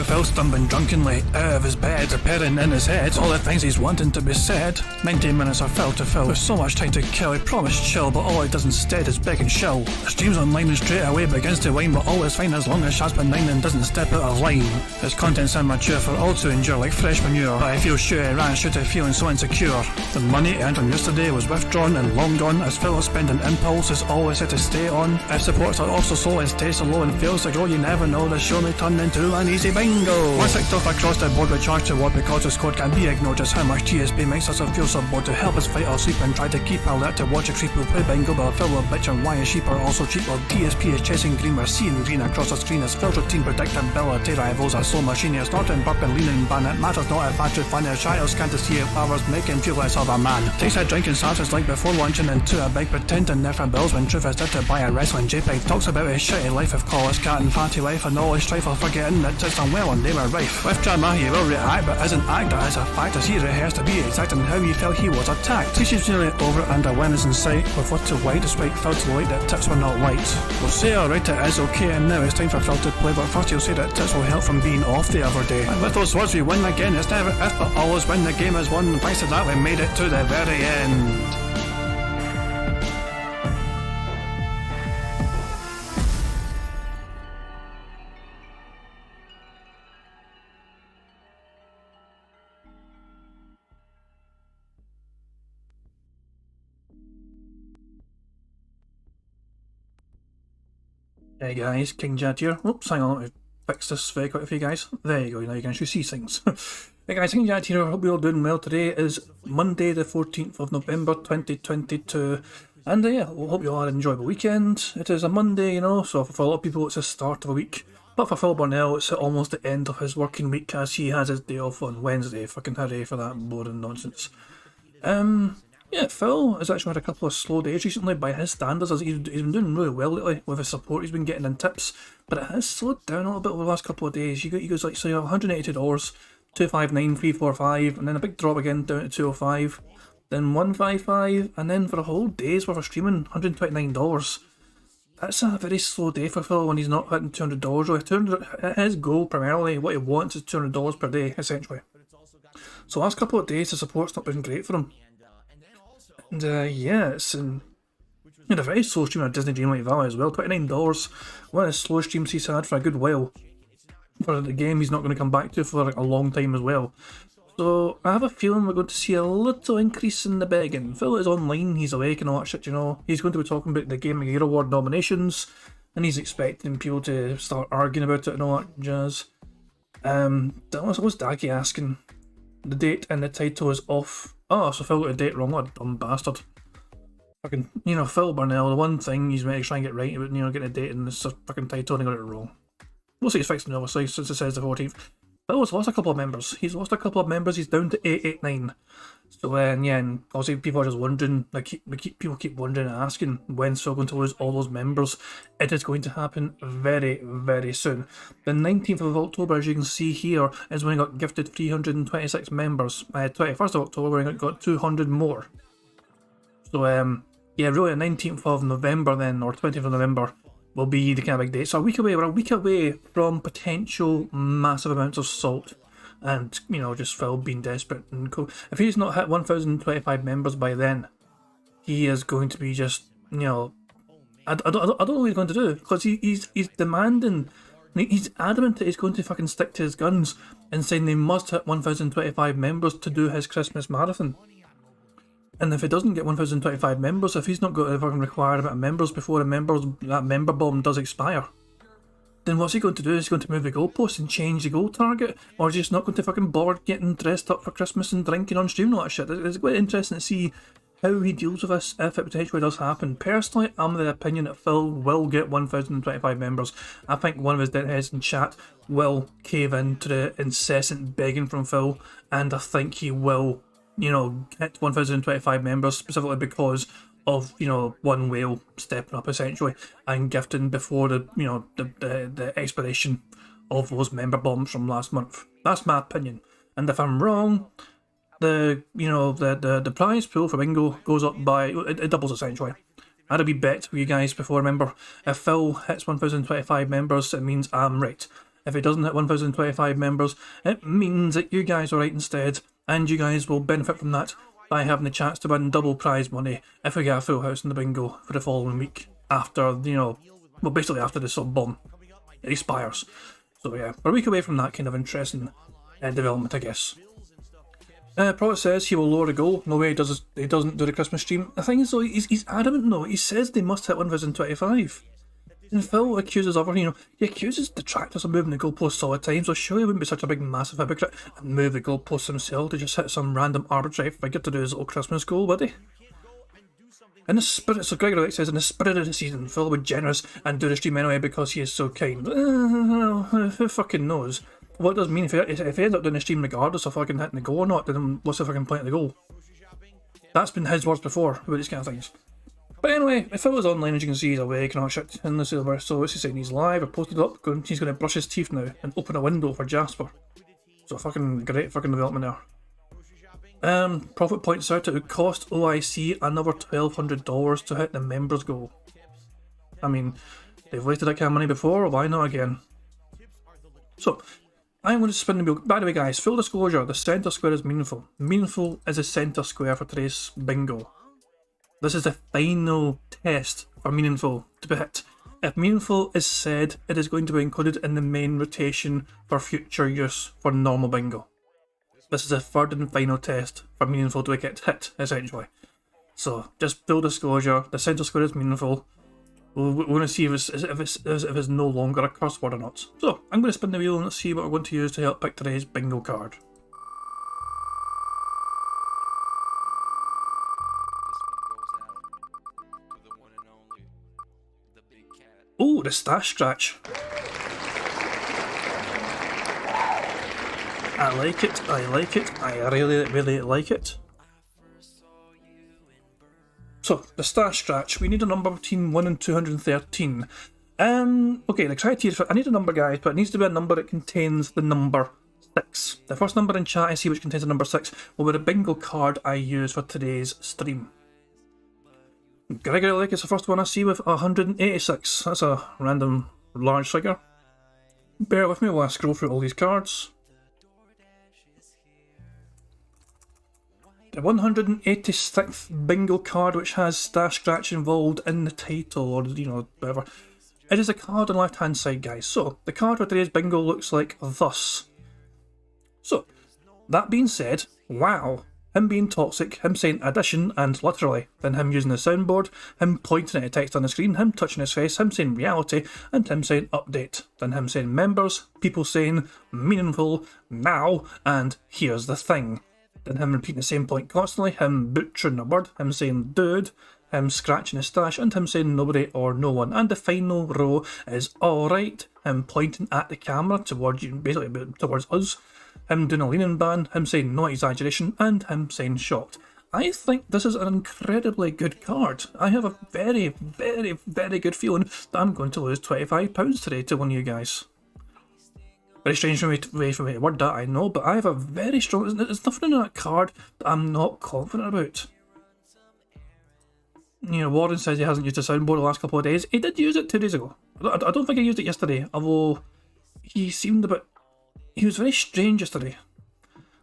With Phil stumbling drunkenly out of his bed, appearing in his head all the things he's wanting to be said. 19 minutes of Phil to Phil, with so much time to kill. He promised chill, but all he does instead is beg and shill. His dreams online and straight away begins to whine, but always fine as long as Shaz benign and doesn't step out of line. His content's immature for all to endure like fresh manure, but I feel sure he ran straight to feeling so insecure. The money earned from yesterday was withdrawn and long gone, as Phil's spending impulse is always set to stay on. If supports are also slow and stays so low and fails to grow, you never know, the show may turn into an easy bingo. One ticked off across the board with charge to ward because his code can't be ignored. Just how much GSP makes us feel so bored to help us fight or sleep and try to keep alert to watch a creep who play bingo, but Phil will bitch on why his sheep are also cheap. While DSP is chasing green, we're seeing green across the screen as Phil's routine predictability rivals are so machine. It's not in burp and leaning ban, it matters not if factory fun. His child's can't see if hours make him feel less of a man. Takes a drink and starts his like before lunching into a big pretending there for bills when truth is dead to buy a wrestling JPEG. Talks about his shitty life of call his cat and fatty wife and all his strife while forgetting that it's unwell and they were rife. With drama he will react but isn't act as a fact as he rehearsed to be exact and how he felt he was attacked. He's nearly over and a win is in sight with what to white despite Phil to light that tips were not white. We'll say alright it is okay and now it's time for Phil to play, but first he'll say that tips will help from being off the other day. And with those words we win again. It's never if but always when the game is won. Thanks to that we made it to the very end. Hey guys, King Jad here. Oops, hang on, let me fix this very quick for you guys. There you go, now you can actually see things. Hey guys, King Jad here. I hope you're all doing well. Today is Monday the 14th of November 2022. And yeah, I hope you all had an enjoyable weekend. It is a Monday, you know, so for a lot of people it's the start of a week. But for Phil Burnell, it's almost the end of his working week as he has his day off on Wednesday. Fucking hooray for that boring nonsense. Yeah, Phil has actually had a couple of slow days recently by his standards. He's been doing really well lately with his support he's been getting in tips, but it has slowed down a little bit over the last couple of days. He goes like, so you have $182, 259, 345, and then a big drop again down to 205, then 155, and then for a whole day's worth of streaming, $129. That's a very slow day for Phil when he's not hitting $200. Really. 200, his goal primarily, what he wants is $200 per day, essentially. So the last couple of days the support's not been great for him. And yeah, it's had a very slow stream on Disney Dreamlight Valley as well. $29, one of the slowest streams he's had for a good while. For the game he's not going to come back to for like a long time as well. So I have a feeling we're going to see a little increase in the begging. Phil is online, he's awake and all that shit, you know. He's going to be talking about the Game of the Year Award nominations, and he's expecting people to start arguing about it and all that jazz. What's Daggy asking? The date and the title is off. Oh, so Phil got a date wrong, what a dumb bastard. Fucking, you know, Phil Burnell, the one thing he's meant to try and get right about, you know, getting a date and this fucking title and he got it wrong. We'll see he's fixing it obviously since it says the 14th. Phil's lost a couple of members. He's lost a couple of members, he's down to 889. So yeah, and obviously people are just wondering, like people keep wondering and asking when's Phil going to lose all those members. It is going to happen very, very soon. The 19th of October, as you can see here, is when he got gifted 326 members. 21st of October, when he got 200 more. So yeah, really the 19th of November then, or 20th of November, will be the kind of big date. So a week away, we're a week away from potential massive amounts of salt. And, you know, just Phil being desperate and cool. If he's not hit 1,025 members by then, he is going to be just, you know, I don't know what he's going to do, because he's demanding, he's adamant that he's going to fucking stick to his guns and saying they must hit 1,025 members to do his Christmas marathon. And if he doesn't get 1,025 members, if he's not got a fucking required amount of members before that member bomb does expire, then what's he going to do? Is he going to move the goalpost and change the goal target? Or is he just not going to fucking bother getting dressed up for Christmas and drinking on stream and all that shit? It's quite interesting to see how he deals with this if it potentially does happen. Personally, I'm of the opinion that Phil will get 1,025 members. I think one of his deadheads in chat will cave in to the incessant begging from Phil, and I think he will, you know, hit 1,025 members specifically because of, you know, one whale stepping up essentially and gifting before the, you know, the expiration of those member bombs from last month. That's my opinion. And if I'm wrong, the, you know, the prize pool for bingo goes up by, it doubles essentially. I had a wee bet with you guys before, remember, if Phil hits 1,025 members, it means I'm right. If it doesn't hit 1,025 members, it means that you guys are right instead, and you guys will benefit from that by having the chance to win double prize money if we get a full house in the bingo for the following week after, you know, well, basically after the sub-bomb expires. So yeah, we're a week away from that kind of interesting development, I guess. Prophet says he will lower the goal. No way he doesn't do the Christmas stream. The thing is though, he's adamant though. He says they must hit 1,025. And Phil accuses he accuses detractors of moving the goalposts all the time, so surely he wouldn't be such a big massive hypocrite and move the goalposts himself to just hit some random arbitrary figure to do his little Christmas goal, would he? In the spirit, so Gregory says, in the spirit of the season, Phil would be generous and do the stream anyway because he is so kind. Who fucking knows? What does it mean if he ends up doing the stream regardless of fucking hitting the goal or not, then what's the fucking point of the goal? That's been his words before about these kind of things. But anyway, if Phil was online, as you can see, he's awake and all shit in the silver, so what's he saying? He's live, or posted up, he's going to brush his teeth now and open a window for Jasper. So fucking great fucking development there. Prophet points out it would cost OIC another $1,200 to hit the members goal. I mean, they've wasted that kind of money before, why not again? So, I'm going to spin the wheel. By the way guys, full disclosure, the centre square is meaningful. Meaningful is the centre square for today's bingo. This is the final test for meaningful to be hit. If meaningful is said, it is going to be included in the main rotation for future use for normal bingo. This is the third and final test for meaningful to get hit, essentially. So, just full disclosure, the centre square is meaningful. We're going to see if it's no longer a curse word or not. So, I'm going to spin the wheel and let's see what we're going to use to help pick today's bingo card. Oh, the stash scratch. I like it, I really like it. So, the stash scratch, we need a number between 1 and 213. Okay, the criteria for, I need a number guys, but it needs to be a number that contains the number 6. The first number in chat I see which contains the number 6 will be the bingo card I use for today's stream. Gregory Lake is the first one I see with 186. That's a random large figure. Bear with me while I scroll through all these cards. The 186th bingo card, which has stash scratch involved in the title, or you know, whatever. It is a card on the left hand side, guys. So, the card for today's bingo looks like thus. So, that being said, wow. Him being toxic, him saying addition and literally, then him using the soundboard, him pointing at a text on the screen, him touching his face, him saying reality, and him saying update, then him saying members, people saying meaningful, now, and here's the thing. Then him repeating the same point constantly, him butchering a word, him saying dude, him scratching his stash, and him saying nobody or no one. And the final row is alright, him pointing at the camera towards you, basically towards us, him doing a leaning ban, him saying no exaggeration, and him saying shocked. I think this is an incredibly good card. I have a very, very, very good feeling that I'm going to lose £25 today to one of you guys. Very strange way for me to word that, I know, but I have a very strong... There's nothing in that card that I'm not confident about. You know, Warren says he hasn't used the soundboard the last couple of days. He did use it 2 days ago. I don't think he used it yesterday, although he seemed a bit... He was very strange yesterday.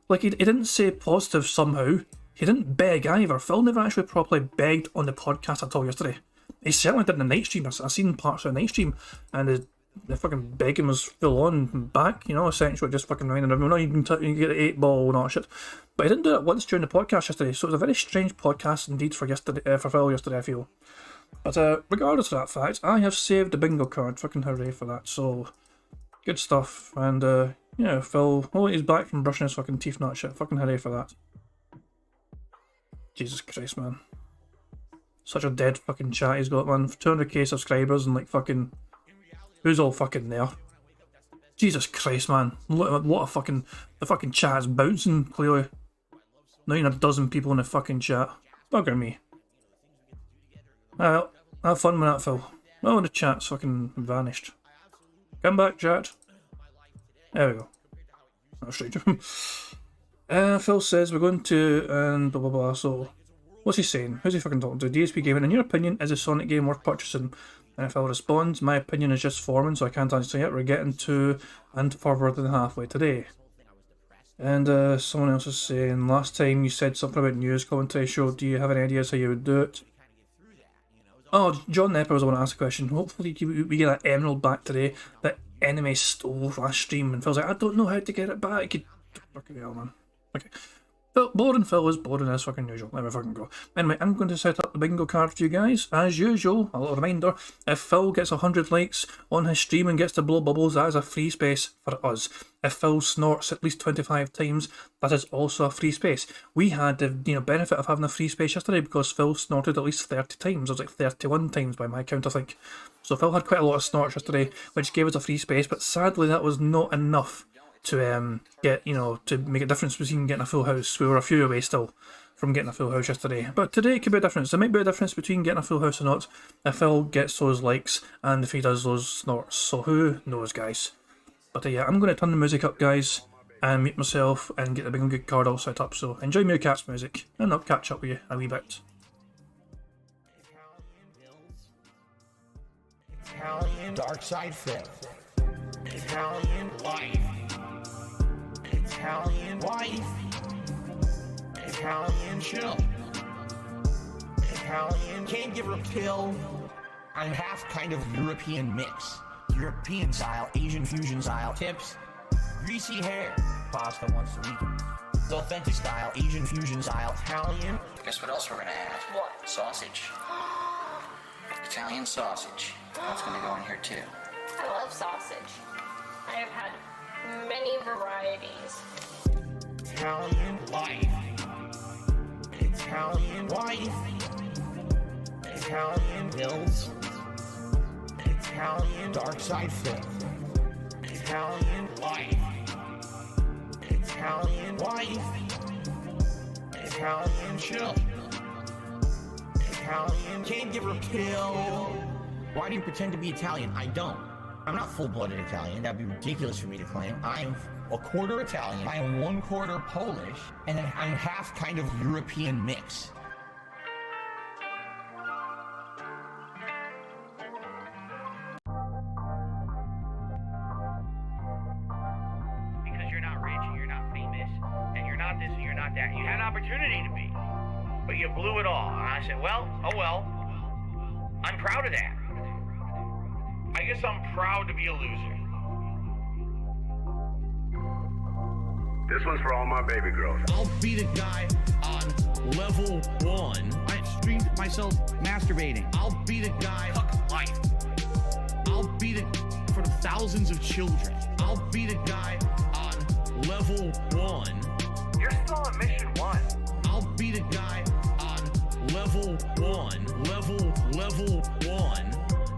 Like, he didn't say positive somehow. He didn't beg either. Phil never actually properly begged on the podcast at all yesterday. He certainly did in the night stream. I've seen parts of the night stream, and the fucking begging was full on back, you know, essentially just fucking reminding everyone, no, you can get the 8 ball and all that shit. But he didn't do it once during the podcast yesterday, so it was a very strange podcast indeed for Phil yesterday, I feel. But regardless of that fact, I have saved the bingo card. Fucking hooray for that. So, good stuff. And, yeah, Phil, oh, he's back from brushing his fucking teeth, not shit. Fucking hooray for that. Jesus Christ, man. Such a dead fucking chat he's got, man. 200k subscribers and like fucking... Who's all fucking there? Jesus Christ, man. What a fucking... The fucking chat is bouncing, clearly. Not even a dozen people in the fucking chat. Bugger me. Well, have fun with that, Phil. Oh, the chat's fucking vanished. Come back, chat. There we go. Not straight. Phil says we're going to... and blah blah blah, so... What's he saying? Who's he fucking talking to? DSP Gaming, in your opinion, is a Sonic game worth purchasing? And if Phil responds, my opinion is just forming, so I can't answer yet. We're getting to and further than halfway today. And someone else is saying, last time you said something about news commentary show. Do you have any ideas how you would do it? Oh, John Nepper was the one to ask a question. Hopefully we get that emerald back today that Enemy stole last stream. And Phil's like, I don't know how to get it back. Fucking hell, man. Okay. But boring Phil is boring as fucking usual. Let me fucking go. Anyway, I'm going to set up the bingo card for you guys. As usual, a little reminder, if Phil gets 100 likes on his stream and gets to blow bubbles, that is a free space for us. If Phil snorts at least 25 times, that is also a free space. We had the benefit of having a free space yesterday because Phil snorted at least 30 times. It was like 31 times by my count, I think. So Phil had quite a lot of snorts yesterday, which gave us a free space, but sadly that was not enough to get, to make a difference between getting a full house. We were a few away still from getting a full house yesterday. But today it could be a difference. There might be a difference between getting a full house or not if Phil gets those likes and if he does those snorts. So who knows, guys. But yeah, I'm going to turn the music up, guys, and mute myself and get the bingo good card all set up. So enjoy me cat's music, and I'll catch up with you a wee bit. Italian dark side fit. Italian life. Italian wife. Italian chill. Italian can't give her a pill. I'm half kind of European mix. European style, Asian fusion style. Tips, greasy hair. Pasta once a week. Authentic style, Asian fusion style. Italian. Guess what else we're gonna add? What? Sausage. Italian sausage. That's gonna go in here too. I love sausage. I have had many varieties. Italian life. Italian wife. Italian hills. Italian dark side fit. Italian life. Italian wife. Italian chill. Italian can't give her a pill. Why do you pretend to be Italian? I don't. I'm not full-blooded Italian. That'd be ridiculous for me to claim. I am a quarter Italian. I am 1/4 Polish, and then I'm half kind of European mix. Because you're not rich and you're not famous and you're not this and you're not that. You had an opportunity to be, but you blew it all. And I said, well, oh well. I'm proud of that. I guess I'm proud to be a loser. This one's for all my baby girls. I'll be the guy on level 1. I streamed myself masturbating. I'll be the guy. Fuck life. I'll be the for the thousands of children. I'll be the guy on level 1. You're still on mission 1. I'll be the guy on level 1. Level 1.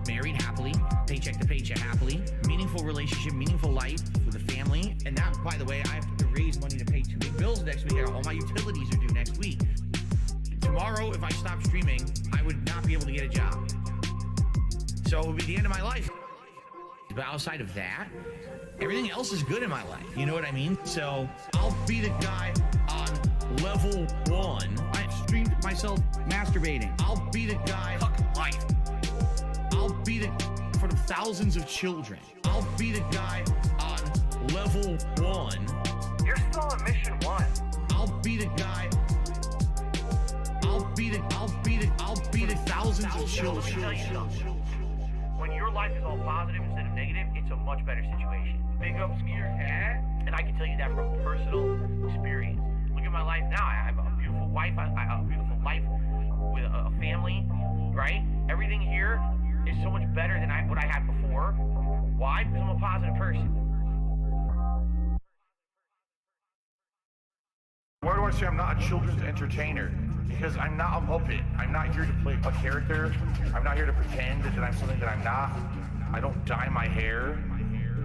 Married happily, paycheck to paycheck happily, meaningful relationship, meaningful life with a family. And that, by the way, I have to raise money to pay 2 big bills next week. All my utilities are due next week. Tomorrow, if I stop streaming, I would not be able to get a job. So it would be the end of my life. But outside of that, everything else is good in my life. You know what I mean? So I'll be the guy on level 1. I streamed myself masturbating. I'll be the guy. Fuck life. I'll be the for the thousands of children. I'll be the guy on level 1. You're still on mission 1. I'll be the guy. I'll be the thousands of children. Let me tell you something. When your life is all positive instead of negative, it's a much better situation. Big up Skeeter Cat. And I can tell you that from personal experience. Look at my life now. I have a beautiful wife. I have a beautiful life with a family, right? Everything here is so much better than what I had before. Why? Because I'm a positive person. Why do I say I'm not a children's entertainer? Because I'm not a Muppet. I'm not here to play a character. I'm not here to pretend that I'm something that I'm not. I don't dye my hair.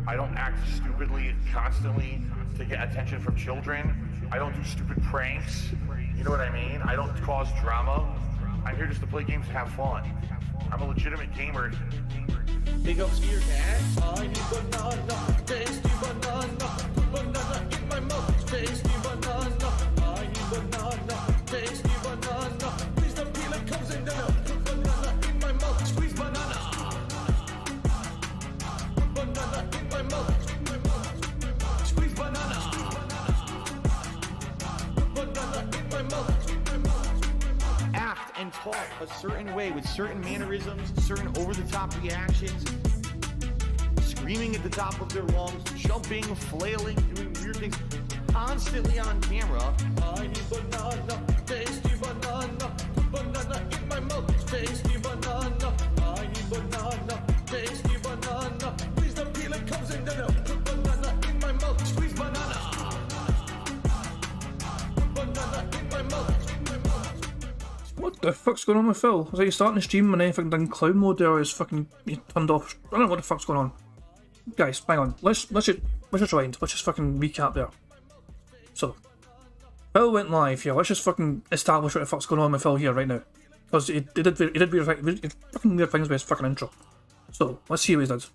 I don't act stupidly constantly to get attention from children. I don't do stupid pranks. You know what I mean? I don't cause drama. I'm here just to play games and have fun. I'm a legitimate gamer. Big up Skeeter Cat. I need banana, tasty banana. Put banana in my mouth, tasty banana. I need banana, tasty banana. Please don't feel like comes in the milk. Put banana in my mouth, squeeze banana. and talk a certain way with certain mannerisms, certain over-the-top reactions, screaming at the top of their lungs, jumping, flailing, doing weird things, constantly on camera. I need banana, tasty banana, banana in my mouth, tasty banana. I need banana, tasty banana. Please the peeling comes in the banana in my mouth, squeeze banana. Banana in my mouth. What the fuck's going on with Phil? Was like you starting the stream and then fucking done clown mode there, or is fucking turned off? I don't know what the fuck's going on. Guys, hang on. Let's just rewind. Let's just fucking recap there. So, Phil went live here. Let's just fucking establish what the fuck's going on with Phil here right now, because he did fucking weird things with his fucking intro. So let's see what he did.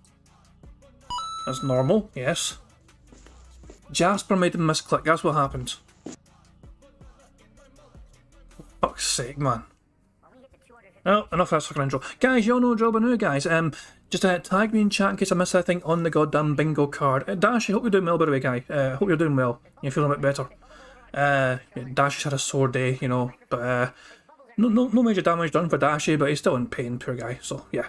That's normal, yes. Jasper made him misclick. That's what happened. For fuck's sake, man. Oh, enough of that fucking intro. Guys, you all know the job I know, guys. Just tag me in chat in case I miss anything on the goddamn bingo card. Dash, I hope you're doing well, by the way, guy. Hope you're doing well. You're feeling a bit better. Dash has had a sore day, you know, but no major damage done for Dashy, but he's still in pain, poor guy. So yeah.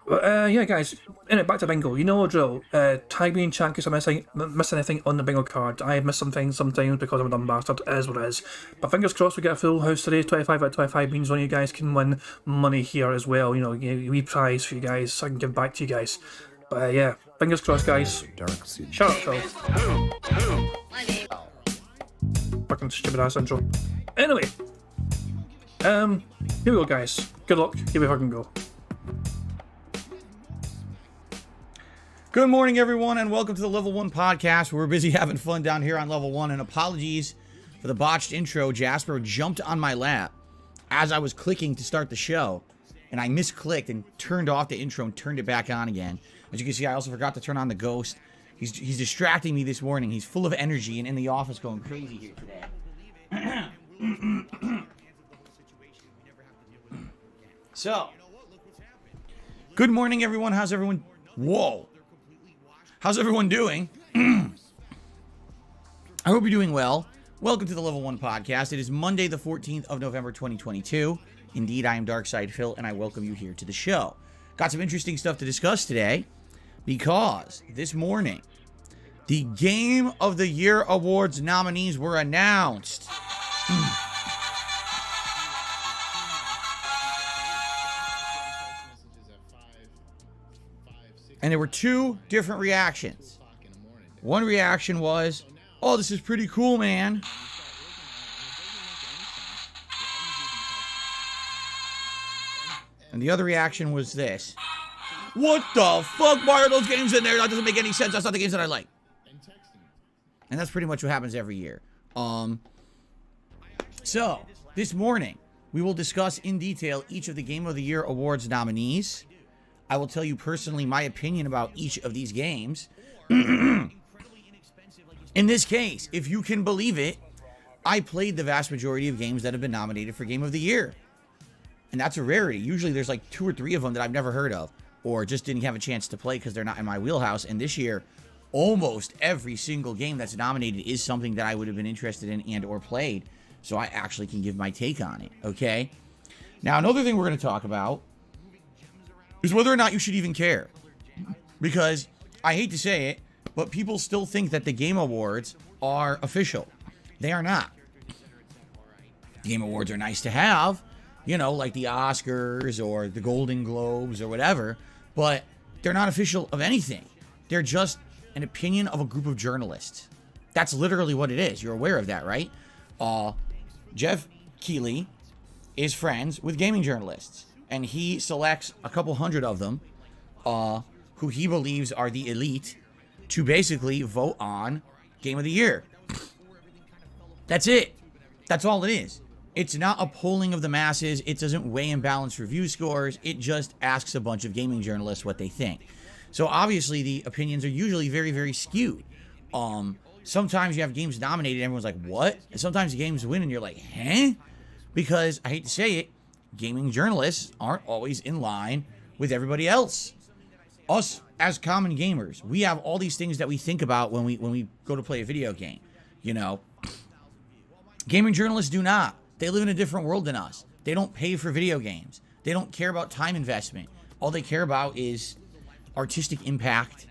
But yeah, guys. Anyway, back to bingo. You know the drill. Tag me in chat in case I miss anything on the bingo card. I miss some things sometimes because I'm a dumb bastard. It is what it is. But fingers crossed we get a full house today. 25 out of 25 means one of you guys can win money here as well. You know, a wee prize for you guys so I can give back to you guys. But yeah, fingers crossed, guys. Shut up, Phil. Fucking stupid ass intro. Anyway, here we go, guys. Good luck. Here we fucking go. Good morning, everyone, and welcome to the Level 1 podcast. We're busy having fun down here on Level 1, and apologies for the botched intro. Jasper jumped on my lap as I was clicking to start the show, and I misclicked and turned off the intro and turned it back on again. As you can see, I also forgot to turn on the ghost. He's distracting me this morning. He's full of energy and in the office going crazy here today. So, good morning, everyone. How's everyone? Whoa. How's everyone doing? I hope you're doing well. Welcome to the Level 1 podcast. It is Monday, the 14th of November, 2022. Indeed, I am Darkside Phil, and I welcome you here to the show. Got some interesting stuff to discuss today, because this morning, the Game of the Year Awards nominees were announced. And there were two different reactions. One reaction was, oh, this is pretty cool, man. And the other reaction was this. What the fuck? Why are those games in there? That doesn't make any sense. That's not the games that I like. And that's pretty much what happens every year. So, this morning, we will discuss in detail each of the Game of the Year Awards nominees. I will tell you personally my opinion about each of these games. In this case, if you can believe it, I played the vast majority of games that have been nominated for Game of the Year. And that's a rarity. Usually there's like 2 or 3 of them that I've never heard of, or just didn't have a chance to play because they're not in my wheelhouse. And this year, almost every single game that's nominated is something that I would have been interested in and or played. So I actually can give my take on it, okay? Now, another thing we're going to talk about is whether or not you should even care. Because, I hate to say it, but people still think that the Game Awards are official. They are not. The Game Awards are nice to have, you know, like the Oscars or the Golden Globes or whatever, but they're not official of anything. They're just an opinion of a group of journalists. That's literally what it is. You're aware of that, right? Jeff Keighley is friends with gaming journalists, and he selects a couple hundred of them who he believes are the elite to basically vote on Game of the Year. That's it. That's all it is. It's not a polling of the masses. It doesn't weigh and balance review scores. It just asks a bunch of gaming journalists what they think. So obviously the opinions are usually very, very skewed. Sometimes you have games nominated and everyone's like, what? And sometimes the games win and you're like, huh? Because, I hate to say it, gaming journalists aren't always in line with everybody else. Us, as common gamers, we have all these things that we think about when we go to play a video game, you know. Gaming journalists do not. They live in a different world than us. They don't pay for video games. They don't care about time investment. All they care about is artistic impact.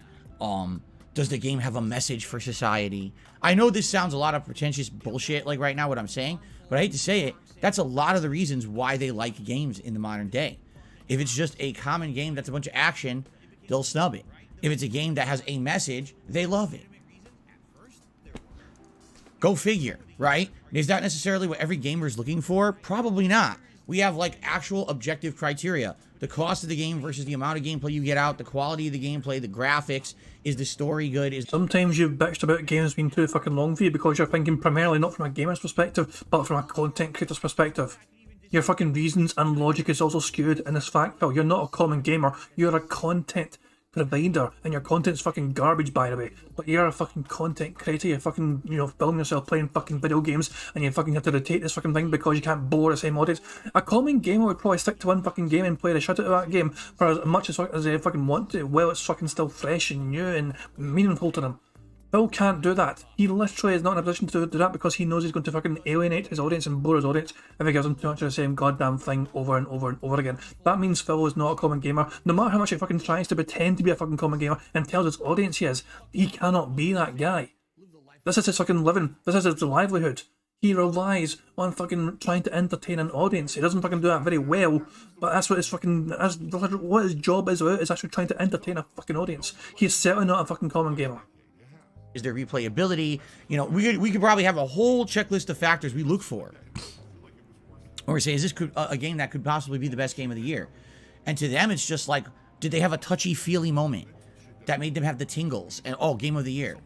Does the game have a message for society? I know this sounds a lot of pretentious bullshit like right now what I'm saying, but I hate to say it, that's a lot of the reasons why they like games in the modern day. If it's just a common game that's a bunch of action, they'll snub it. If it's a game that has a message, they love it. Go figure, right? Is that necessarily what every gamer is looking for? Probably not. We have like actual objective criteria. The cost of the game versus the amount of gameplay you get out, the quality of the gameplay, the graphics, is the story good? Sometimes you've bitched about games being too fucking long for you because you're thinking primarily not from a gamer's perspective, but from a content creator's perspective. Your fucking reasons and logic is also skewed in this fact, Phil. You're not a common gamer, you're a content provider, and your content's fucking garbage, by the way. But you're a fucking content creator, you're fucking, filming yourself playing fucking video games, and you fucking have to rotate this fucking thing because you can't bore the same audience. A common gamer would probably stick to one fucking game and play the shit out of that game for as much as they fucking want to, while it's fucking still fresh and new and meaningful to them. Phil can't do that. He literally is not in a position to do that because he knows he's going to fucking alienate his audience and bore his audience if he gives them too much of the same goddamn thing over and over and over again. That means Phil is not a common gamer. No matter how much he fucking tries to pretend to be a fucking common gamer and tells his audience he is, he cannot be that guy. This is his fucking living. This is his livelihood. He relies on fucking trying to entertain an audience. He doesn't fucking do that very well, but that's what his fucking, what his job is about, is actually trying to entertain a fucking audience. He's certainly not a fucking common gamer. Is there replayability? We could probably have a whole checklist of factors we look for. Or say, is this a game that could possibly be the best game of the year? And to them, it's just like, did they have a touchy-feely moment that made them have the tingles? And, oh, game of the year.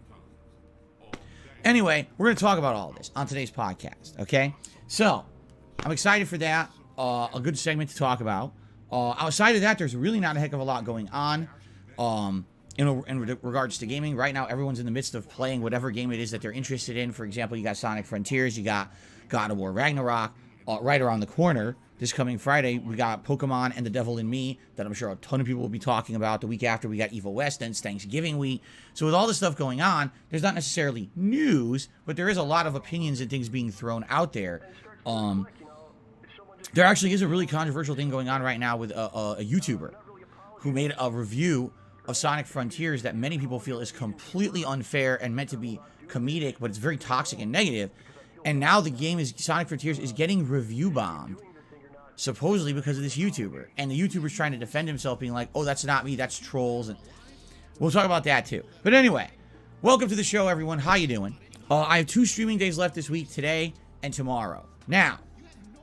Anyway, we're going to talk about all of this on today's podcast, okay? So, I'm excited for that. A good segment to talk about. Outside of that, there's really not a heck of a lot going on. In regards to gaming, right now everyone's in the midst of playing whatever game it is that they're interested in. For example, you got Sonic Frontiers, you got God of War Ragnarok right around the corner. This coming Friday, we got Pokemon and The Devil in Me that I'm sure a ton of people will be talking about. The week after, we got Evil West, then it's Thanksgiving week. So with all this stuff going on, there's not necessarily news, but there is a lot of opinions and things being thrown out there. There actually is a really controversial thing going on right now with a YouTuber who made a review of Sonic Frontiers that many people feel is completely unfair and meant to be comedic, but it's very toxic and negative. And now the game Sonic Frontiers is getting review bombed, supposedly because of this YouTuber. And the YouTuber's trying to defend himself, being like, oh, that's not me, that's trolls. And we'll talk about that too. But anyway, welcome to the show, everyone. How you doing? I have 2 streaming days left this week, today and tomorrow. Now,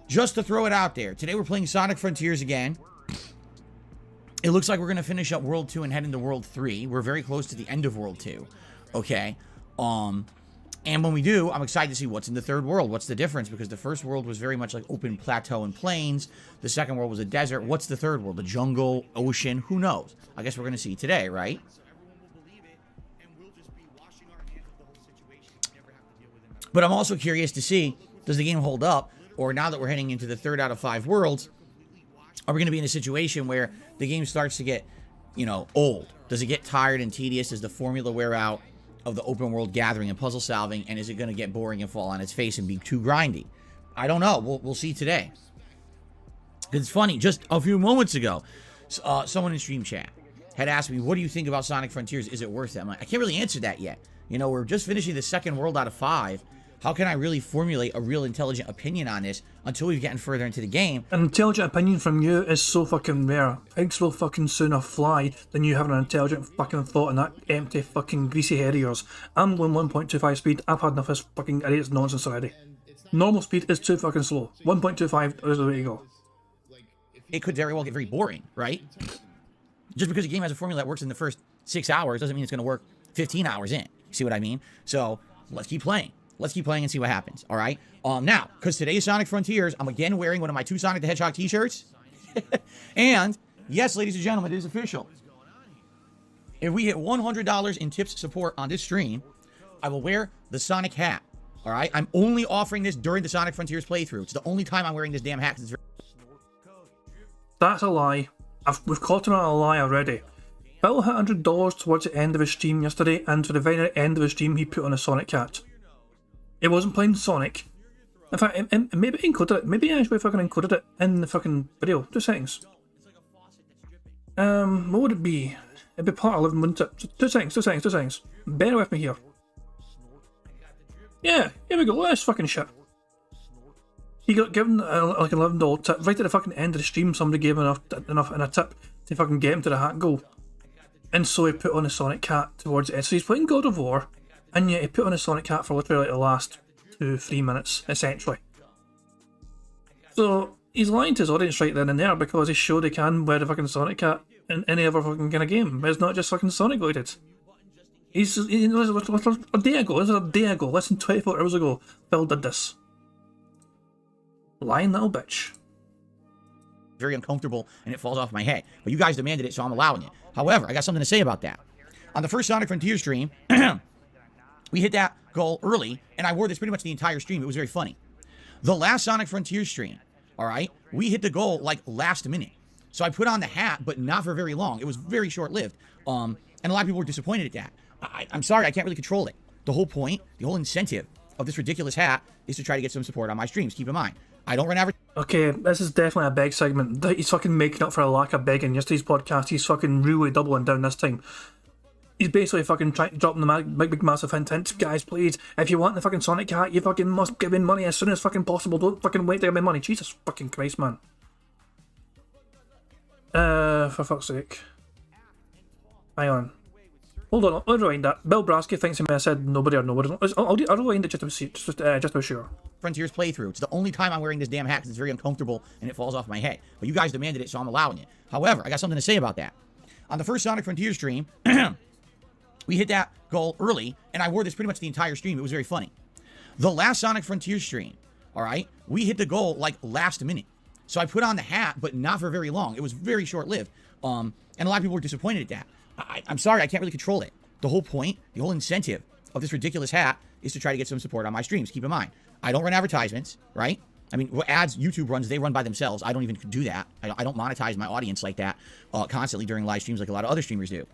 just to throw it out there, today we're playing Sonic Frontiers again. It looks like we're going to finish up World 2 and head into World 3. We're very close to the end of World 2. Okay. And when we do, I'm excited to see what's in the third world. What's the difference? Because the first world was very much like open plateau and plains. The second world was a desert. What's the third world? The jungle, ocean? Who knows? I guess we're going to see today, right? But I'm also curious to see, does the game hold up? Or now that we're heading into the 3rd out of 5 worlds, are we going to be in a situation where the game starts to get, old? Does it get tired and tedious? Does the formula wear out of the open world gathering and puzzle solving? And is it going to get boring and fall on its face and be too grindy? I don't know. We'll see today. It's funny. Just a few moments ago, someone in stream chat had asked me, what do you think about Sonic Frontiers? Is it worth it? I'm like, I can't really answer that yet. We're just finishing the 2nd world out of 5. How can I really formulate a real intelligent opinion on this until we've gotten further into the game? An intelligent opinion from you is so fucking rare. Pigs will fucking sooner fly than you having an intelligent fucking thought in that empty fucking greasy head of yours. I'm going 1.25 speed. I've had enough of this fucking idiot's nonsense already. Normal speed is too fucking slow. 1.25 is the way to go. It could very well get very boring, right? Just because a game has a formula that works in the first 6 hours doesn't mean it's going to work 15 hours in. You see what I mean? So let's keep playing. Let's keep playing and see what happens, all right? Now, because today is Sonic Frontiers, I'm again wearing one of my 2 Sonic the Hedgehog t-shirts. And, yes, ladies and gentlemen, it is official. If we hit $100 in tips support on this stream, I will wear the Sonic hat, all right? I'm only offering this during the Sonic Frontiers playthrough. It's the only time I'm wearing this damn hat. That's a lie. We've caught him on a lie already. Bill hit $100 towards the end of his stream yesterday, and to the very end of his stream, he put on a Sonic hat. He wasn't playing Sonic. In fact, maybe I included it. Maybe I actually fucking included it in the fucking video. 2 seconds. What would it be? It'd be part 11, wouldn't it? So 2 seconds, 2 seconds, 2 seconds. Bear with me here. Yeah, here we go. Look at this fucking shit. He got given like an $11 tip right at the fucking end of the stream. Somebody gave him enough in a tip to fucking get him to the hat goal, and so he put on a Sonic hat towards the end. So he's playing God of War, and yet he put on a Sonic hat for literally like the last 2-3 minutes, essentially. So he's lying to his audience right then and there because he showed he can wear the fucking Sonic hat in any other fucking kind of game. It's not just fucking Sonic related. A day ago, less than 24 hours ago, Phil did this. Lying little bitch. Very uncomfortable, and it falls off my head. But you guys demanded it, so I'm allowing it. However, I got something to say about that. On the first Sonic Frontier stream, we hit that goal early, and I wore this pretty much the entire stream. It was very funny. The last Sonic Frontier stream, all right, we hit the goal like last minute. So I put on the hat, but not for very long. It was very short-lived. And a lot of people were disappointed at that. I'm sorry, I can't really control it. The whole point, the whole incentive of this ridiculous hat is to try to get some support on my streams. Keep in mind, I don't run advertising. Okay, this is definitely a beg segment. He's fucking making up for a lack of begging. Yesterday's podcast, he's fucking really doubling down this time. He's basically fucking trying to drop the big massive hint. Guys, please, if you want the fucking Sonic hat, you fucking must give in money as soon as fucking possible. Don't fucking wait to give me money. Jesus fucking Christ, man. For fuck's sake. Hang on. Hold on, I'll rewind that. Bill Brasky thinks he may have said nobody or nobody. I'll rewind it just to be sure. Frontiers playthrough. It's the only time I'm wearing this damn hat because it's very uncomfortable and it falls off my head. But you guys demanded it, so I'm allowing it. However, I got something to say about that. On the first Sonic Frontier stream, we hit that goal early, and I wore this pretty much the entire stream. It was very funny. The last Sonic Frontier stream, all right, we hit the goal like last minute. So I put on the hat, but not for very long. It was very short-lived. And a lot of people were disappointed at that. I'm sorry, I can't really control it. The whole point, the whole incentive of this ridiculous hat is to try to get some support on my streams. Keep in mind, I don't run advertisements, right? I mean, what ads YouTube runs, they run by themselves. I don't even do that. I don't monetize my audience like that constantly during live streams like a lot of other streamers do.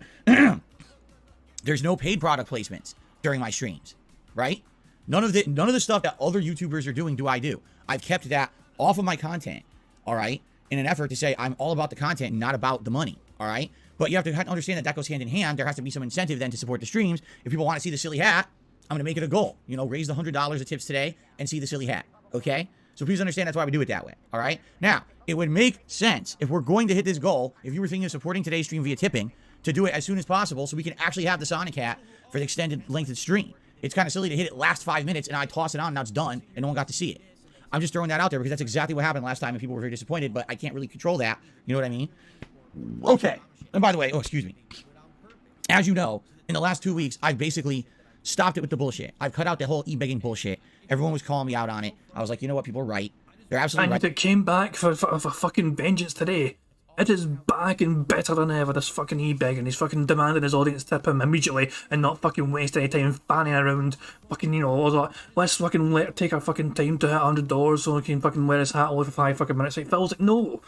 There's no paid product placements during my streams, right? None of the stuff that other YouTubers are doing do I do. I've kept that off of my content, all right, in an effort to say I'm all about the content, not about the money, all right? But you have to understand that that goes hand in hand. There has to be some incentive then to support the streams. If people want to see the silly hat, I'm going to make it a goal. You know, raise the $100 of tips today and see the silly hat, okay? So please understand that's why we do it that way, all right? Now, it would make sense if we're going to hit this goal, if you were thinking of supporting today's stream via tipping, to do it as soon as possible so we can actually have the Sonic hat for the extended length of stream. It's kind of silly to hit it last 5 minutes and I toss it on and now it's done and no one got to see it. I'm just throwing that out there because that's exactly what happened last time and people were very disappointed, but I can't really control that. You know what I mean? Okay. And by the way, excuse me. As you know, in the last 2 weeks, I've basically stopped it with the bullshit. I've cut out the whole e-begging bullshit. Everyone was calling me out on it. I was like, you know what? People are right. They're absolutely right. And it came back for fucking vengeance today. It is back and better than ever, this fucking e-begging. He's fucking demanding his audience tip him immediately and not fucking waste any time fanning around fucking, you know, let's fucking take our fucking time to hit $100 so we can fucking wear his hat all for 5 fucking minutes. Like, Phil's like, no,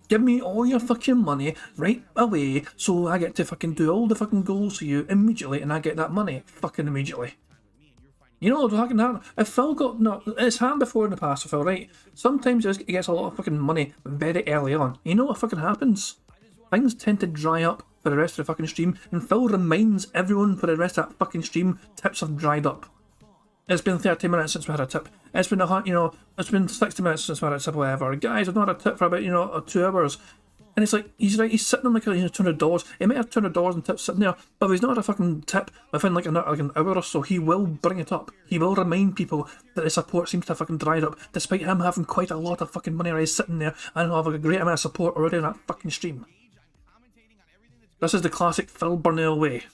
give me all your fucking money right away so I get to fucking do all the fucking goals for you immediately and I get that money fucking immediately. You know what fucking happened? If Phil it's happened before in the past with Phil, right? Sometimes he gets a lot of fucking money very early on. You know what fucking happens? Things tend to dry up for the rest of the fucking stream, and Phil reminds everyone for the rest of that fucking stream tips have dried up. It's been 30 minutes since we had a tip. It's been it's been 60 minutes since we had a tip or whatever. Guys, I've not had a tip for about, 2 hours. And it's like, he's sitting on like $200. He might have $200 in tips sitting there, but if he's not had a fucking tip within like an hour or so, he will bring it up. He will remind people that the support seems to have fucking dried up, despite him having quite a lot of fucking money already sitting there and having a great amount of support already on that fucking stream. This is the classic Phil Burnell way.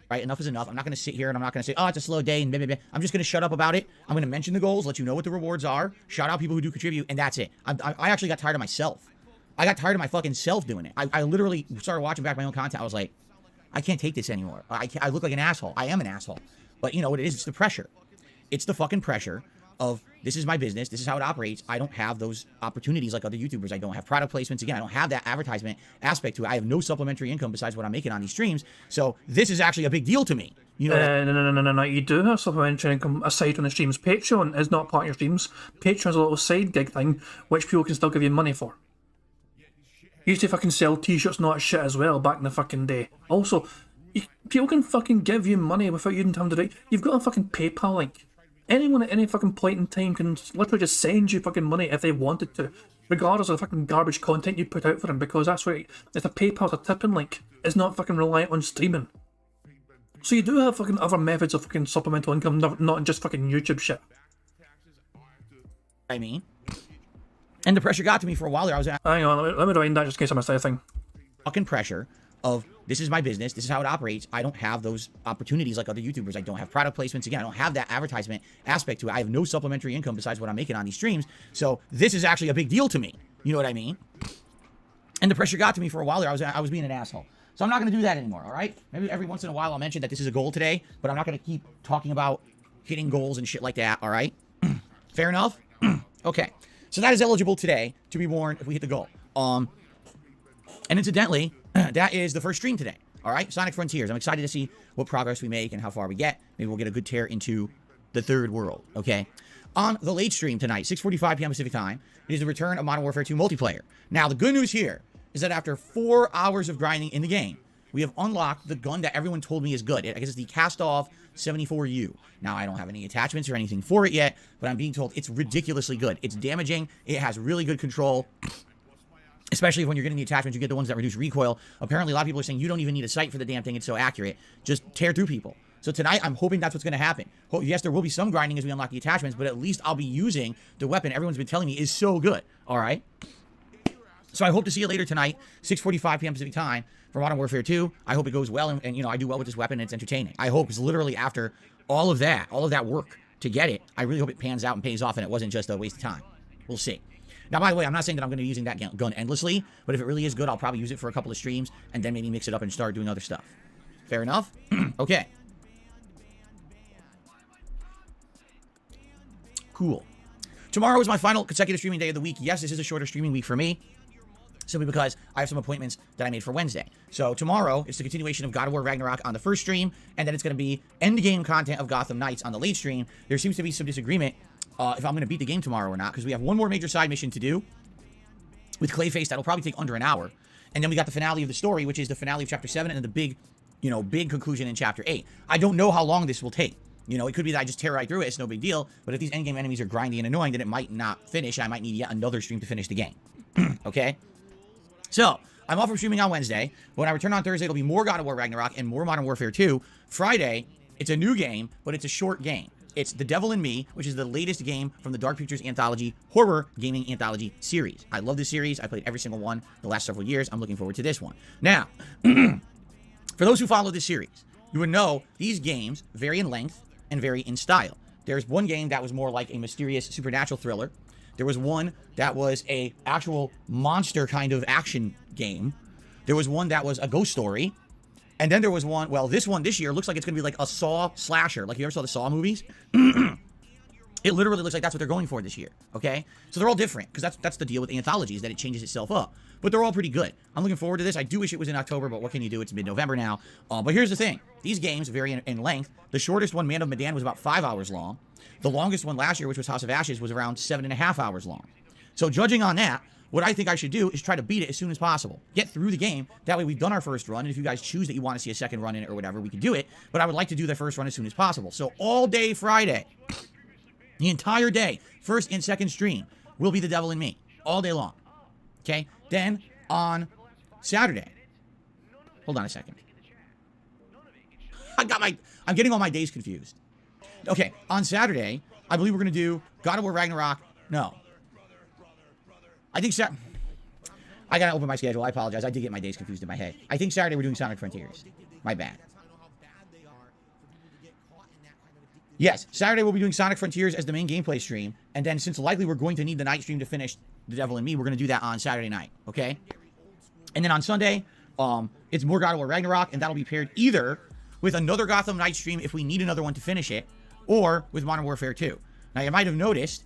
Right, enough is enough. I'm not going to sit here and I'm not going to say, oh, it's a slow day and blah, blah, blah. I'm just going to shut up about it. I'm going to mention the goals, let you know what the rewards are, shout out people who do contribute, and that's it. I actually got tired of myself. I got tired of my fucking self doing it. I literally started watching back my own content. I was like, I can't take this anymore. I look like an asshole. I am an asshole. But you know what it is? It's the pressure. It's the fucking pressure of this is my business, this is how it operates. I don't have those opportunities like other YouTubers. I don't have product placements. Again, I don't have that advertisement aspect to it. I have no supplementary income besides what I'm making on these streams. So this is actually a big deal to me. You know, No. You do have supplementary income aside from the streams. Patreon is not part of your streams. Patreon is a little side gig thing which people can still give you money for. You used to fucking sell t-shirts and all that shit as well back in the fucking day. Also, people can fucking give you money without you even having to do it. You've got a fucking PayPal link. Anyone at any fucking point in time can literally just send you fucking money if they wanted to, regardless of the fucking garbage content you put out for them, because that's what it's a PayPal, it's a tipping link. It's not fucking reliant on streaming. So you do have fucking other methods of fucking supplemental income, not just fucking YouTube shit. I mean, and the pressure got to me for a while there. I was at Hang on, let me rewind that just in case I missed anything. fucking pressure of this is my business, this is how it operates. I don't have those opportunities like other YouTubers. I don't have product placements. Again, I don't have that advertisement aspect to it. I have no supplementary income besides what I'm making on these streams. So this is actually a big deal to me. You know what I mean? And the pressure got to me for a while there. I was being an asshole. So I'm not going to do that anymore, all right? Maybe every once in a while I'll mention that this is a goal today, but I'm not going to keep talking about hitting goals and shit like that, all right? Fair enough? Okay. So that is eligible today to be worn if we hit the goal. And incidentally, that is the first stream today. All right, Sonic Frontiers. I'm excited to see what progress we make and how far we get. Maybe we'll get a good tear into the third world. Okay. On the late stream tonight, 6:45 p.m. Pacific time, it is the return of Modern Warfare 2 multiplayer. Now, the good news here is that after 4 hours of grinding in the game, we have unlocked the gun that everyone told me is good. I guess it's the Cast-Off 74U. Now, I don't have any attachments or anything for it yet, but I'm being told it's ridiculously good. It's damaging. It has really good control. Especially when you're getting the attachments, you get the ones that reduce recoil. Apparently, a lot of people are saying you don't even need a sight for the damn thing. It's so accurate. Just tear through people. So tonight, I'm hoping that's what's going to happen. Yes, there will be some grinding as we unlock the attachments, but at least I'll be using the weapon everyone's been telling me is so good. All right? So I hope to see you later tonight, 6:45 p.m. Pacific time for Modern Warfare 2. I hope it goes well, and you know, I do well with this weapon and it's entertaining. I hope, because literally after all of that work to get it, I really hope it pans out and pays off and it wasn't just a waste of time. We'll see. Now, by the way, I'm not saying that I'm going to be using that gun endlessly, but if it really is good, I'll probably use it for a couple of streams and then maybe mix it up and start doing other stuff. Fair enough? Okay. Cool. Tomorrow is my final consecutive streaming day of the week. Yes, this is a shorter streaming week for me, simply because I have some appointments that I made for Wednesday. So tomorrow is the continuation of God of War Ragnarok on the first stream, and then it's going to be endgame content of Gotham Knights on the late stream. There seems to be some disagreement if I'm going to beat the game tomorrow or not, because we have one more major side mission to do with Clayface that'll probably take under an hour. And then we got the finale of the story, which is the finale of Chapter 7 and the big conclusion in Chapter 8. I don't know how long this will take. You know, it could be that I just tear right through it. It's no big deal. But if these endgame enemies are grindy and annoying, then it might not finish. I might need yet another stream to finish the game. Okay? So, I'm off from streaming on Wednesday. When I return on Thursday, it'll be more God of War Ragnarok and more Modern Warfare 2. Friday, it's a new game, but it's a short game. It's The Devil in Me, which is the latest game from the Dark Pictures Anthology, horror gaming anthology series. I love this series. I played every single one the last several years. I'm looking forward to this one. Now, for those who follow this series, you would know these games vary in length and vary in style. There's one game that was more like a mysterious supernatural thriller. There was one that was a actual monster kind of action game. There was one that was a ghost story. And then there was one, well, this one this year looks like it's going to be like a Saw slasher. Like, you ever saw the Saw movies? It literally looks like that's what they're going for this year, okay? So they're all different, because that's the deal with anthologies, that it changes itself up. But they're all pretty good. I'm looking forward to this. I do wish it was in October, but what can you do? It's mid-November now. But here's the thing. These games vary in length. The shortest one, Man of Medan, was about 5 hours long. The longest one last year, which was House of Ashes, was around 7.5 hours long. So judging on that, what I think I should do is try to beat it as soon as possible. Get through the game. That way we've done our first run, and if you guys choose that you want to see a second run in it or whatever, we can do it. But I would like to do the first run as soon as possible. So all day Friday, the entire day, first and second stream, will be The Devil in Me. All day long. Okay? Then, on Saturday. Hold on a second. I'm getting all my days confused. Okay, on Saturday, I believe we're going to do God of War Ragnarok. No. I think I got to open my schedule. I apologize. I did get my days confused in my head. I think Saturday we're doing Sonic Frontiers. My bad. Yes, Saturday we'll be doing Sonic Frontiers as the main gameplay stream. And then, since likely we're going to need the night stream to finish The Devil in Me, we're going to do that on Saturday night. Okay? And then on Sunday, it's more God of War Ragnarok, and that'll be paired either with another Gotham Knight stream if we need another one to finish it, or with Modern Warfare 2. Now, you might have noticed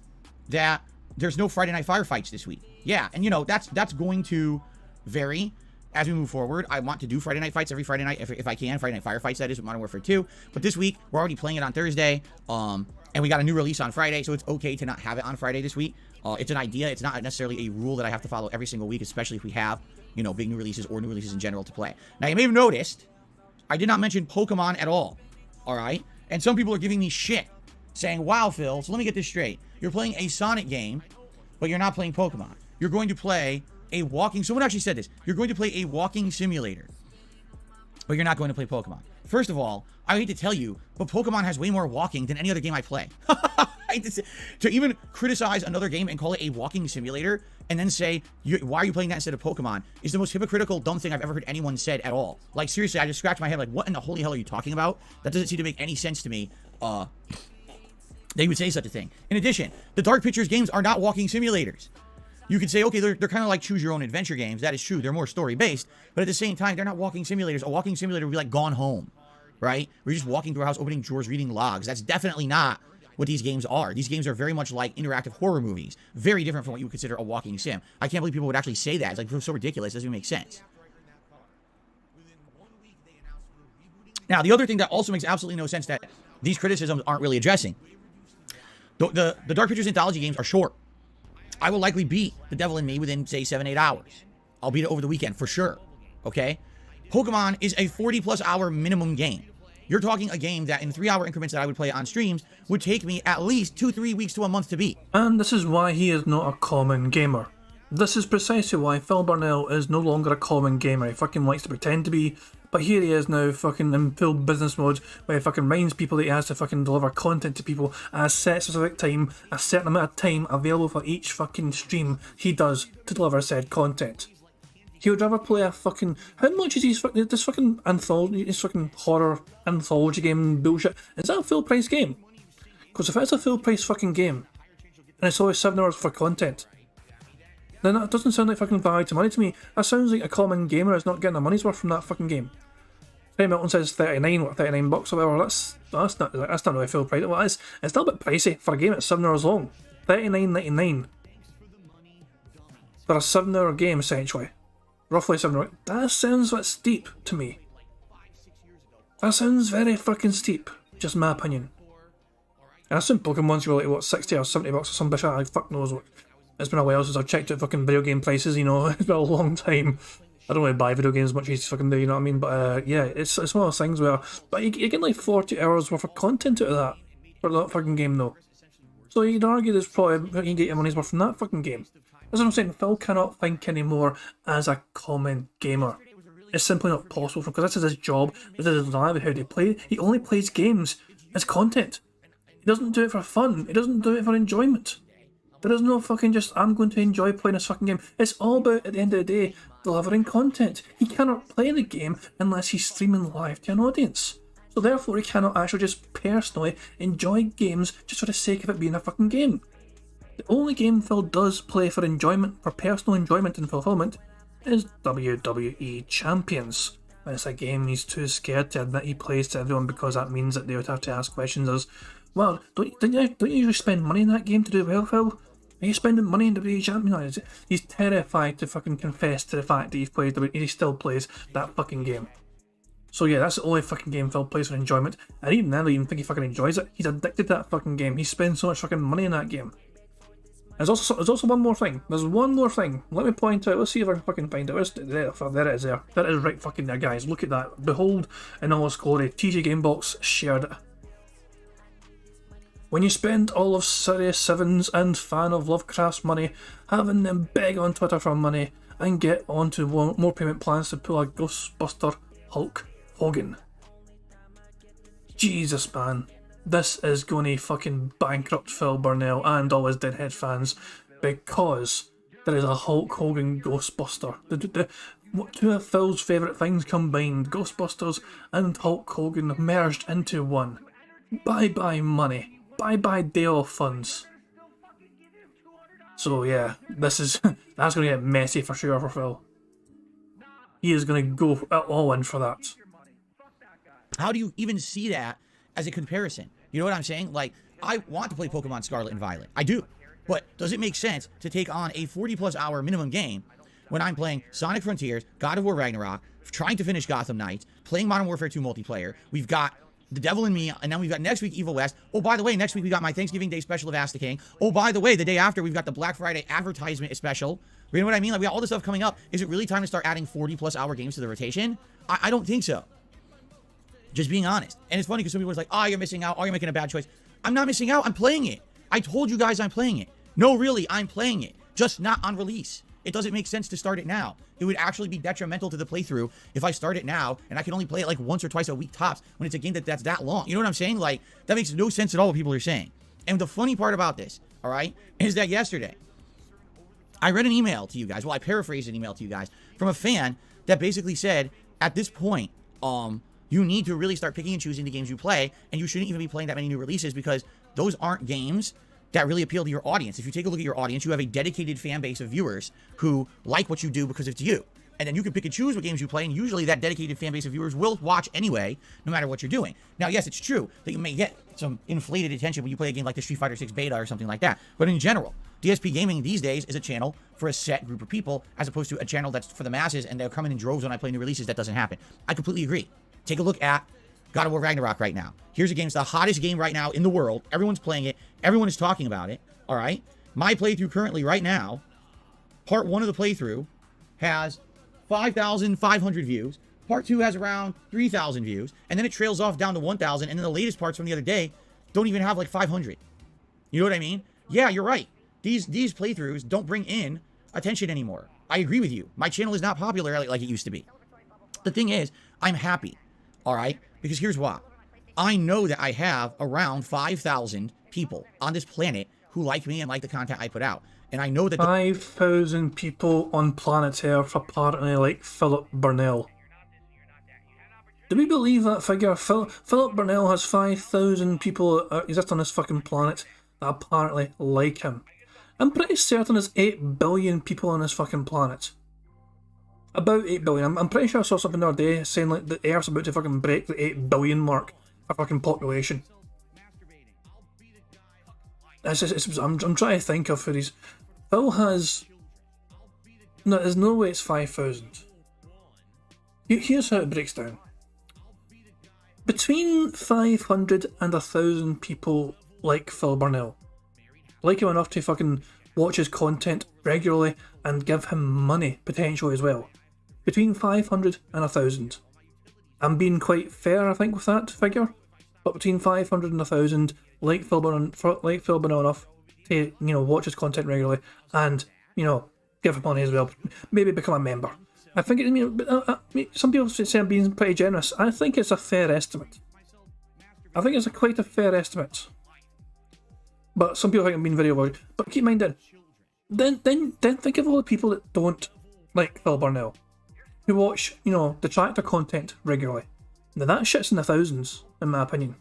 that there's no Friday Night Firefights this week. Yeah, and you know, that's going to vary as we move forward. I want to do Friday Night Fights every Friday night if I can. Friday Night Firefights, that is, with Modern Warfare 2. But this week, we're already playing it on Thursday, and we got a new release on Friday, so it's okay to not have it on Friday this week. It's an idea. It's not necessarily a rule that I have to follow every single week, especially if we have, you know, big new releases or new releases in general to play. Now, you may have noticed I did not mention Pokemon at all right? And some people are giving me shit, saying, wow, Phil, so let me get this straight. You're playing a Sonic game, but you're not playing Pokemon. You're going to play a walking... Someone actually said this. You're going to play a walking simulator, but you're not going to play Pokemon. First of all, I hate to tell you, but Pokemon has way more walking than any other game I play. To even criticize another game and call it a walking simulator and then say, why are you playing that instead of Pokemon, is the most hypocritical, dumb thing I've ever heard anyone said at all. Like, seriously, I just scratched my head like, what in the holy hell are you talking about? That doesn't seem to make any sense to me. They would say such a thing. In addition, the Dark Pictures games are not walking simulators. You could say, okay, they're kind of like choose your own adventure games. That is true. They're more story based, but at the same time, they're not walking simulators. A walking simulator would be like Gone Home, right? Where you're just walking through a house, opening drawers, reading logs. That's definitely not what these games are. These games are very much like interactive horror movies. Very different from what you would consider a walking sim. I can't believe people would actually say that. It's like so ridiculous. It doesn't even make sense. Now, the other thing that also makes absolutely no sense that these criticisms aren't really addressing. The Dark Pictures Anthology games are short. I will likely beat The Devil in Me within, say, 7-8 hours. I'll beat it over the weekend, for sure. Okay? Pokemon is a 40-plus hour minimum game. You're talking a game that in 3-hour increments that I would play on streams would take me at least 2-3 weeks to a month to beat. And this is why he is not a common gamer. This is precisely why Phil Burnell is no longer a common gamer. He fucking likes to pretend to be, but here he is now fucking in full business mode where he fucking reminds people that he has to fucking deliver content to people at a set specific time, a certain amount of time available for each fucking stream he does to deliver said content. He would rather play a fucking... How much is this fucking anthology, this fucking horror anthology game bullshit? Is that a full price game? Because if it's a full price fucking game, and it's always 7 hours for content, then that doesn't sound like fucking value to money to me. That sounds like a common gamer is not getting their money's worth from that fucking game. Ray Milton says 39 or 39 bucks or whatever. That's not really full price. Well, it's still a bit pricey for a game that's 7 hours long. $39.99 for a 7 hour game essentially. Roughly 7 hours. That sounds a bit steep to me. That sounds very fucking steep. Just my opinion. And I assume Pokemon's were like, what, 60 or 70 bucks or some bitch. I fuck knows what. It's been a while since I've checked out fucking video game prices, you know. It's been a long time. I don't really buy video games as much as you fucking do, you know what I mean? But yeah, it's one of those things where... But you get like 40 hours worth of content out of that for that fucking game though. So you'd argue there's probably... You can get your money's worth from that fucking game. That's what I'm saying. Phil cannot think anymore as a common gamer. It's simply not possible for him, because this is his job, this is his livelihood. He only plays games as content. He doesn't do it for fun. He doesn't do it for enjoyment. There is no fucking just, I'm going to enjoy playing this fucking game. It's all about, at the end of the day, delivering content. He cannot play the game unless he's streaming live to an audience. So therefore he cannot actually just personally enjoy games just for the sake of it being a fucking game. The only game Phil does play for enjoyment, for personal enjoyment and fulfillment, is WWE Champions. When it's a game he's too scared to admit he plays to everyone because that means that they would have to ask questions as, well, don't you usually spend money in that game to do well, Phil? Are you spending money in WWE Champions? He's terrified to fucking confess to the fact that he still plays that fucking game. So yeah, that's the only fucking game Phil plays for enjoyment. And even then, I don't even think he fucking enjoys it. He's addicted to that fucking game. He spends so much fucking money in that game. There's also one more thing. There's one more thing. Let me point out. Let's see if I can fucking find it. There it is there. That is right fucking there, guys. Look at that. Behold in all its glory. TG Gamebox shared it. When you spend all of Sirius 7's and fan of Lovecraft's money, having them beg on Twitter for money, and get onto more payment plans to pull a Ghostbuster Hulk Hogan. Jesus, man. This is going to fucking bankrupt Phil Burnell and all his Deadhead fans, because there is a Hulk Hogan Ghostbuster. Two of Phil's favourite things combined, Ghostbusters and Hulk Hogan merged into one. Bye bye money. Bye bye day off funds. So yeah, that's going to get messy for sure for Phil. He is going to go all in for that. How do you even see that as a comparison? You know what I'm saying? Like, I want to play Pokemon Scarlet and Violet. I do. But does it make sense to take on a 40+ hour minimum game when I'm playing Sonic Frontiers, God of War Ragnarok, trying to finish Gotham Knights, playing Modern Warfare 2 multiplayer? We've got The Devil in Me, and then we've got next week Evil West. Oh, by the way, next week we got my Thanksgiving Day special of Ask the King. Oh, by the way, the day after we've got the Black Friday advertisement special. You know what I mean? Like, we got all this stuff coming up. Is it really time to start adding 40+ hour games to the rotation? I don't think so. Just being honest. And it's funny because some people are like, oh, you're missing out. Oh, you're making a bad choice. I'm not missing out. I'm playing it. I told you guys I'm playing it. No, really, I'm playing it. Just not on release. It doesn't make sense to start it now. It would actually be detrimental to the playthrough if I start it now and I can only play it like once or twice a week tops when it's a game that's that long. You know what I'm saying? Like, that makes no sense at all what people are saying. And the funny part about this, all right, is that yesterday I read an email to you guys. Well, I paraphrased an email to you guys from a fan that basically said, at this point, you need to really start picking and choosing the games you play, and you shouldn't even be playing that many new releases because those aren't games that really appeal to your audience. If you take a look at your audience, you have a dedicated fan base of viewers who like what you do because it's you. And then you can pick and choose what games you play, and usually that dedicated fan base of viewers will watch anyway, no matter what you're doing. Now, yes, it's true that you may get some inflated attention when you play a game like the Street Fighter 6 beta or something like that. But in general, DSP Gaming these days is a channel for a set group of people, as opposed to a channel that's for the masses, and they're coming in droves when I play new releases. That doesn't happen. I completely agree. Take a look at God of War Ragnarok right now. Here's a game, it's the hottest game right now in the world. Everyone's playing it. Everyone is talking about it. All right. My playthrough currently right now, part 1 of the playthrough has 5,500 views. Part 2 has around 3,000 views. And then it trails off down to 1,000. And then the latest parts from the other day don't even have like 500. You know what I mean? Yeah, you're right. These playthroughs don't bring in attention anymore. I agree with you. My channel is not popular like it used to be. The thing is, I'm happy. All right? Because here's why. I know that I have around 5,000 people on this planet who like me and like the content I put out. And I know that 5,000 people on planet Earth apparently like Philip Burnell. Do we believe that figure? Philip Burnell has 5,000 people that exist on this fucking planet that apparently like him. I'm pretty certain there's 8 billion people on this fucking planet. About 8 billion. I'm pretty sure I saw something the other day saying like the Earth's about to fucking break the 8 billion mark for fucking population. I'm trying to think of who these. Phil has. No, there's no way it's 5,000. Here's how it breaks down. Between 500 and 1,000 people like Phil Burnell. Like him enough to fucking watch his content regularly and give him money potentially as well. Between 500 and 1,000. I'm being quite fair, I think, with that figure. But between 500 and 1,000, like Phil Burnell enough to, you know, watch his content regularly and, you know, give him money as well. Maybe become a member. I think, some people say I'm being pretty generous. I think it's a fair estimate. I think it's quite a fair estimate. But some people think I'm being very overwhelming. But keep in mind then think of all the people that don't like Phil Burnell, who watch, you know, detractor content regularly. Now that shit's in the thousands, in my opinion.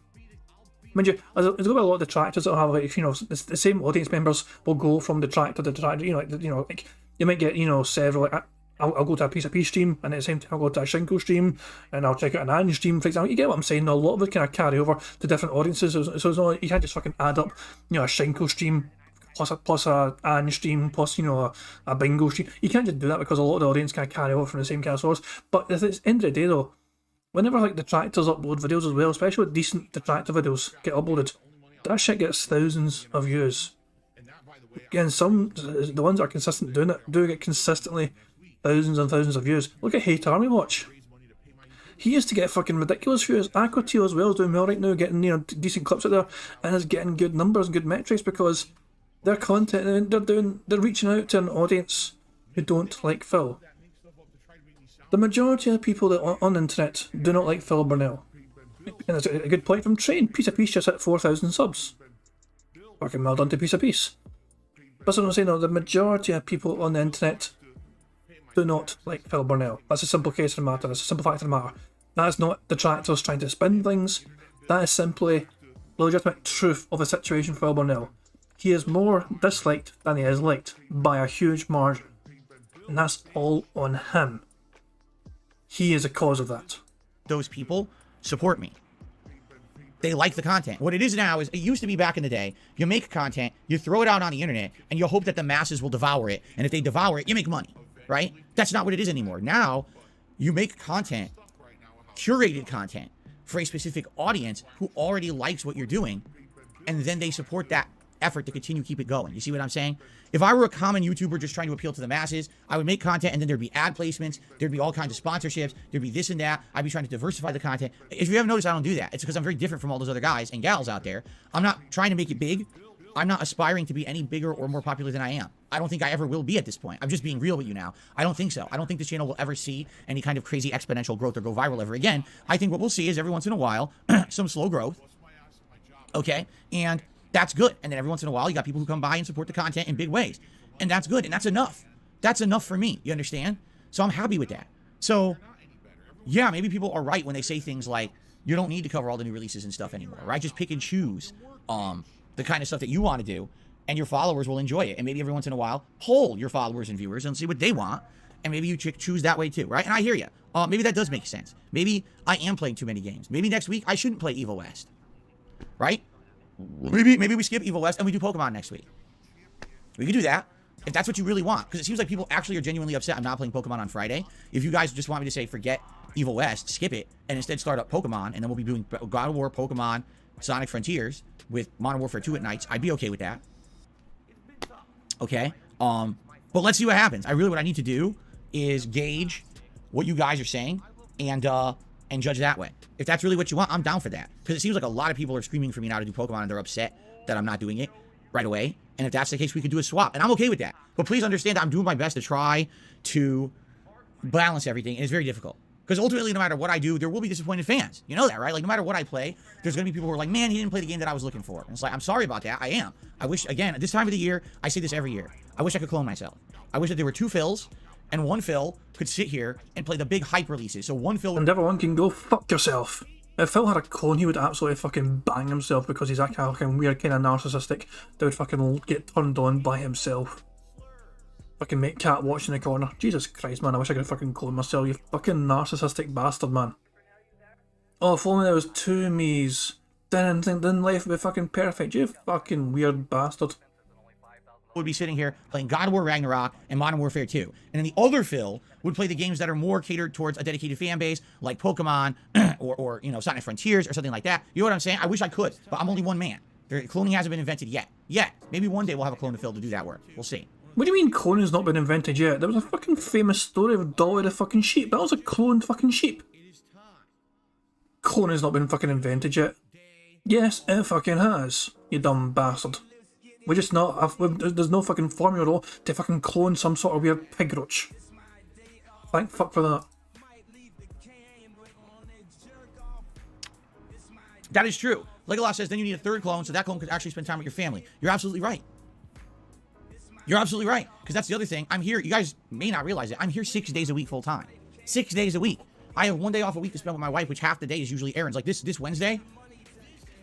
Mind you, there's going to be a lot of detractors that will have, like, you know, the same audience members will go from detractor to detractor. You know, like you might get, you know, several. Like, I'll go to a Piece of Peace stream, and at the same time I'll go to a Shinko stream, and I'll check out an Ange stream, for example. You get what I'm saying? A lot of it kind of carry over to different audiences, so it's not, you can't just fucking add up, you know, a Shinko stream plus a Ange stream plus, you know, a Bingo stream. You can't just do that because a lot of the audience kind of carry over from the same kind of source. But at the end of the day, though, whenever like detractors upload videos as well, especially with decent detractor videos get uploaded, that shit gets thousands of views. Again, the ones that are consistent doing it do get consistently thousands and thousands of views. Look at Hate Army Watch. He used to get fucking ridiculous views. Aquatio as well is doing well right now, getting, you know, decent clips out there, and is getting good numbers and good metrics because their content, they're reaching out to an audience who don't like Phil. The majority of people that on the internet do not like Phil Burnell. And that's a good point from Train. Piece of Peace just hit 4,000 subs. Fucking well done to Piece of Peace. But as I'm saying, though, the majority of people on the internet do not like Phil Burnell. That's a simple case of the matter. That's a simple fact of the matter. That is not detractors trying to spin things. That is simply the legitimate truth of the situation for Phil Burnell. He is more disliked than he is liked by a huge margin. And that's all on him. He is a cause of that. Those people support me. They like the content. What it is now is, it used to be back in the day, you make content, you throw it out on the internet, and you hope that the masses will devour it. And if they devour it, you make money, right? That's not what it is anymore. Now, you make content, curated content, for a specific audience who already likes what you're doing, and then they support that effort to continue keep it going. You see what I'm saying? If I were a common YouTuber just trying to appeal to the masses, I would make content and then there'd be ad placements, there'd be all kinds of sponsorships, there'd be this and that. I'd be trying to diversify the content. If you haven't noticed, I don't do that. It's because I'm very different from all those other guys and gals out there. I'm not trying to make it big. I'm not aspiring to be any bigger or more popular than I am. I don't think I ever will be at this point. I'm just being real with you now. I don't think so. I don't think this channel will ever see any kind of crazy exponential growth or go viral ever again. I think what we'll see is every once in a while, some slow growth. Okay? And that's good. And then every once in a while, you got people who come by and support the content in big ways. And that's good. And that's enough. That's enough for me. You understand? So I'm happy with that. So, yeah, maybe people are right when they say things like, you don't need to cover all the new releases and stuff anymore, right? Just pick and choose the kind of stuff that you want to do, and your followers will enjoy it. And maybe every once in a while, poll your followers and viewers and see what they want. And maybe you choose that way too, right? And I hear you. Maybe that does make sense. Maybe I am playing too many games. Maybe next week I shouldn't play Evil West, right? Maybe we skip Evil West and we do Pokemon next week. We could do that if that's what you really want, because it seems like people actually are genuinely upset I'm not playing Pokemon on Friday. If you guys just want me to say forget Evil West, skip it, and instead start up Pokemon, and then we'll be doing God of War, Pokemon, Sonic Frontiers with Modern Warfare 2 at nights, I'd be okay with that. Okay? But let's see what happens. What I need to do is gauge what you guys are saying and judge that way. If that's really what you want, I'm down for that. Because it seems like a lot of people are screaming for me now to do Pokemon, and they're upset that I'm not doing it right away. And if that's the case, we could do a swap. And I'm okay with that. But please understand that I'm doing my best to try to balance everything. And it's very difficult. Because ultimately, no matter what I do, there will be disappointed fans. You know that, right? Like, no matter what I play, there's going to be people who are like, man, he didn't play the game that I was looking for. And it's like, I'm sorry about that. I am. I wish, again, at this time of the year, I say this every year, I wish I could clone myself. I wish that there were two Phils, and one Phil could sit here and play the big hype releases. So one Phil... And everyone can go fuck yourself. If Phil had a clone, he would absolutely fucking bang himself because he's that kind of fucking weird, kind of narcissistic that would fucking get turned on by himself. Fucking make cat watch in the corner. Jesus Christ, man, I wish I could fucking clone myself, you fucking narcissistic bastard, man. Oh, if only there was two me's. Then life would be fucking perfect, you fucking weird bastard. Would be sitting here playing God of War Ragnarok and Modern Warfare 2. And then the other Phil would play the games that are more catered towards a dedicated fan base, like Pokemon or you know, Sonic Frontiers or something like that. You know what I'm saying? I wish I could, but I'm only one man. Cloning hasn't been invented yet. Maybe one day we'll have a clone of Phil to do that work. We'll see. What do you mean cloning's not been invented yet? There was a fucking famous story of Dolly the fucking sheep. That was a cloned fucking sheep. Cloning's not been fucking invented yet. Yes, it fucking has, you dumb bastard. We just not, there's no fucking formula to fucking clone some sort of weird pig roach. Thank fuck for that. That is true. Legolas says then you need a third clone so that clone could actually spend time with your family. You're absolutely right. You're absolutely right. Because that's the other thing. I'm here, you guys may not realize it, I'm here 6 days a week full time. 6 days a week. I have 1 day off a week to spend with my wife, which half the day is usually errands. Like this Wednesday.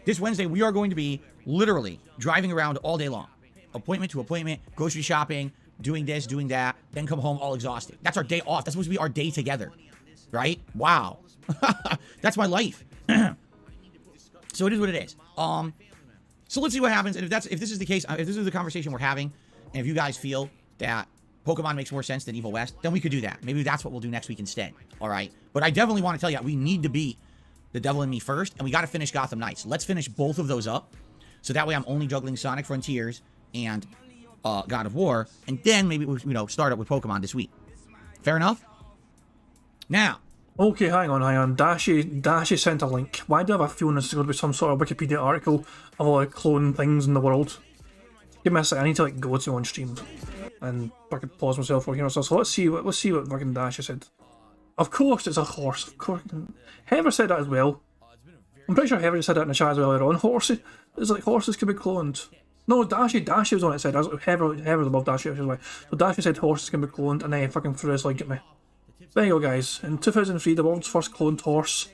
This Wednesday, we are going to be literally driving around all day long. Appointment to appointment, grocery shopping, doing this, doing that, then come home all exhausted. That's our day off. That's supposed to be our day together. Right? Wow. That's my life. So it is what it is. So let's see what happens. And if this is the case, if this is the conversation we're having, and if you guys feel that Pokemon makes more sense than Evil West, then we could do that. Maybe that's what we'll do next week instead. All right? But I definitely want to tell you, we need to beat The Devil in Me first, and we got to finish Gotham Knights. Let's finish both of those up, so that way I'm only juggling Sonic Frontiers and God of War, and then maybe we'll start up with Pokemon this week. Fair enough? Now. Okay, hang on. Dashi sent a link. Why do I have a feeling this is going to be some sort of Wikipedia article of all the clone things in the world? Give me a second, I need to go to on stream and fucking pause myself for here. So let's see what fucking Dashi said. Of course it's a horse. Of course. Heather said that as well. I'm pretty sure Heather said that in the chat as well earlier on. Horses can be cloned. No, Dashi was on it said. Heather's above Dashi, which is why. So Dashi said horses can be cloned, and then he fucking threw his link at me. There you go, guys. In 2003, the world's first cloned horse,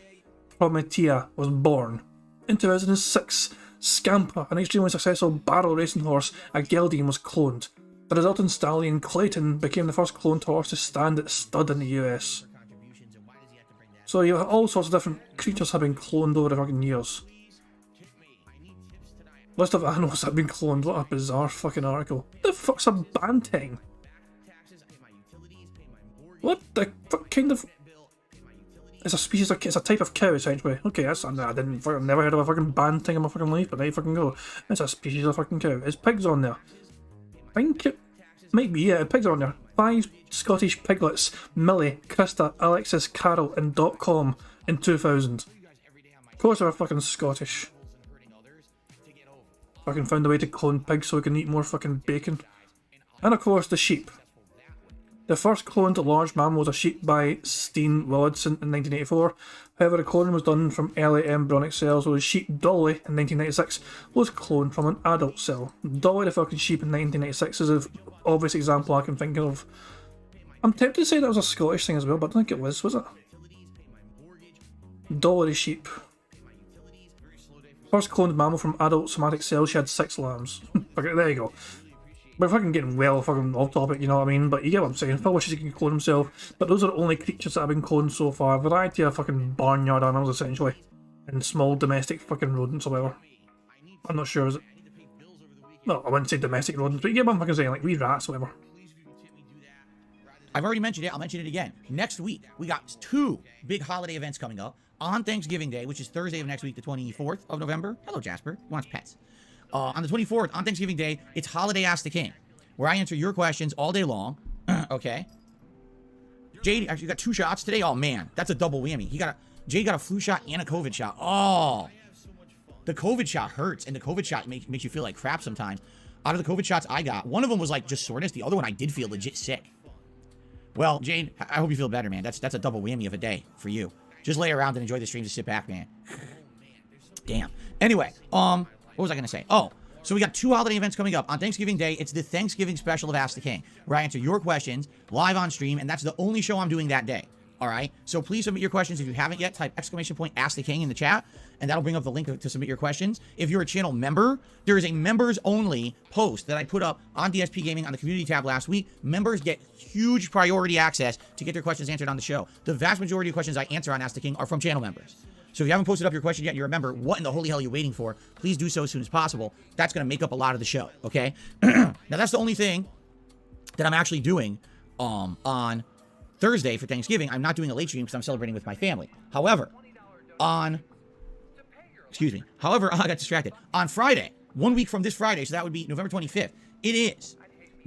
Prometea, was born. In 2006, Scamper, an extremely successful barrel racing horse, a gelding, was cloned. The resultant stallion, Clayton, became the first cloned horse to stand at stud in the US. So you have all sorts of different creatures have been cloned over the fucking years. List of animals that have been cloned. What a bizarre fucking article. What the fuck's a banting? What the fuck kind of... It's a species of... It's a type of cow, essentially. Okay, that's... I didn't... I've never heard of a fucking banting in my fucking life, but there you fucking go. It's a species of fucking cow. Is pigs on there? I think it might be, yeah, pigs on there. 5 Scottish piglets. Millie, Krista, Alexis, Carol, and .com in 2000. Of course they're fucking Scottish. Fucking found a way to clone pigs so we can eat more fucking bacon. And of course the sheep. The first cloned large mammal was a sheep by Steen Willardson in 1984. However, the cloning was done from early embryonic cells, whereas sheep Dolly in 1996 was cloned from an adult cell. Dolly the fucking sheep in 1996 is an obvious example I can think of. I'm tempted to say that was a Scottish thing as well, but I don't think it was it? Dolly the sheep. First cloned mammal from adult somatic cells, she had 6 lambs. Okay, there you go. We're fucking getting well fucking off topic, you know what I mean? But you get what I'm saying. Phil wishes he can clone himself. But those are the only creatures that have been cloned so far. A variety of fucking barnyard animals, essentially. And small domestic fucking rodents or whatever. I'm not sure, is it? No, I wouldn't say domestic rodents, but you get what I'm fucking saying, like wee rats or whatever. I've already mentioned it. I'll mention it again. Next week, we got 2 big holiday events coming up. On Thanksgiving Day, which is Thursday of next week, the 24th of November. Hello, Jasper. He wants pets. On the 24th, on Thanksgiving Day, it's Holiday Ask the King, where I answer your questions all day long. Okay. Jade, actually, you got 2 shots today? Oh, man. That's a double whammy. Jade got a flu shot and a COVID shot. Oh. The COVID shot hurts, and the COVID shot makes you feel like crap sometimes. Out of the COVID shots I got, one of them was like just soreness. The other one I did feel legit sick. Well, Jade, I hope you feel better, man. That's a double whammy of a day for you. Just lay around and enjoy the stream. Just sit back, man. Damn. Anyway, what was I going to say? Oh, so we got 2 holiday events coming up. On Thanksgiving Day, it's the Thanksgiving special of Ask the King, where I answer your questions live on stream, and that's the only show I'm doing that day. All right? So please submit your questions. If you haven't yet, type ! Ask the King in the chat, and that'll bring up the link to submit your questions. If you're a channel member, there is a members-only post that I put up on DSP Gaming on the community tab last week. Members get huge priority access to get their questions answered on the show. The vast majority of questions I answer on Ask the King are from channel members. So if you haven't posted up your question yet and you're a member, what in the holy hell are you waiting for? Please do so as soon as possible. That's going to make up a lot of the show, okay? Now, that's the only thing that I'm actually doing on Thursday for Thanksgiving. I'm not doing a late stream because I'm celebrating with my family. However, I got distracted. On Friday, 1 week from this Friday, so that would be November 25th, it is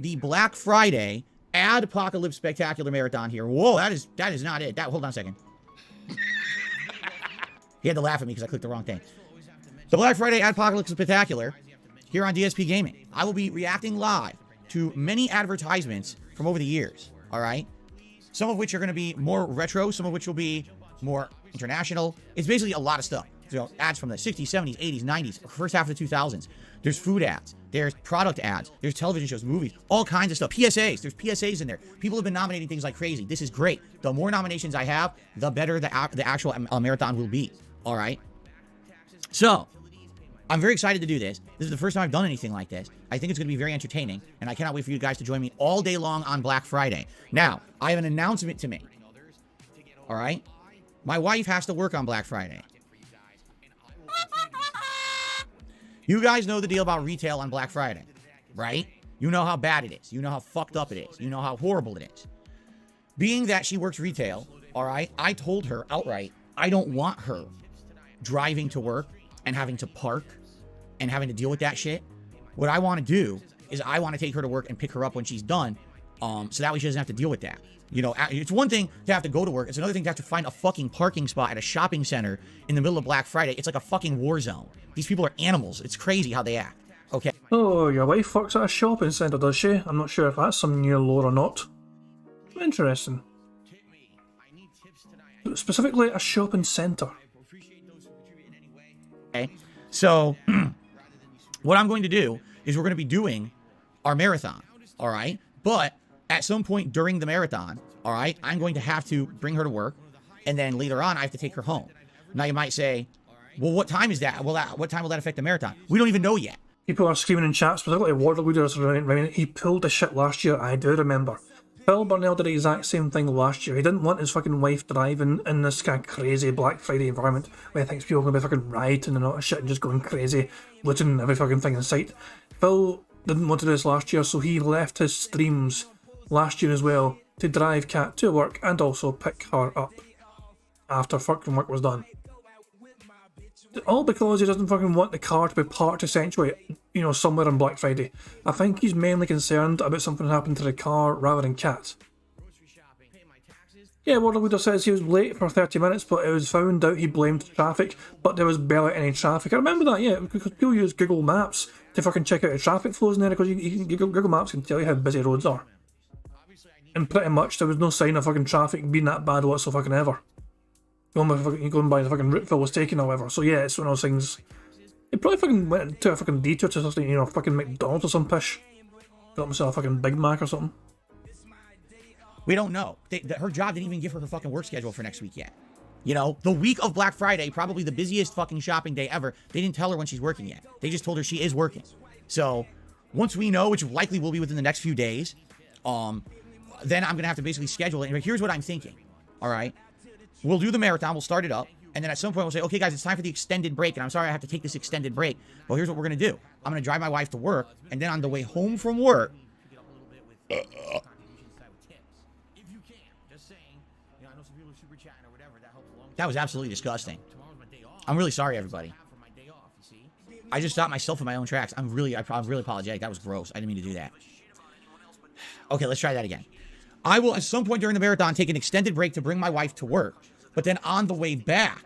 the Black Friday Ad-Apocalypse Spectacular Marathon here. Whoa, that is not it. Hold on a second. He had to laugh at me because I clicked the wrong thing. The Black Friday Ad-Apocalypse Spectacular here on DSP Gaming. I will be reacting live to many advertisements from over the years, all right? Some of which are going to be more retro, some of which will be more international. It's basically a lot of stuff. So ads from the 60s, 70s, 80s, 90s, first half of the 2000s. There's food ads. There's product ads. There's television shows, movies, all kinds of stuff. PSAs. There's PSAs in there. People have been nominating things like crazy. This is great. The more nominations I have, the better the actual marathon will be. All right. So I'm very excited to do this. This is the first time I've done anything like this. I think it's going to be very entertaining, and I cannot wait for you guys to join me all day long on Black Friday. Now, I have an announcement to make. All right. My wife has to work on Black Friday. You guys know the deal about retail on Black Friday, right? You know how bad it is. You know how fucked up it is. You know how horrible it is. Being that she works retail, all right, I told her outright, I don't want her driving to work and having to park and having to deal with that shit. What I want to do is I want to take her to work and pick her up when she's done, so that way she doesn't have to deal with that. You know, it's one thing to have to go to work. It's another thing to have to find a fucking parking spot at a shopping center in the middle of Black Friday. It's like a fucking war zone. These people are animals. It's crazy how they act. Okay. Oh, your wife works at a shopping centre, does she? I'm not sure if that's some new lore or not. Interesting. Specifically, a shopping centre. Okay. So, what I'm going to do is we're going to be doing our marathon. All right. But at some point during the marathon, all right, I'm going to have to bring her to work, and then later on I have to take her home. Now you might say, well, what time is that? What time will that affect the marathon? We don't even know yet. People are screaming in chat, specifically Wardle Leaders, right? He pulled the shit last year, I do remember. Phil Burnell did the exact same thing last year. He didn't want his fucking wife driving in this kind of crazy Black Friday environment where he thinks people are going to be fucking rioting and all that shit and just going crazy, looting every fucking thing in sight. Phil didn't want to do this last year, so he left his streams last year as well to drive Kat to work and also pick her up after fucking work was done. All because he doesn't fucking want the car to be parked essentially, you know, somewhere on Black Friday. I think he's mainly concerned about something happening to the car rather than Kat. Yeah, Waterlooder says he was late for 30 minutes, but it was found out he blamed traffic, but there was barely any traffic. I remember that, yeah, because people use Google Maps to fucking check out the traffic flows in there, because Google Maps can tell you how busy roads are. And pretty much there was no sign of fucking traffic being that bad whatsoever. Going by the fucking route Phil was taking, however. So yeah, it's one of those things. He probably fucking went to a fucking detour to something, you know, fucking McDonald's or some pish. Got himself a fucking Big Mac or something. We don't know. Her job didn't even give her fucking work schedule for next week yet. You know, the week of Black Friday, probably the busiest fucking shopping day ever. They didn't tell her when she's working yet. They just told her she is working. So once we know, which likely will be within the next few days, then I'm gonna have to basically schedule it. And here's what I'm thinking. All right. We'll do the marathon, we'll start it up, and then at some point we'll say, okay guys, it's time for the extended break, and I'm sorry I have to take this extended break, but here's what we're going to do. I'm going to drive my wife to work, and then on the way home from work, that was absolutely disgusting. I'm really sorry, everybody. I just stopped myself in my own tracks. I'm really apologetic. That was gross. I didn't mean to do that. Okay, let's try that again. I will, at some point during the marathon, take an extended break to bring my wife to work. But then on the way back,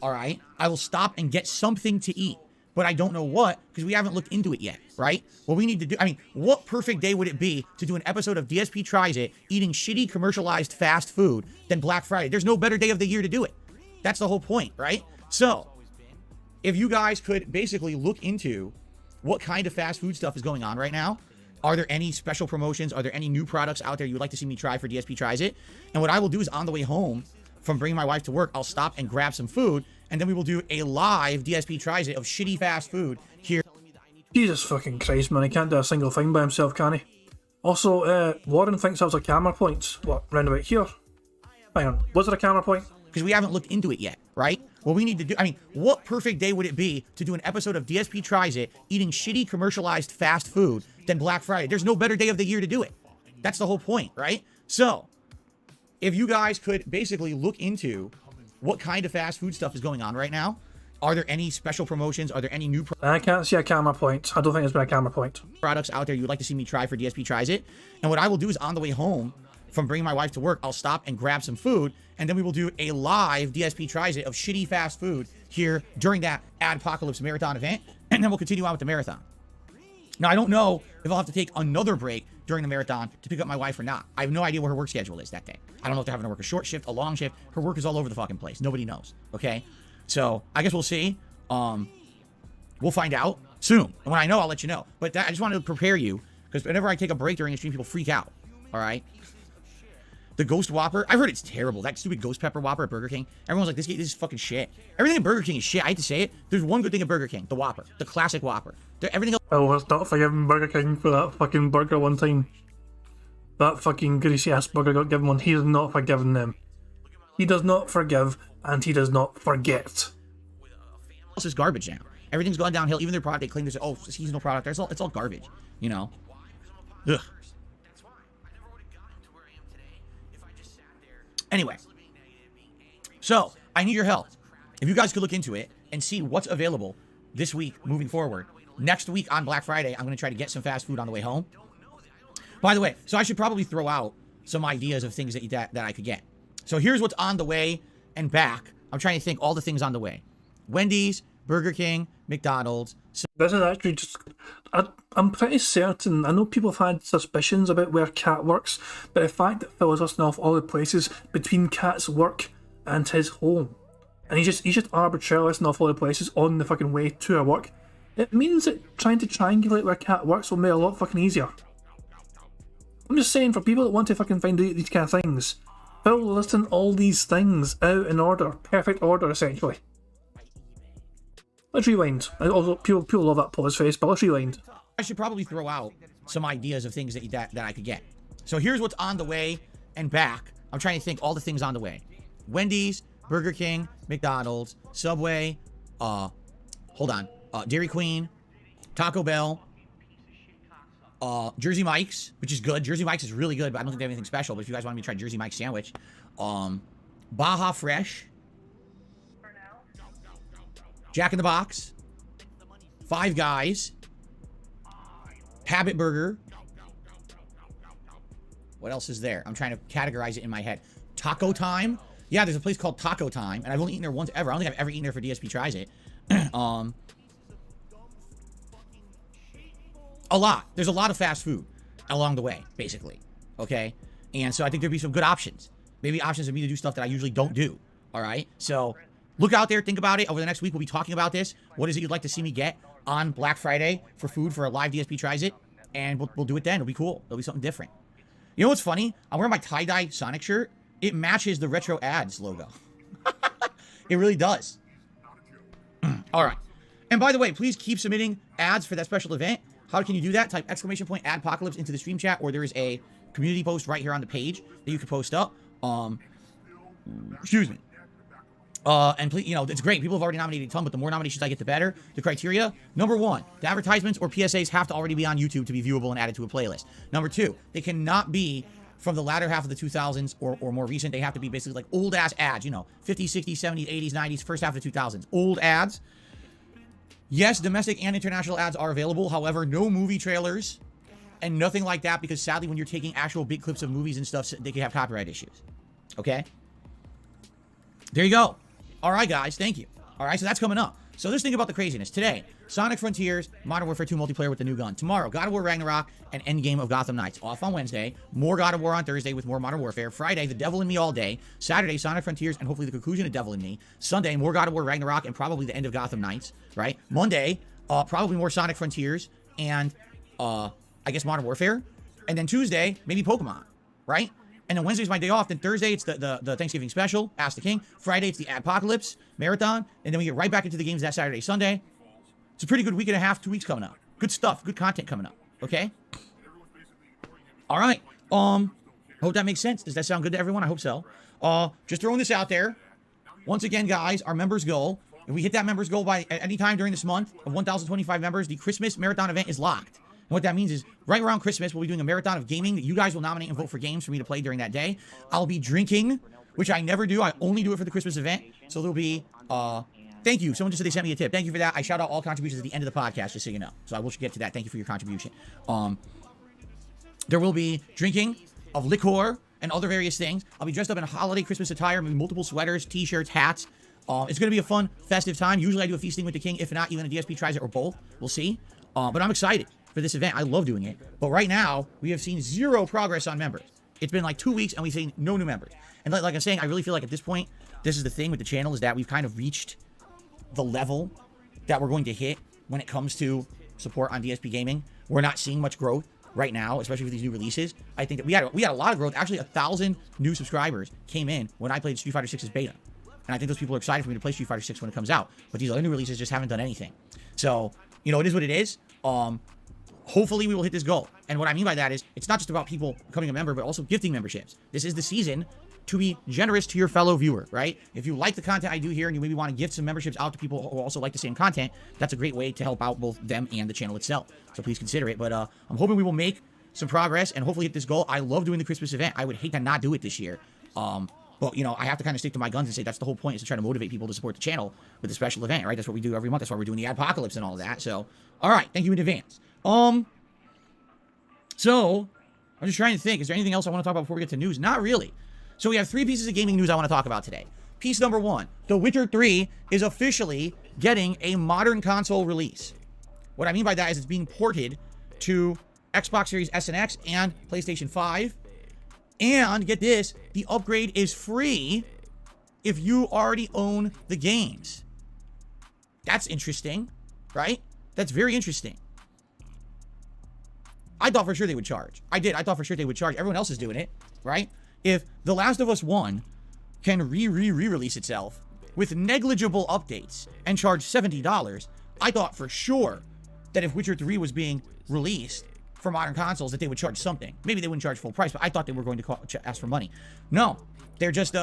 all right, I will stop and get something to eat. But I don't know what, because we haven't looked into it yet, right? What we need to do, I mean, what perfect day would it be to do an episode of DSP Tries It, eating shitty commercialized fast food, than Black Friday? There's no better day of the year to do it. That's the whole point, right? So, if you guys could basically look into what kind of fast food stuff is going on right now. Are there any special promotions? Are there any new products out there you would like to see me try for DSP Tries It? And what I will do is on the way home from bringing my wife to work, I'll stop and grab some food, and then we will do a live DSP Tries It of shitty fast food here. Jesus fucking Christ, man, he can't do a single thing by himself, can he? Also, Warren thinks that was a camera point. What, round about here? Hang on, was it a camera point? Because we haven't looked into it yet, right? What we need to do, I mean, what perfect day would it be to do an episode of DSP Tries It, eating shitty commercialized fast food, than Black Friday? There's no better day of the year to do it. That's the whole point, right? So, if you guys could basically look into what kind of fast food stuff is going on right now, are there any special promotions? Are there any new I can't see a camera point. I don't think there's been a camera point. Products out there you would like to see me try for DSP Tries It? And what I will do is on the way home from bringing my wife to work, I'll stop and grab some food, and then we will do a live DSP Tries It of shitty fast food here during that Adpocalypse Marathon event, and then we'll continue on with the marathon. Now, I don't know if I'll have to take another break during the marathon to pick up my wife or not. I have no idea what her work schedule is that day. I don't know if they're having to work a short shift, a long shift. Her work is all over the fucking place. Nobody knows, okay? So, I guess we'll see. We'll find out soon. And when I know, I'll let you know. But I just wanted to prepare you, because whenever I take a break during a stream, people freak out, all right? The Ghost Whopper, I've heard it's terrible. That stupid Ghost Pepper Whopper at Burger King. Everyone's like, this is fucking shit. Everything at Burger King is shit. I hate to say it. There's one good thing at Burger King, the Whopper. The classic Whopper. Everything else. Oh, let's not forgive Burger King for that fucking burger one time. That fucking greasy ass burger got given one. He has not forgiven them. He does not forgive, and he does not forget. This is garbage now. Everything's gone downhill. Even their product, they claim there's a seasonal product. It's all garbage, you know? Ugh. Anyway, so I need your help. If you guys could look into it and see what's available this week moving forward. Next week on Black Friday, I'm going to try to get some fast food on the way home. By the way, so I should probably throw out some ideas of things that I could get. So here's what's on the way and back. I'm trying to think all the things on the way. Wendy's, Burger King, McDonald's. This is actually just... I'm pretty certain, I know people have had suspicions about where Kat works, but the fact that Phil is listing off all the places between Kat's work and his home, and he's just arbitrarily listing off all the places on the fucking way to her work, it means that trying to triangulate where Kat works will make it a lot fucking easier. I'm just saying, for people that want to fucking find out these kind of things, Phil listing all these things out in order, perfect order essentially. Let's rewind. Also, people love that pause face, but let's rewind. I should probably throw out some ideas of things that I could get. So here's what's on the way and back. I'm trying to think all the things on the way. Wendy's, Burger King, McDonald's, Subway, Dairy Queen, Taco Bell, Jersey Mike's, which is good. Jersey Mike's is really good, but I don't think they have anything special. But if you guys want me to try Jersey Mike's sandwich, Baja Fresh, Jack in the Box, Five Guys, Habit Burger. What else is there? I'm trying to categorize it in my head. Taco Time. Yeah, there's a place called Taco Time, and I've only eaten there once ever. I don't think I've ever eaten there for DSP Tries It. A lot. There's a lot of fast food along the way, basically. Okay? And so I think there'd be some good options. Maybe options for me to do stuff that I usually don't do. All right? So look out there. Think about it. Over the next week, we'll be talking about this. What is it you'd like to see me get on Black Friday for food for a live DSP Tries It? And we'll do it then. It'll be cool. It'll be something different. You know what's funny? I'm wearing my tie-dye Sonic shirt. It matches the Retro Ads logo. It really does. All right. And by the way, please keep submitting ads for that special event. How can you do that? Type !adpocalypse into the stream chat, or there is a community post right here on the page that you can post up. Excuse me. And please, you know, it's great. People have already nominated a ton, but the more nominations I get, the better. The criteria: number one, the advertisements or PSAs have to already be on YouTube to be viewable and added to a playlist. Number two, they cannot be from the latter half of the 2000s or more recent. They have to be basically like old ass ads, you know, 50s, 60s, 70s, 80s, 90s, first half of the 2000s. Old ads. Yes, domestic and international ads are available. However, no movie trailers and nothing like that, because sadly, when you're taking actual big clips of movies and stuff, they can have copyright issues. Okay? There you go. All right, guys. Thank you. All right, so that's coming up. So let's think about the craziness. Today, Sonic Frontiers, Modern Warfare 2 multiplayer with the new gun. Tomorrow, God of War Ragnarok and Endgame of Gotham Knights. Off on Wednesday. More God of War on Thursday with more Modern Warfare. Friday, The Devil in Me all day. Saturday, Sonic Frontiers and hopefully the conclusion of Devil in Me. Sunday, more God of War Ragnarok and probably the end of Gotham Knights, right? Monday, probably more Sonic Frontiers and I guess Modern Warfare. And then Tuesday, maybe Pokemon, right? And then Wednesday's my day off. Then Thursday, it's the Thanksgiving special, Ask the King. Friday, it's the Adpocalypse Marathon. And then we get right back into the games that Saturday, Sunday. It's a pretty good week and a half, 2 weeks coming up. Good stuff, good content coming up, okay? All right. Hope that makes sense. Does that sound good to everyone? I hope so. Just throwing this out there. Once again, guys, our members goal. If we hit that members goal by any time during this month of 1,025 members, the Christmas Marathon event is locked. And what that means is right around Christmas, we'll be doing a marathon of gaming that you guys will nominate and vote for games for me to play during that day. I'll be drinking, which I never do. I only do it for the Christmas event. So there'll be, thank you. Someone just said they sent me a tip. Thank you for that. I shout out all contributions at the end of the podcast, just so you know. So I will get to that. Thank you for your contribution. There will be drinking of liquor and other various things. I'll be dressed up in a holiday Christmas attire, maybe multiple sweaters, t-shirts, hats. It's going to be a fun, festive time. Usually I do a feasting with the king. If not, even a DSP Tries It or both. We'll see. But I'm excited for this event. I love doing it. But right now, we have seen zero progress on members. It's been like 2 weeks and we've seen no new members. And like I'm saying, I really feel like at this point, this is the thing with the channel, is that we've kind of reached the level that we're going to hit when it comes to support on DSP Gaming. We're not seeing much growth right now, especially with these new releases. I think that we had a lot of growth. Actually, 1,000 new subscribers came in when I played Street Fighter 6's beta. And I think those people are excited for me to play Street Fighter 6 when it comes out. But these other new releases just haven't done anything. So, you know, it is what it is. Hopefully we will hit this goal. And what I mean by that is, it's not just about people becoming a member, but also gifting memberships. This is the season to be generous to your fellow viewer, right? If you like the content I do here and you maybe want to gift some memberships out to people who also like the same content, that's a great way to help out both them and the channel itself. So please consider it. But I'm hoping we will make some progress and hopefully hit this goal. I love doing the Christmas event. I would hate to not do it this year. But, you know, I have to kind of stick to my guns and say that's the whole point, is to try to motivate people to support the channel with a special event, right? That's what we do every month. That's why we're doing the Adpocalypse and all of that. So, all right. Thank you in advance. So, I'm just trying to think. Is there anything else I want to talk about before we get to news? Not really. So we have 3 pieces of gaming news I want to talk about today. Piece number 1. The Witcher 3 is officially getting a modern console release. What I mean by that is it's being ported to Xbox Series S and X and PlayStation 5. And get this, the upgrade is free if you already own the games. That's interesting, right? That's very interesting. I thought for sure they would charge. I thought for sure they would charge. Everyone else is doing it, right? If The Last of Us 1 can re-release itself with negligible updates and charge $70, I thought for sure that if Witcher 3 was being released for modern consoles that they would charge something. Maybe they wouldn't charge full price, but I thought they were going to ask for money. No, they're just,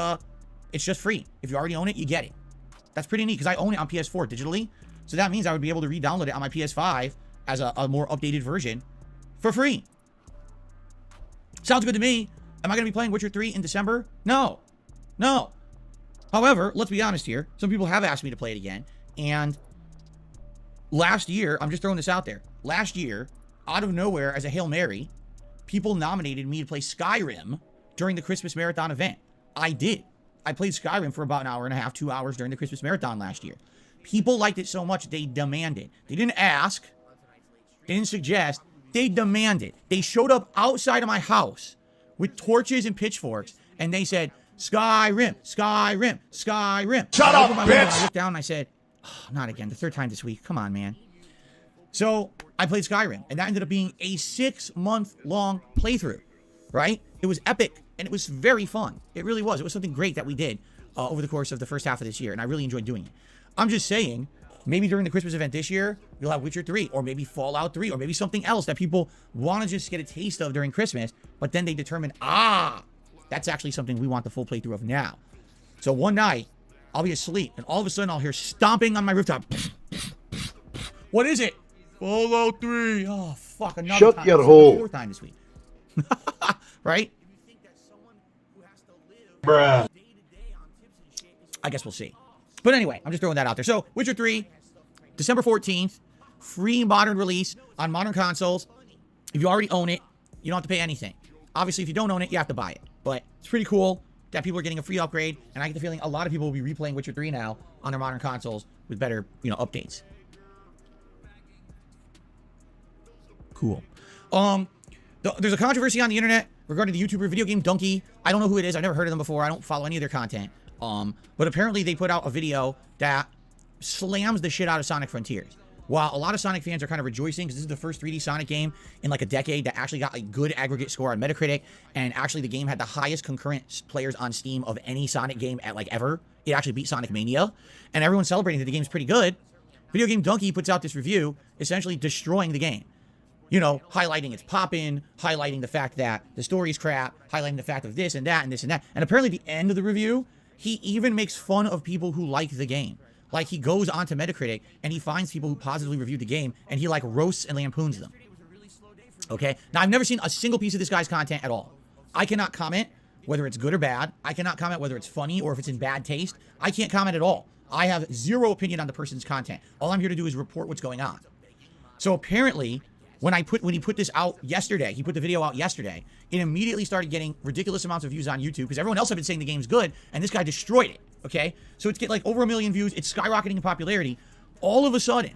it's just free. If you already own it, you get it. That's pretty neat because I own it on PS4 digitally. So that means I would be able to re-download it on my PS5 as a more updated version for free. Sounds good to me. Am I going to be playing Witcher 3 in December? No. No. However, let's be honest here. Some people have asked me to play it again. And last year, I'm just throwing this out there. Last year, out of nowhere, as a Hail Mary, people nominated me to play Skyrim during the Christmas Marathon event. I did. I played Skyrim for about an hour and a half, 2 hours during the Christmas Marathon last year. People liked it so much, they demanded. They didn't ask. They didn't suggest. They demanded. They showed up outside of my house with torches and pitchforks, and they said, Skyrim, Skyrim, Skyrim. Shut up, bitch! I looked down and I said, oh, not again. The third time this week. Come on, man. So I played Skyrim, and that ended up being a 6-month-long playthrough, right? It was epic, and it was very fun. It really was. It was something great that we did over the course of the first half of this year, and I really enjoyed doing it. I'm just saying, maybe during the Christmas event this year, you'll have Witcher 3, or maybe Fallout 3, or maybe something else that people want to just get a taste of during Christmas, but then they determine, that's actually something we want the full playthrough of now. So one night, I'll be asleep, and all of a sudden I'll hear stomping on my rooftop. What is it? Fallout 3. Oh, fuck. Another Shut time. your hole. 4th time this week. Right? Bruh. I guess we'll see. But anyway, I'm just throwing that out there. So, Witcher 3, December 14th, free modern release on modern consoles. If you already own it, you don't have to pay anything. Obviously, if you don't own it, you have to buy it. But it's pretty cool that people are getting a free upgrade, and I get the feeling a lot of people will be replaying Witcher 3 now on their modern consoles with better, updates. Cool. There's a controversy on the internet regarding the YouTuber Video Game Donkey. I don't know who it is. I've never heard of them before. I don't follow any of their content. But apparently they put out a video that slams the shit out of Sonic Frontiers. While a lot of Sonic fans are kind of rejoicing because this is the first 3D Sonic game in like a decade that actually got a good aggregate score on Metacritic, and actually the game had the highest concurrent players on Steam of any Sonic game at like ever. It actually beat Sonic Mania, and everyone's celebrating that the game's pretty good. Video Game Donkey puts out this review essentially destroying the game. Highlighting its pop-in, highlighting the fact that the story's crap, highlighting the fact of this and that and this and that. And apparently at the end of the review, he even makes fun of people who like the game. Like, he goes onto Metacritic and he finds people who positively reviewed the game and he, like, roasts and lampoons them. Okay? Now, I've never seen a single piece of this guy's content at all. I cannot comment whether it's good or bad. I cannot comment whether it's funny or if it's in bad taste. I can't comment at all. I have zero opinion on the person's content. All I'm here to do is report what's going on. So apparently, when he put this out yesterday, he put the video out yesterday, it immediately started getting ridiculous amounts of views on YouTube because everyone else had been saying the game's good, and this guy destroyed it, okay? So it's getting like over 1 million views. It's skyrocketing in popularity. All of a sudden,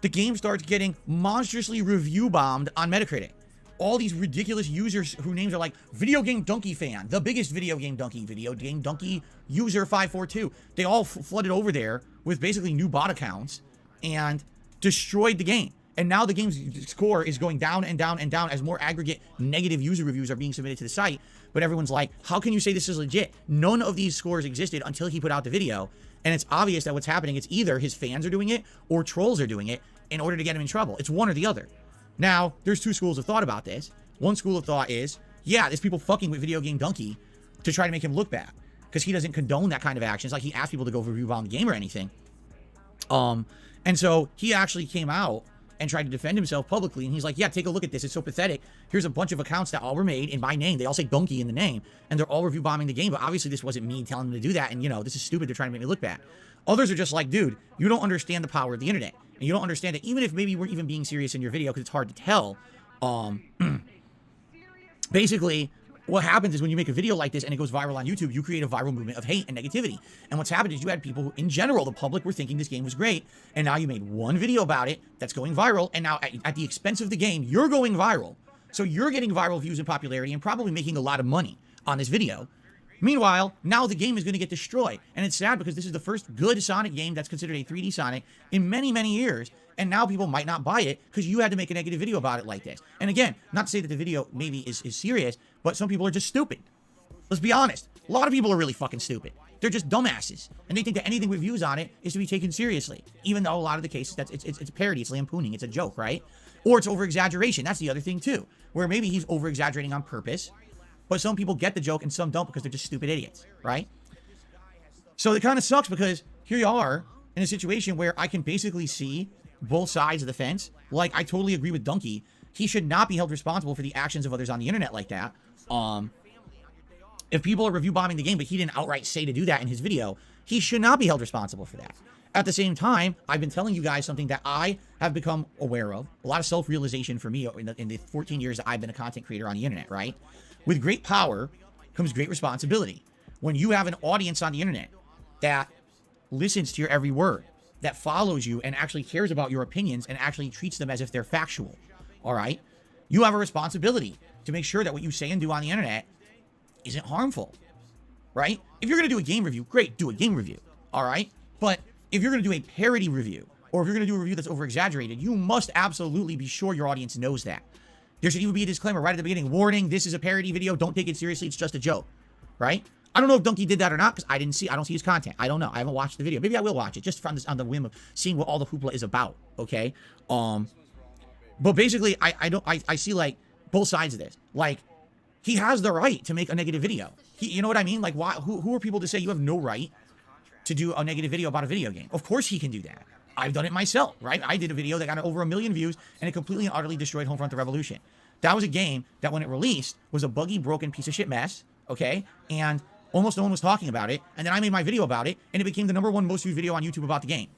the game starts getting monstrously review bombed on Metacritic. All these ridiculous users whose names are like Video Game Donkey Fan, the biggest Video Game Donkey user 542. They all flooded over there with basically new bot accounts and destroyed the game. And now the game's score is going down and down and down as more aggregate negative user reviews are being submitted to the site. But everyone's like, how can you say this is legit? None of these scores existed until he put out the video. And it's obvious that what's happening, it's either his fans are doing it or trolls are doing it in order to get him in trouble. It's one or the other. Now, there's two schools of thought about this. One school of thought is, yeah, there's people fucking with Video Game Donkey to try to make him look bad. Because he doesn't condone that kind of action. It's like he asked people to go review bomb the game or anything. And so he actually came out and tried to defend himself publicly, and he's like, yeah, take a look at this, it's so pathetic. Here's a bunch of accounts that all were made in my name, they all say Donkey in the name, and they're all review bombing the game, but obviously this wasn't me telling them to do that, and this is stupid, they're trying to make me look bad. Others are just like, dude, you don't understand the power of the internet, and you don't understand that even if maybe you weren't even being serious in your video, because it's hard to tell, basically, what happens is when you make a video like this and it goes viral on YouTube, you create a viral movement of hate and negativity. And what's happened is you had people who, in general, the public were thinking this game was great, and now you made one video about it that's going viral, and now at the expense of the game, you're going viral. So you're getting viral views and popularity and probably making a lot of money on this video. Meanwhile, now the game is going to get destroyed. And it's sad because this is the first good Sonic game that's considered a 3D Sonic in many, many years. And now people might not buy it because you had to make a negative video about it like this. And again, not to say that the video maybe is serious, but some people are just stupid. Let's be honest. A lot of people are really fucking stupid. They're just dumbasses, and they think that anything with views on it is to be taken seriously, even though a lot of the cases it's a parody, it's lampooning, it's a joke, right? Or it's over exaggeration. That's the other thing too, where maybe he's over exaggerating on purpose, but some people get the joke and some don't because they're just stupid idiots, right? So it kind of sucks because here you are in a situation where I can basically see both sides of the fence. Like, I totally agree with Donkey. He should not be held responsible for the actions of others on the internet like that. If people are review bombing the game, but he didn't outright say to do that in his video, he should not be held responsible for that. At the same time, I've been telling you guys something that I have become aware of. A lot of self-realization for me in the 14 years that I've been a content creator on the internet, right? With great power comes great responsibility. When you have an audience on the internet that listens to your every word, that follows you and actually cares about your opinions and actually treats them as if they're factual, all right? You have a responsibility to make sure that what you say and do on the internet isn't harmful, right? If you're going to do a game review, great, do a game review, all right? But if you're going to do a parody review, or if you're going to do a review that's over-exaggerated, you must absolutely be sure your audience knows that. There should even be a disclaimer right at the beginning, warning, this is a parody video, don't take it seriously, it's just a joke, right? I don't know if Donkey did that or not, because I don't see his content. I don't know. I haven't watched the video. Maybe I will watch it, just from this, on the whim of seeing what all the hoopla is about, okay? But basically, I see, like, both sides of this. Like, he has the right to make a negative video. You know what I mean? Like, why? Who are people to say you have no right to do a negative video about a video game? Of course he can do that. I've done it myself, right? I did a video that got over 1 million views, and it completely and utterly destroyed Homefront: The Revolution. That was a game that, when it released, was a buggy, broken piece of shit mess, okay? And almost no one was talking about it, and then I made my video about it, and it became the #1 most viewed video on YouTube about the game.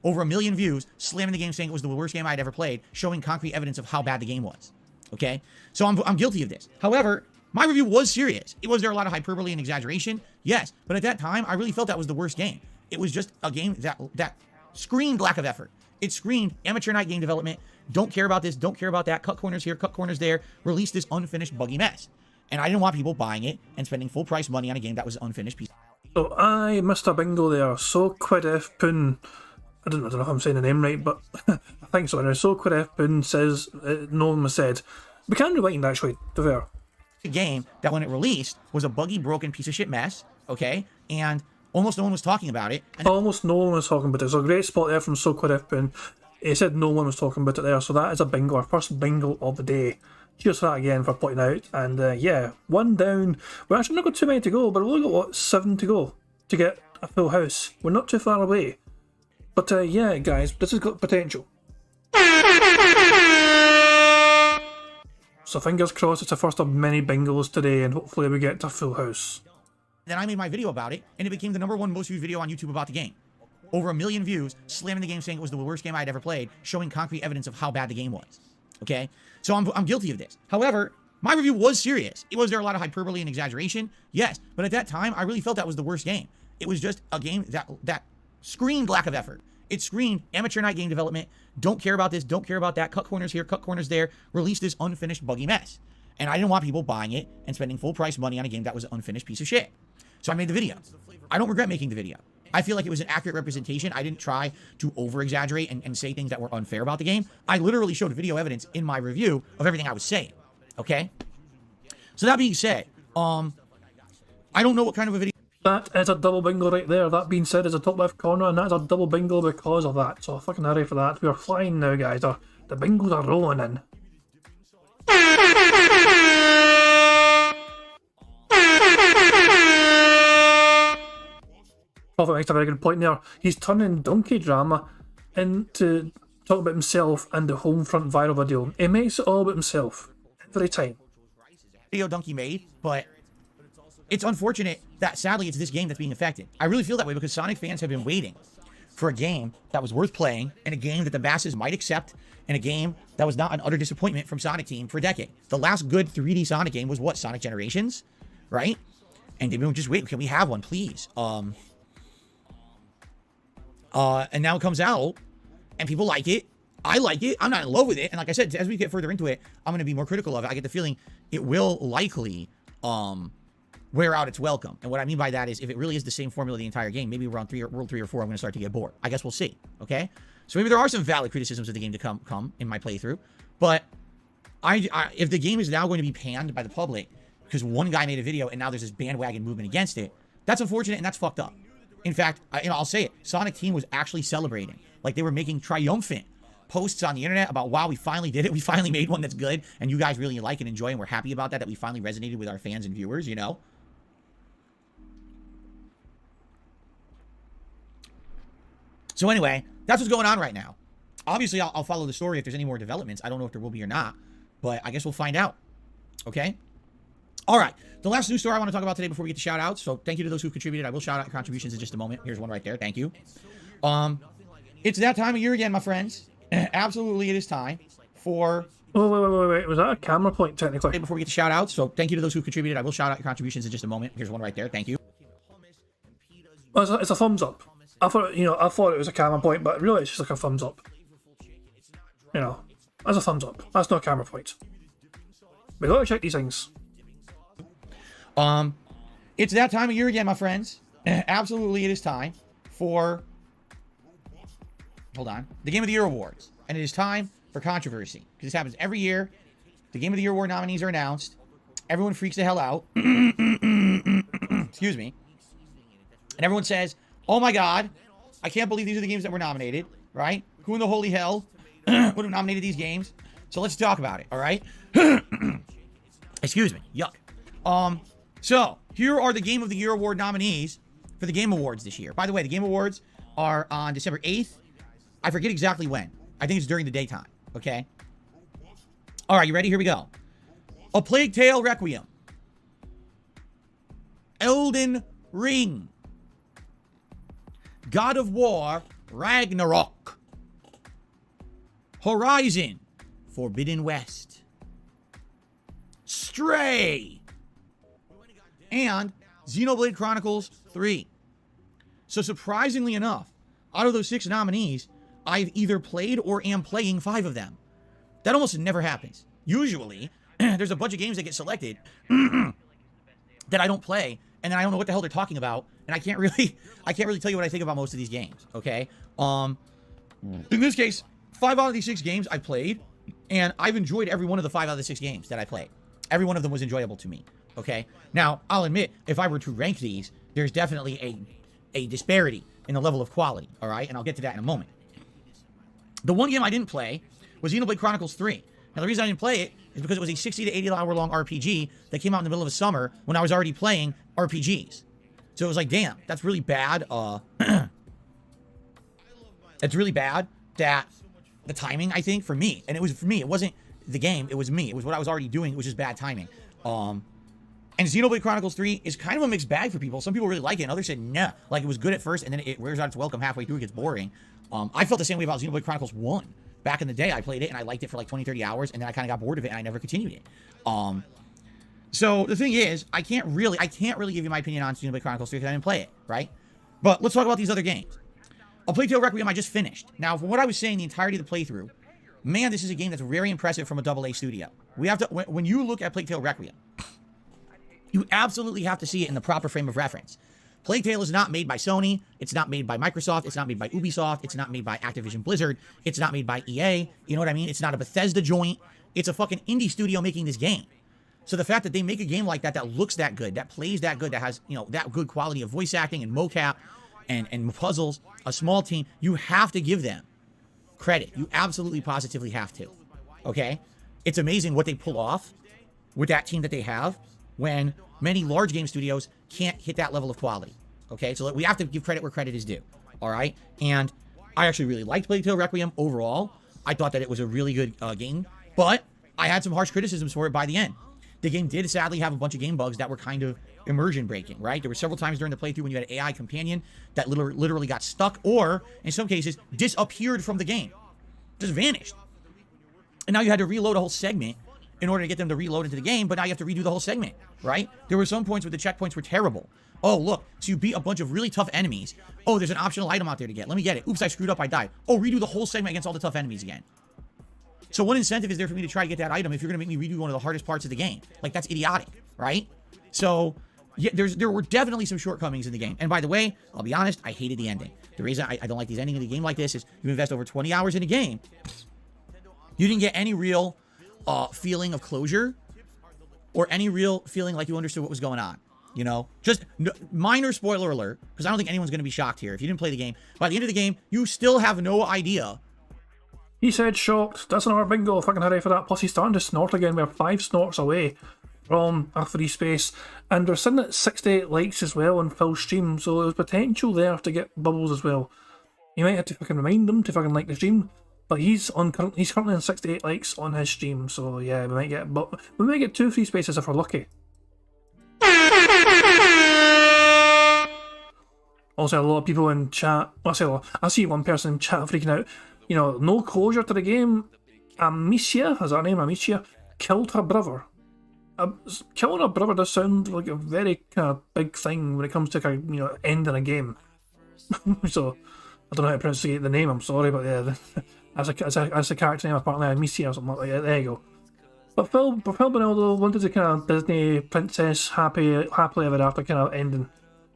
Over 1 million views, slamming the game, saying it was the worst game I'd ever played, showing concrete evidence of how bad the game was, okay? So I'm guilty of this. However, my review was serious. Was there a lot of hyperbole and exaggeration? Yes, but at that time, I really felt that was the worst game. It was just a game that screamed lack of effort. It screamed amateur night game development, don't care about this, don't care about that, cut corners here, cut corners there, release this unfinished buggy mess. And I didn't want people buying it and spending full price money on a game that was an unfinished piece. So I missed a bingo there. So Quid F Poon, I don't know if I'm saying the name right, but I think so. Anyway, So Quid F Poon says, no one was said. We can rewind actually, to be fair. A game that, when it released, was a buggy, broken piece of shit mess, okay? And almost no one was talking about it. And almost no one was talking about it. So a great spot there from So Quid F Poon. He said no one was talking about it there, so that is a bingo, our first bingo of the day. Cheers for that again for pointing out. And yeah, 1 down. We're actually not got too many to go, but we've only got, what, 7 to go to get a full house. We're not too far away. But yeah, guys, this has got potential. So fingers crossed it's the first of many bingos today, and hopefully we get to full house. then I made my video about it, and it became the #1 most viewed video on YouTube about the game. Over 1 million views, slamming the game, saying it was the worst game I'd ever played, showing concrete evidence of how bad the game was. Okay? So I'm guilty of this. However, my review was serious. Was there a lot of hyperbole and exaggeration? Yes. But at that time, I really felt that was the worst game. It was just a game that screamed lack of effort. It screamed amateur night game development, don't care about this, don't care about that, cut corners here, cut corners there, release this unfinished buggy mess. And I didn't want people buying it and spending full price money on a game that was an unfinished piece of shit. So I made the video. I don't regret making the video. I feel like it was an accurate representation. I didn't try to over-exaggerate and say things that were unfair about the game. I literally showed video evidence in my review of everything I was saying. Okay? So that being said, I don't know what kind of a video... That is a double bingo right there. That being said, is a top left corner, and that's a double bingo because of that. So fucking hurry for that. We are flying now, guys. The bingos are rolling in. Prophet makes a very good point there. He's turning donkey drama into talking about himself and the Homefront viral video. He makes it all about himself every time. Video Donkey made, but it's unfortunate that sadly it's this game that's being affected. I really feel that way because Sonic fans have been waiting for a game that was worth playing, and a game that the masses might accept, and a game that was not an utter disappointment from Sonic Team for a decade. The last good 3D Sonic game was what? Sonic Generations, right? And they've been just wait, can we have one, please? And now it comes out, and people like it. I like it. I'm not in love with it. And like I said, as we get further into it, I'm going to be more critical of it. I get the feeling it will likely wear out its welcome. And what I mean by that is if it really is the same formula the entire game, maybe around World 3 or 4, I'm going to start to get bored. I guess we'll see. Okay? So maybe there are some valid criticisms of the game to come in my playthrough. But if the game is now going to be panned by the public because one guy made a video and now there's this bandwagon movement against it, That's unfortunate and that's fucked up. In fact, I'll say it. Sonic Team was actually celebrating. Like, they were making triumphant posts on the internet about, wow, we finally did it. We finally made one that's good. And you guys really like and enjoy, and we're happy about that we finally resonated with our fans and viewers, you know? So anyway, that's what's going on right now. Obviously, I'll follow the story if there's any more developments. I don't know if there will be or not, but I guess we'll find out. Okay? All right. The last news story I want to talk about today before we get to shout outs. So thank you to those who contributed. I will shout out your contributions in just a moment. Here's one right there. Thank you. It's that time of year again, my friends. Absolutely, it is time for... Wait. Was that a camera point, technically? Before we get to shout outs. So thank you to those who contributed. I will shout out your contributions in just a moment. Here's one right there. Thank you. Well, it's a thumbs up. I thought it was a camera point, but really it's just like a thumbs up. You know, that's a thumbs up. That's not a camera point. We gotta check these things. It's that time of year again, my friends. Absolutely, it is time for... Hold on. The Game of the Year Awards. And it is time for controversy. Because this happens every year. The Game of the Year Award nominees are announced. Everyone freaks the hell out. Excuse me. And everyone says, oh my god, I can't believe these are the games that were nominated, right? Who in the holy hell would have nominated these games? So let's talk about it, all right? Excuse me. Yuck. So here are the Game of the Year Award nominees for the Game Awards this year. By the way, the Game Awards are on December 8th. I forget exactly when. I think it's during the daytime, okay? All right, you ready? Here we go. A Plague Tale Requiem. Elden Ring. God of War Ragnarok. Horizon Forbidden West. Stray. And Xenoblade Chronicles 3. So surprisingly enough, out of those 6 nominees, I've either played or am playing 5 of them. That almost never happens. Usually, there's a bunch of games that get selected that I don't play, and then I don't know what the hell they're talking about, and I can't really tell you what I think about most of these games, okay? In this case, 5 out of these 6 games I've played, and I've enjoyed every one of the 5 out of the 6 games that I played. Every one of them was enjoyable to me, okay? Now, I'll admit, if I were to rank these, there's definitely a disparity in the level of quality, all right? And I'll get to that in a moment. The one game I didn't play was Xenoblade Chronicles 3. Now, the reason I didn't play it is because it was a 60 to 80 hour long RPG that came out in the middle of a summer when I was already playing RPGs. So it was like, damn, that's really bad. It's really bad that the timing, I think, for me, and it was for me, it wasn't the game, it was me. It was what I was already doing. It was just bad timing. And Xenoblade Chronicles 3 is kind of a mixed bag for people. Some people really like it, and others said, nah. Like, it was good at first, and then it wears out its welcome halfway through. It gets boring. I felt the same way about Xenoblade Chronicles 1. Back in the day, I played it, and I liked it for like 20, 30 hours, and then I kind of got bored of it, and I never continued it. So the thing is, I can't really give you my opinion on Xenoblade Chronicles 3 because I didn't play it, right? But let's talk about these other games. A Plague Tale Requiem I just finished. Now, from what I was saying the entirety of the playthrough, man, this is a game that's very impressive from a AA studio. We have to, when you look at Plague Tale Requiem, you absolutely have to see it in the proper frame of reference. Plague Tale is not made by Sony. It's not made by Microsoft. It's not made by Ubisoft. It's not made by Activision Blizzard. It's not made by EA. You know what I mean? It's not a Bethesda joint. It's a fucking indie studio making this game. So the fact that they make a game like that, that looks that good, that plays that good, that has, you know, that good quality of voice acting and mocap and puzzles, a small team, you have to give them credit. You absolutely positively have to. Okay? It's amazing what they pull off with that team that they have when many large game studios can't hit that level of quality. Okay? So we have to give credit where credit is due. All right? And I actually really liked Plague Tale Requiem overall. I thought that it was a really good game, but I had some harsh criticisms for it by the end. The game did sadly have a bunch of game bugs that were kind of immersion breaking, right? There were several times during the playthrough when you had an AI companion that literally got stuck or, in some cases, disappeared from the game. Just vanished. And now you had to reload a whole segment in order to get them to reload into the game, but now you have to redo the whole segment, right? There were some points where the checkpoints were terrible. Oh, look, so you beat a bunch of really tough enemies. Oh, there's an optional item out there to get. Let me get it. Oops, I screwed up, I died. Oh, redo the whole segment against all the tough enemies again. So what incentive is there for me to try to get that item if you're going to make me redo one of the hardest parts of the game? Like, that's idiotic, right? So, yeah, there were definitely some shortcomings in the game. And by the way, I'll be honest, I hated the ending. The reason I don't like these endings in a game like this is you invest over 20 hours in a game. You didn't get any real feeling of closure or any real feeling like you understood what was going on. You know, just minor spoiler alert, because I don't think anyone's going to be shocked here. If you didn't play the game, by the end of the game, you still have no idea. He said shocked. That's another bingo. Fucking hurry for that. Plus he's starting to snort again. We're 5 snorts away from a free space. And we're sitting at 68 likes as well on full stream. So there's potential there to get bubbles as well. You might have to fucking remind them to fucking like the stream. But he's currently on 68 likes on his stream. So yeah, we might get 2 free spaces if we're lucky. Also, a lot of people in chat, I see one person in chat freaking out. You know, no closure to the game. Amicia, is that her name? Amicia killed her brother. Killing her brother does sound like a very kind of big thing when it comes to kind of, you know, ending a game. So I don't know how to pronounce the name. I'm sorry, but yeah, as a character name, apparently Amicia or something like that. There you go. But Phil Bonello wanted a kind of Disney princess happily ever after kind of ending.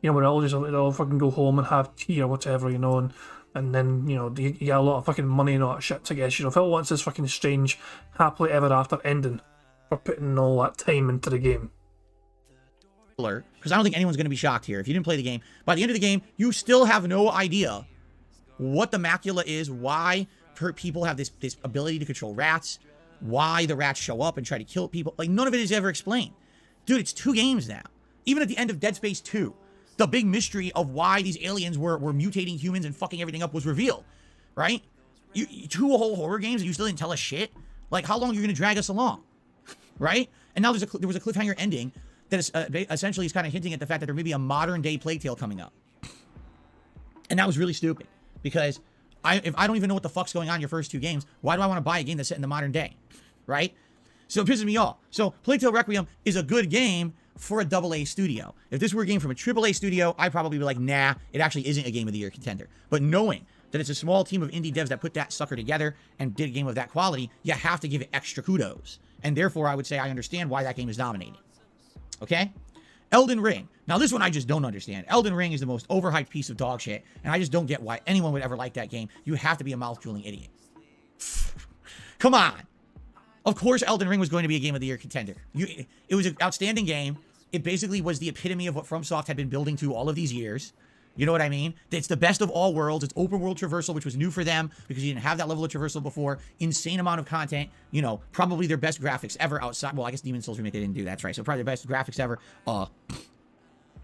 You know, where they'll fucking go home and have tea or whatever, you know, and then, you know, you get a lot of fucking money and all that shit, I guess. You know, Phil wants this fucking strange happily ever after ending for putting all that time into the game. Because I don't think anyone's going to be shocked here. If you didn't play the game, by the end of the game, you still have no idea what the macula is, why people have this ability to control rats, why the rats show up and try to kill people. Like, none of it is ever explained. Dude, it's 2 games now. Even at the end of Dead Space 2, the big mystery of why these aliens were mutating humans and fucking everything up was revealed, right? You 2 whole horror games and you still didn't tell us shit? Like, how long are you going to drag us along, right? And now there was a cliffhanger ending that is, essentially is kind of hinting at the fact that there may be a modern-day Plague Tale coming up. And that was really stupid, because if I don't even know what the fuck's going on in your first 2 games, why do I want to buy a game that's set in the modern day, right? So it pisses me off. So Plague Tale Requiem is a good game for a AA studio. If this were a game from a AAA studio, I'd probably be like, nah, it actually isn't a Game of the Year contender. But knowing that it's a small team of indie devs that put that sucker together and did a game of that quality, you have to give it extra kudos. And therefore, I would say I understand why that game is nominated. Okay? Elden Ring. Now, this one I just don't understand. Elden Ring is the most overhyped piece of dog shit, and I just don't get why anyone would ever like that game. You have to be a mouth-drooling idiot. Come on. Of course, Elden Ring was going to be a Game of the Year contender. It was an outstanding game. It basically was the epitome of what FromSoft had been building to all of these years. You know what I mean? It's the best of all worlds. It's open world traversal, which was new for them because you didn't have that level of traversal before. Insane amount of content. You know, probably their best graphics ever outside. Well, I guess Demon's Souls Remake, they didn't do that. That's right. So probably their best graphics ever.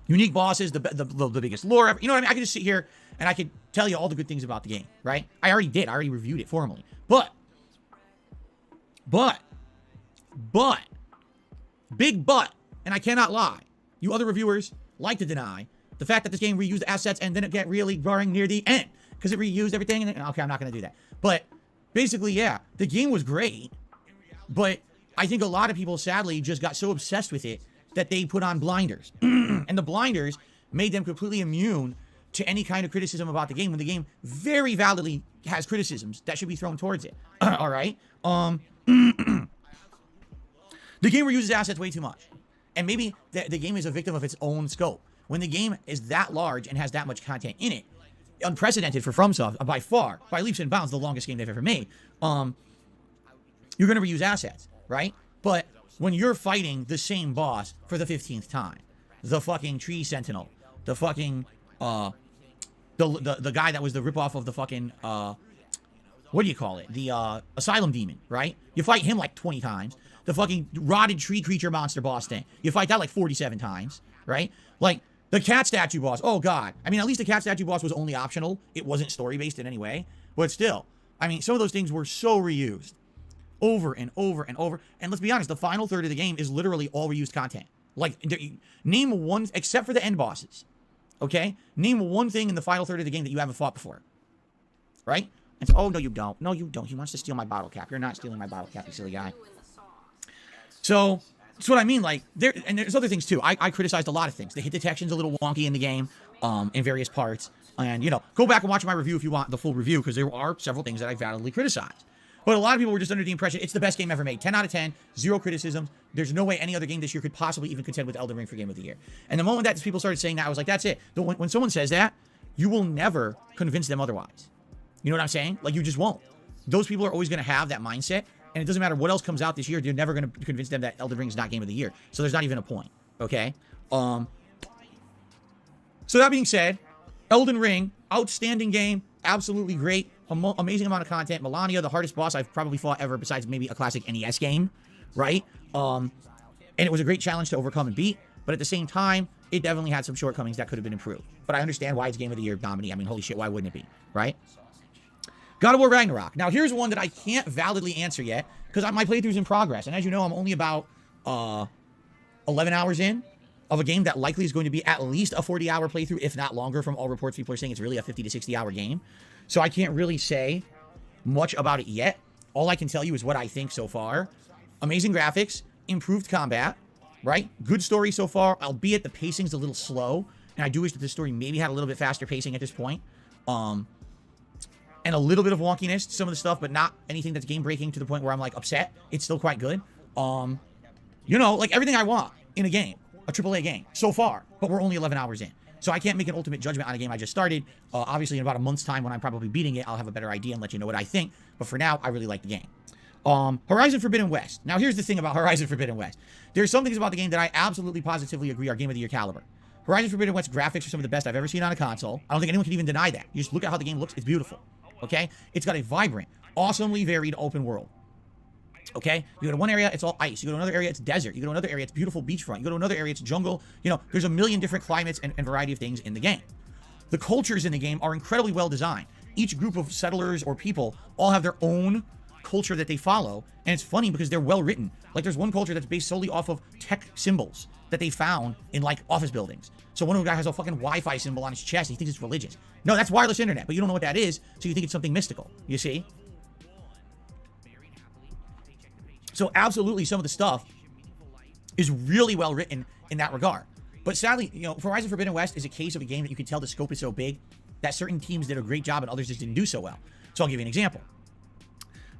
Unique bosses, the biggest lore ever. You know what I mean? I could just sit here and I could tell you all the good things about the game, right? I already did. I already reviewed it formally. But, big but, and I cannot lie, you other reviewers like to deny the fact that this game reused assets and didn't get really boring near the end because it reused everything. And okay, I'm not going to do that. But basically, yeah, the game was great, but I think a lot of people sadly just got so obsessed with it that they put on blinders. And the blinders made them completely immune to any kind of criticism about the game when the game very validly has criticisms that should be thrown towards it. All right? The game reuses assets way too much. And maybe the game is a victim of its own scope. When the game is that large and has that much content in it, unprecedented for FromSoft, by far, by leaps and bounds, the longest game they've ever made, you're going to reuse assets, right? But when you're fighting the same boss for the 15th time, the fucking Tree Sentinel, the fucking, the guy that was the ripoff of the fucking, what do you call it? The Asylum Demon, right? You fight him like 20 times. The fucking rotted tree creature monster boss thing, you fight that like 47 times, right? Like, the cat statue boss, oh god. I mean, at least the cat statue boss was only optional. It wasn't story-based in any way. But still, I mean, some of those things were so reused. Over and over and over. And let's be honest, the final third of the game is literally all reused content. Like, name one, except for the end bosses. Okay? Name one thing in the final third of the game that you haven't fought before. Right? And so, oh, no, you don't. No, you don't. He wants to steal my bottle cap. You're not stealing my bottle cap, you silly guy. So, that's what I mean. Like, there's other things, too. I criticized a lot of things. The hit detection's a little wonky in the game, in various parts. And, you know, go back and watch my review if you want the full review, because there are several things that I validly criticized. But a lot of people were just under the impression it's the best game ever made. 10 out of 10, zero criticisms. There's no way any other game this year could possibly even contend with Elden Ring for Game of the Year. And the moment that people started saying that, I was like, that's it. When someone says that, you will never convince them otherwise. You know what I'm saying? Like, you just won't. Those people are always going to have that mindset. And it doesn't matter what else comes out this year. You're never going to convince them that Elden Ring is not Game of the Year. So there's not even a point. Okay? So that being said, Elden Ring, outstanding game, absolutely great, amazing amount of content. Melania, the hardest boss I've probably fought ever, besides maybe a classic NES game, right? And it was a great challenge to overcome and beat, but at the same time, it definitely had some shortcomings that could have been improved. But I understand why it's Game of the Year nominee. I mean, holy shit, why wouldn't it be, right? God of War Ragnarok. Now, here's one that I can't validly answer yet, because my playthrough's in progress, and as you know, I'm only about 11 hours in of a game that likely is going to be at least a 40-hour playthrough, if not longer. From all reports, people are saying it's really a 50 to 60-hour game. So I can't really say much about it yet. All I can tell you is what I think so far. Amazing graphics, improved combat, right? Good story so far, albeit the pacing's a little slow. And I do wish that the story maybe had a little bit faster pacing at this point. And a little bit of wonkiness to some of the stuff, but not anything that's game-breaking to the point where I'm, like, upset. It's still quite good. You know, like, everything I want in a game. A AAA game so far, but we're only 11 hours in. So I can't make an ultimate judgment on a game I just started. Obviously, in about a month's time when I'm probably beating it, I'll have a better idea and let you know what I think. But for now, I really like the game. Horizon Forbidden West. Now, here's the thing about Horizon Forbidden West. There's some things about the game that I absolutely positively agree are Game of the Year caliber. Horizon Forbidden West graphics are some of the best I've ever seen on a console. I don't think anyone can even deny that. You just look at how the game looks. It's beautiful. Okay? It's got a vibrant, awesomely varied open world. Okay, you go to one area, it's all ice. You go to another area, it's desert. You go to another area, it's beautiful beachfront. You go to another area, it's jungle. You know, there's a million different climates and variety of things in the game. The cultures in the game are incredibly well designed. Each group of settlers or people all have their own culture that they follow. And it's funny because they're well written. Like, there's one culture that's based solely off of tech symbols that they found in, like, office buildings. So one of the guys has a fucking Wi-Fi symbol on his chest. And he thinks it's religious. No, that's wireless internet, but you don't know what that is. So you think it's something mystical. You see? So absolutely, some of the stuff is really well written in that regard. But sadly, you know, Horizon Forbidden West is a case of a game that you can tell the scope is so big that certain teams did a great job and others just didn't do so well. So I'll give you an example.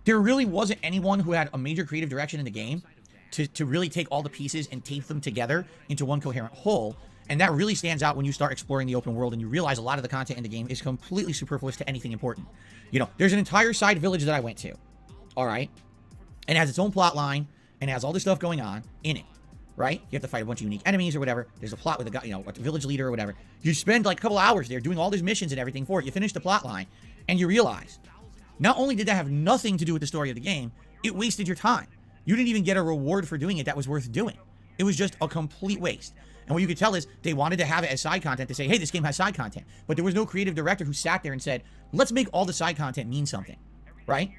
There really wasn't anyone who had a major creative direction in the game to really take all the pieces and tape them together into one coherent whole. And that really stands out when you start exploring the open world and you realize a lot of the content in the game is completely superfluous to anything important. You know, there's an entire side village that I went to. All right. And it has its own plot line, and it has all this stuff going on in it, right? You have to fight a bunch of unique enemies or whatever. There's a plot with a guy, you know, a village leader or whatever. You spend like a couple hours there doing all these missions and everything for it. You finish the plot line, and you realize, not only did that have nothing to do with the story of the game, it wasted your time. You didn't even get a reward for doing it that was worth doing. It was just a complete waste. And what you could tell is they wanted to have it as side content to say, hey, this game has side content. But there was no creative director who sat there and said, let's make all the side content mean something, right?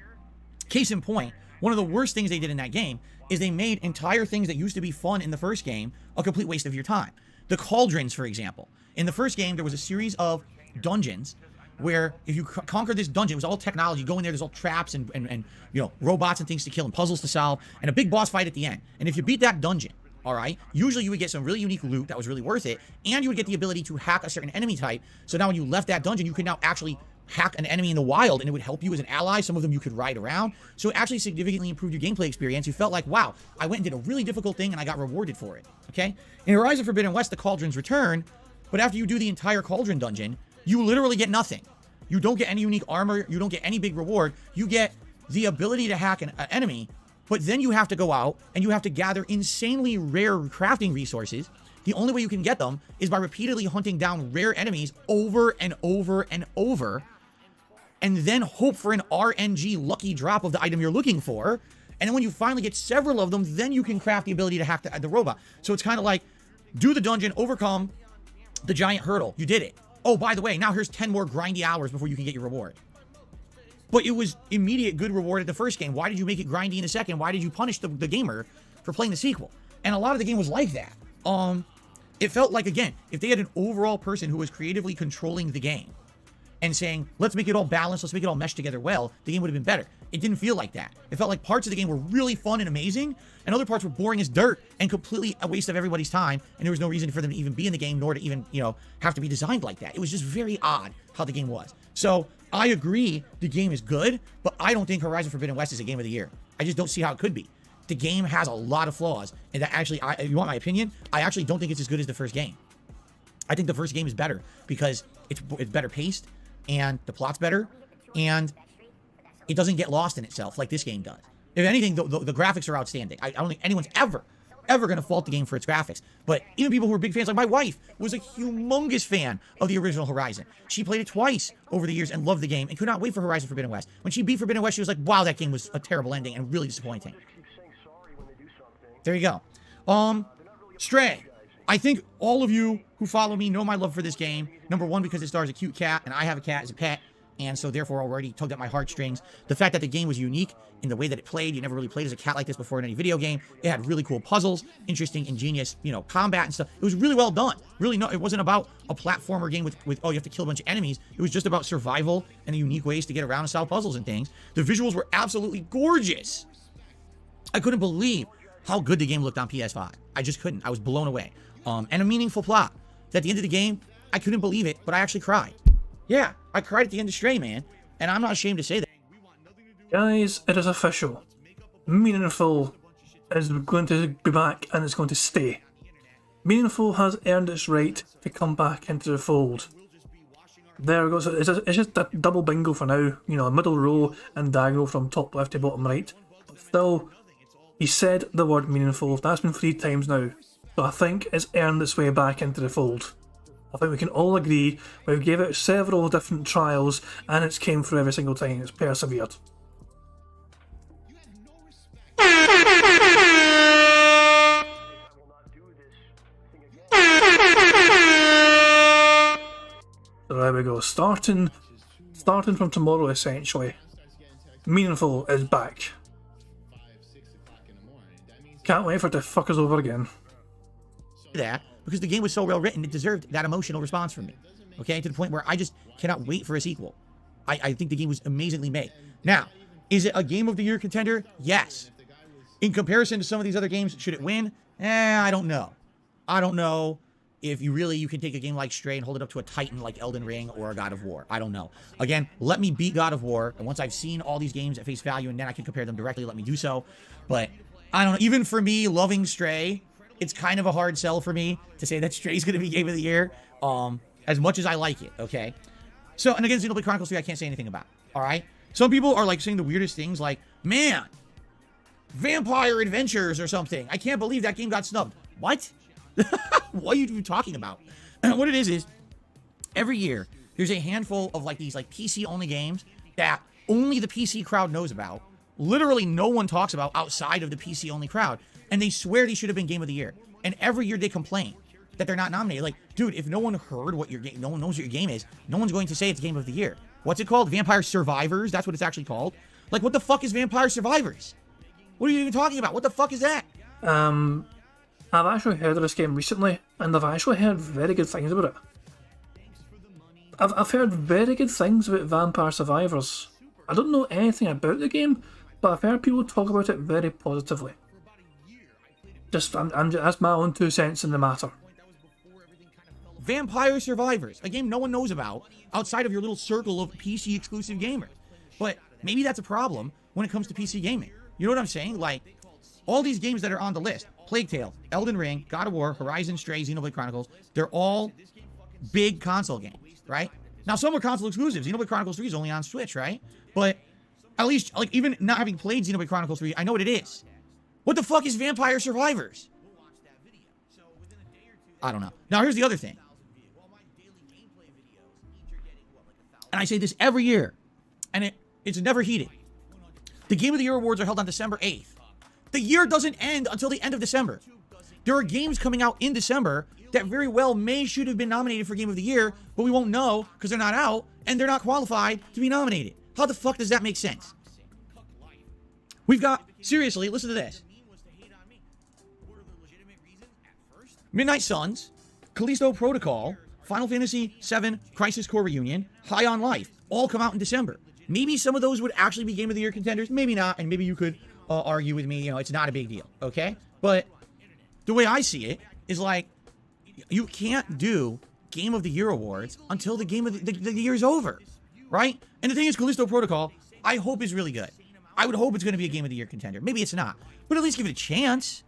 Case in point, one of the worst things they did in that game is they made entire things that used to be fun in the first game a complete waste of your time. The cauldrons, for example. In the first game, there was a series of dungeons where if you conquer this dungeon, it was all technology. You go in there, there's all traps and you know, robots and things to kill and puzzles to solve and a big boss fight at the end. And if you beat that dungeon, all right, usually you would get some really unique loot that was really worth it, and you would get the ability to hack a certain enemy type. So now when you left that dungeon, you could now actually hack an enemy in the wild, and it would help you as an ally. Some of them you could ride around. So it actually significantly improved your gameplay experience. You felt like, wow, I went and did a really difficult thing, and I got rewarded for it, okay? In Horizon Forbidden West, the cauldrons return, but after you do the entire cauldron dungeon, you literally get nothing. You don't get any unique armor. You don't get any big reward. You get the ability to hack an enemy, but then you have to go out, and you have to gather insanely rare crafting resources. The only way you can get them is by repeatedly hunting down rare enemies over and over and over, and then hope for an RNG lucky drop of the item you're looking for. And then when you finally get several of them, then you can craft the ability to hack the robot. So it's kind of like, do the dungeon, overcome the giant hurdle. You did it. Oh, by the way, now here's 10 more grindy hours before you can get your reward. But it was immediate good reward at the first game. Why did you make it grindy in a second? Why did you punish the gamer for playing the sequel? And a lot of the game was like that. It felt like, again, if they had an overall person who was creatively controlling the game and saying, let's make it all balanced, let's make it all mesh together well, the game would have been better. It didn't feel like that. It felt like parts of the game were really fun and amazing, and other parts were boring as dirt and completely a waste of everybody's time, and there was no reason for them to even be in the game, nor to even, you know, have to be designed like that. It was just very odd how the game was. So I agree the game is good, but I don't think Horizon Forbidden West is a game of the year. I just don't see how it could be. The game has a lot of flaws, and that actually, you want my opinion? I actually don't think it's as good as the first game. I think the first game is better because it's better paced, and the plot's better, and it doesn't get lost in itself like this game does. If anything, the graphics are outstanding. I don't think anyone's ever ever going to fault the game for its graphics. But even people who are big fans, like my wife, was a humongous fan of the original Horizon. She played it twice over the years and loved the game and could not wait for Horizon Forbidden West. When she beat Forbidden West, she was like, wow, that game was a terrible ending and really disappointing. There you go. Stray. I think all of you who follow me know my love for this game. Number one, because it stars a cute cat, and I have a cat as a pet, and so therefore already tugged at my heartstrings. The fact that the game was unique in the way that it played. You never really played as a cat like this before in any video game. It had really cool puzzles, interesting, ingenious, you know, combat and stuff. It was really well done. Really, no, it wasn't about a platformer game with oh, you have to kill a bunch of enemies. It was just about survival and the unique ways to get around and solve puzzles and things. The visuals were absolutely gorgeous. I couldn't believe how good the game looked on PS5. I just couldn't. I was blown away. And a meaningful plot. At the end of the game, I couldn't believe it, but I actually cried. Yeah, I cried at the end of Stray, man. And I'm not ashamed to say that. Guys, it is official. Meaningful is going to be back and it's going to stay. Meaningful has earned its right to come back into the fold. There we go. So it's just a double bingo for now. You know, a middle row and diagonal from top left to bottom right. But still, he said the word meaningful. That's been 3 times now. So I think it's earned its way back into the fold. I think we can all agree we've gave it several different trials and it's came through every single time. It's persevered. So there we go. Starting from tomorrow, essentially. Meaningful is back. Can't wait for it to fuck us over again. That because the game was so well written, it deserved that emotional response from me. Okay, to the point where I just cannot wait for a sequel. I think the game was amazingly made. Now, is it a Game of the Year contender? Yes. In comparison to some of these other games, should it win? I don't know. I don't know if you can take a game like Stray and hold it up to a titan like Elden Ring or a God of War. I don't know. Again, let me beat God of War, and once I've seen all these games at face value and then I can compare them directly, let me do so. But I don't know. Even for me, loving Stray, it's kind of a hard sell for me to say that Stray's going to be Game of the Year, as much as I like it, okay? So, and again, Xenoblade Chronicles 3, I can't say anything about, all right? Some people are, like, saying the weirdest things, like, man, Vampire Adventures or something. I can't believe that game got snubbed. What? What are you talking about? What it is, every year, there's a handful of, like, these, like, PC-only games that only the PC crowd knows about. Literally no one talks about outside of the PC-only crowd. And they swear they should have been Game of the Year. And every year they complain that they're not nominated. Like, dude, if no one heard what your game, no one knows what your game is, no one's going to say it's Game of the Year. What's it called? Vampire Survivors? That's what it's actually called. Like, what the fuck is Vampire Survivors? What are you even talking about? What the fuck is that? I've actually heard of this game recently, and I've actually heard very good things about it. I've heard very good things about Vampire Survivors. I don't know anything about the game, but I've heard people talk about it very positively. That's my own 2 cents in the matter. Vampire Survivors, a game no one knows about outside of your little circle of PC exclusive gamers. But maybe that's a problem when it comes to PC gaming. You know what I'm saying? Like, all these games that are on the list, Plague Tale, Elden Ring, God of War, Horizon, Stray, Xenoblade Chronicles, they're all big console games, right? Now, some are console exclusive. Xenoblade Chronicles 3 is only on Switch, right? But at least, like, even not having played Xenoblade Chronicles 3, I know what it is. What the fuck is Vampire Survivors? I don't know. Now, here's the other thing. And I say this every year, and it's never heated. The Game of the Year awards are held on December 8th. The year doesn't end until the end of December. There are games coming out in December that very well should have been nominated for Game of the Year, but we won't know because they're not out, and they're not qualified to be nominated. How the fuck does that make sense? We've got, seriously, listen to this. Midnight Suns, Callisto Protocol, Final Fantasy VII Crisis Core Reunion, High on Life, all come out in December. Maybe some of those would actually be Game of the Year contenders, maybe not, and maybe you could argue with me, you know, it's not a big deal, okay? But the way I see it is like, you can't do Game of the Year awards until the game of the year is over, right? And the thing is, Callisto Protocol, I hope is really good. I would hope it's going to be a Game of the Year contender. Maybe it's not, but at least give it a chance,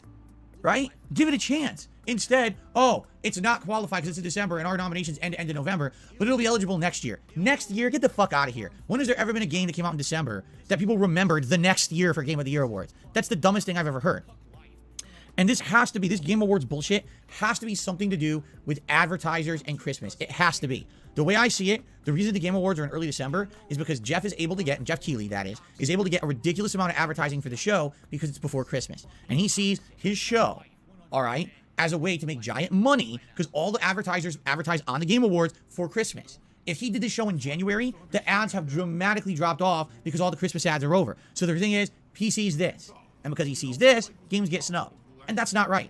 right? Give it a chance. Instead, oh, it's not qualified because it's in December and our nominations end in November, but it'll be eligible next year. Next year? Get the fuck out of here. When has there ever been a game that came out in December that people remembered the next year for Game of the Year awards? That's the dumbest thing I've ever heard. And this has to be, this Game Awards bullshit has to be something to do with advertisers and Christmas. It has to be. The way I see it, the reason the Game Awards are in early December is because Jeff is able to get, and Jeff Keighley, that is able to get a ridiculous amount of advertising for the show because it's before Christmas. And he sees his show, all right, as a way to make giant money because all the advertisers advertise on the Game Awards for Christmas. If he did the show in January, the ads have dramatically dropped off because all the Christmas ads are over. So the thing is, he sees this. And because he sees this, games get snubbed. And that's not right.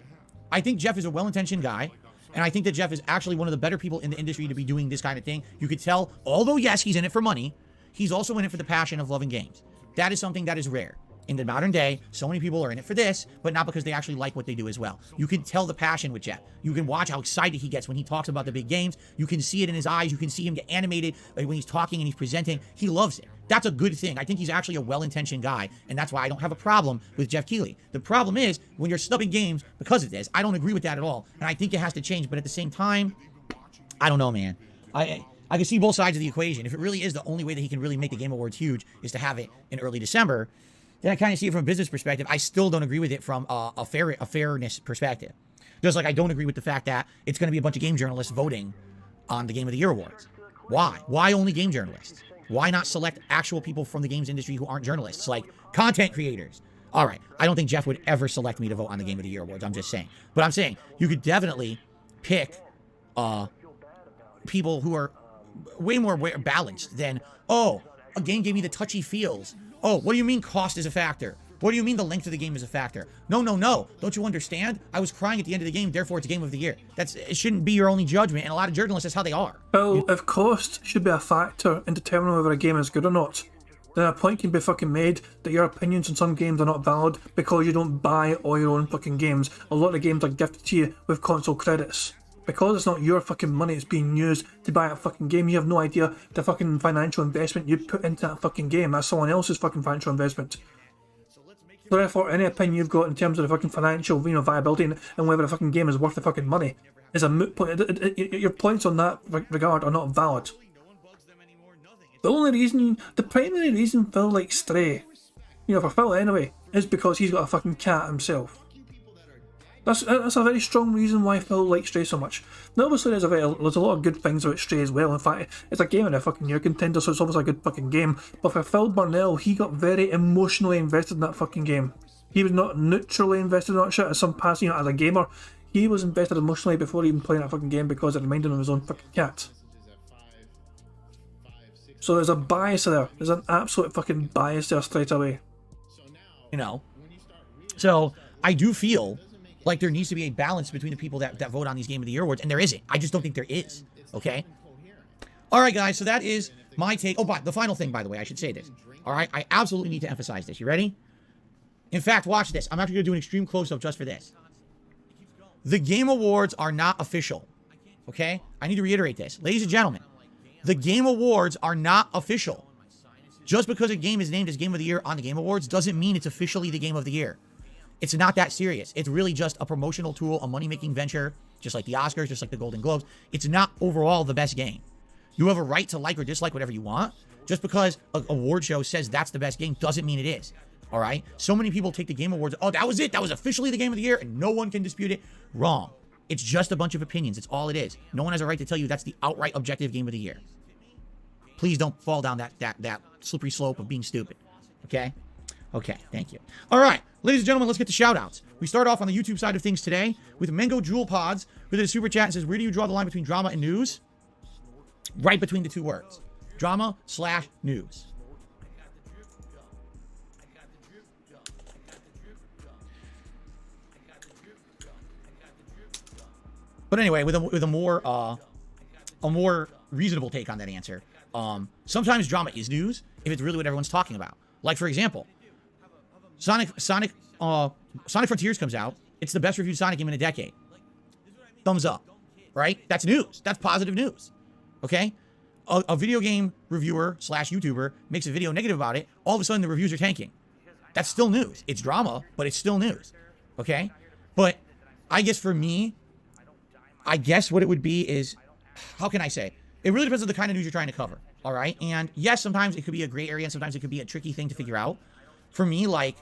I think Jeff is a well-intentioned guy. And I think that Jeff is actually one of the better people in the industry to be doing this kind of thing. You could tell, although yes, he's in it for money, he's also in it for the passion of loving games. That is something that is rare. In the modern day, so many people are in it for this, but not because they actually like what they do as well. You can tell the passion with Jeff. You can watch how excited he gets when he talks about the big games. You can see it in his eyes. You can see him get animated when he's talking and he's presenting. He loves it. That's a good thing. I think he's actually a well-intentioned guy, and that's why I don't have a problem with Jeff Keighley. The problem is when you're snubbing games because of this. I don't agree with that at all, and I think it has to change. But at the same time, I don't know, man. I can see both sides of the equation. If it really is the only way that he can really make the Game Awards huge is to have it in early December, then I kind of see it from a business perspective. I still don't agree with it from a fairness perspective. Just like I don't agree with the fact that it's going to be a bunch of game journalists voting on the Game of the Year awards. Why? Why only game journalists? Why not select actual people from the games industry who aren't journalists, like content creators? All right, I don't think Jeff would ever select me to vote on the Game of the Year awards. I'm just saying. But I'm saying you could definitely pick people who are way more balanced than, oh, a game gave me the touchy feels. Oh, what do you mean cost is a factor? What do you mean the length of the game is a factor? No. Don't you understand? I was crying at the end of the game, therefore it's Game of the Year. It shouldn't be your only judgment, and a lot of journalists, that's how they are. Well, if cost should be a factor in determining whether a game is good or not, then a point can be fucking made that your opinions on some games are not valid because you don't buy all your own fucking games. A lot of games are gifted to you with console credits. Because it's not your fucking money it's being used to buy a fucking game, you have no idea the fucking financial investment you put into that fucking game. That's someone else's fucking financial investment. So therefore, any opinion you've got in terms of the fucking financial, viability and whether the fucking game is worth the fucking money is a moot point. Your points on that regard are not valid. The primary reason Phil likes Stray, for Phil anyway, is because he's got a fucking cat himself. That's a very strong reason why Phil likes Stray so much. Now obviously there's a lot of good things about Stray as well. In fact, it's a game of the fucking year contender, so it's obviously a good fucking game. But for Phil Burnell, he got very emotionally invested in that fucking game. He was not neutrally invested in that shit as some past, as a gamer. He was invested emotionally before even playing that fucking game because it reminded him of his own fucking cat. So there's a bias there. There's an absolute fucking bias there straight away. So I do feel like there needs to be a balance between the people that vote on these Game of the Year awards, and there isn't. I just don't think there is, okay? All right, guys, so that is my take. Oh, but the final thing, by the way, I should say this. All right, I absolutely need to emphasize this. You ready? In fact, watch this. I'm actually going to do an extreme close-up just for this. The Game Awards are not official, okay? I need to reiterate this. Ladies and gentlemen, the Game Awards are not official. Just because a game is named as Game of the Year on the Game Awards doesn't mean it's officially the Game of the Year. It's not that serious. It's really just a promotional tool, a money-making venture, just like the Oscars, just like the Golden Globes. It's not overall the best game. You have a right to like or dislike whatever you want. Just because an award show says that's the best game doesn't mean it is. All right? So many people take the Game Awards, oh, that was it. That was officially the Game of the Year, and no one can dispute it. Wrong. It's just a bunch of opinions. It's all it is. No one has a right to tell you that's the outright objective Game of the Year. Please don't fall down that slippery slope of being stupid. Okay? Okay, thank you. All right, ladies and gentlemen, let's get to shout-outs. We start off on the YouTube side of things today with Mango Jewel Pods, who did a super chat and says, where do you draw the line between drama and news? Right between the two words. Drama/news. But anyway, with a more reasonable take on that answer, sometimes drama is news if it's really what everyone's talking about. Like, for example, Sonic Frontiers comes out. It's the best reviewed Sonic game in a decade. Thumbs up, right? That's news. That's positive news. Okay? A video game reviewer / YouTuber makes a video negative about it. All of a sudden, the reviews are tanking. That's still news. It's drama, but it's still news. Okay? But I guess for me, what it would be is, how can I say? It really depends on the kind of news you're trying to cover. All right? And yes, sometimes it could be a gray area, and sometimes it could be a tricky thing to figure out. For me, like,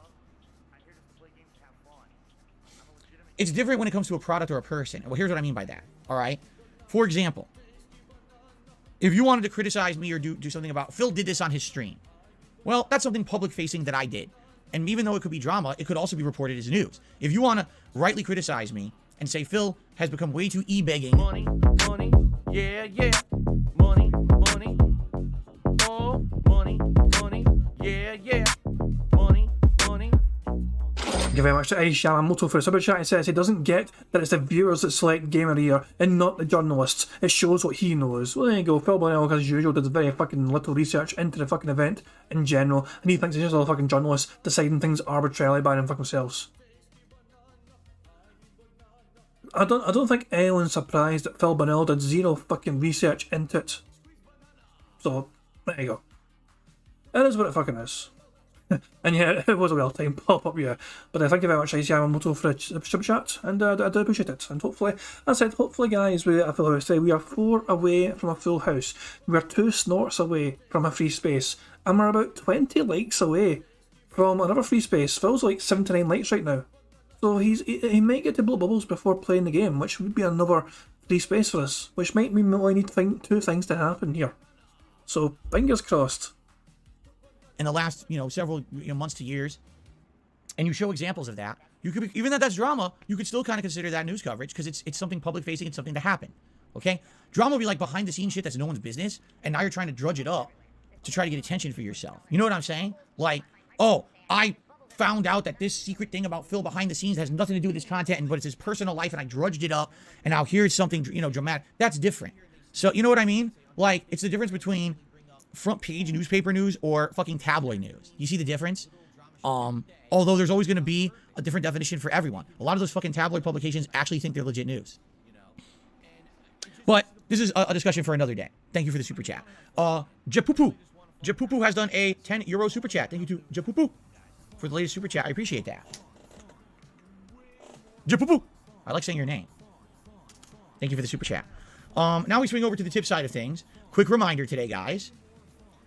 it's different when it comes to a product or a person. Well, here's what I mean by that. All right. For example, if you wanted to criticize me or do something about Phil did this on his stream. Well, that's something public facing that I did. And even though it could be drama, it could also be reported as news. If you want to rightly criticize me and say Phil has become way too e-begging. Money, money, yeah, yeah. Money, money, oh, money, money, yeah, yeah. Money, money. Thank you very much to Ice Yamamoto for a super chat. He says he doesn't get that it's the viewers that select Game of the Year and not the journalists. It shows what he knows. Well, there you go. Phil Bonnell, as usual, did very fucking little research into the fucking event in general, and he thinks it's just all fucking journalists deciding things arbitrarily by them fucking selves. I don't think anyone's surprised that Phil Bonnell did zero fucking research into it. So, there you go. It is what it fucking is. And yeah, it was a well-timed pop-up, yeah. But thank you very much, Ice Yamamoto, for the super chat, and I do appreciate it. And hopefully, as I said, hopefully, guys, we at a full house today. We are 4 away from a full house. We are 2 snorts away from a free space, and we're about 20 likes away from another free space. Phil's like 79 likes right now, so he might get to blow bubbles before playing the game, which would be another free space for us, which might mean we only need 2 things to happen here. So fingers crossed. In the last, several months to years, and you show examples of that, you could be, even though that's drama, you could still kind of consider that news coverage because it's something public facing, it's something to happen. Okay, drama will be like behind the scenes shit that's no one's business, and now you're trying to drudge it up to try to get attention for yourself. You know what I'm saying? Like, oh, I found out that this secret thing about Phil behind the scenes has nothing to do with his content, but it's his personal life, and I drudged it up, and now here's something dramatic. That's different. So you know what I mean? Like, it's the difference between front page newspaper news or fucking tabloid news. You see the difference? Although there's always going to be a different definition for everyone. A lot of those fucking tabloid publications actually think they're legit news. But this is a discussion for another day. Thank you for the super chat. Japupu has done a €10 super chat. Thank you to Japupu for the latest super chat. I appreciate that. Japupu. I like saying your name. Thank you for the super chat. Now we swing over to the tip side of things. Quick reminder today, guys.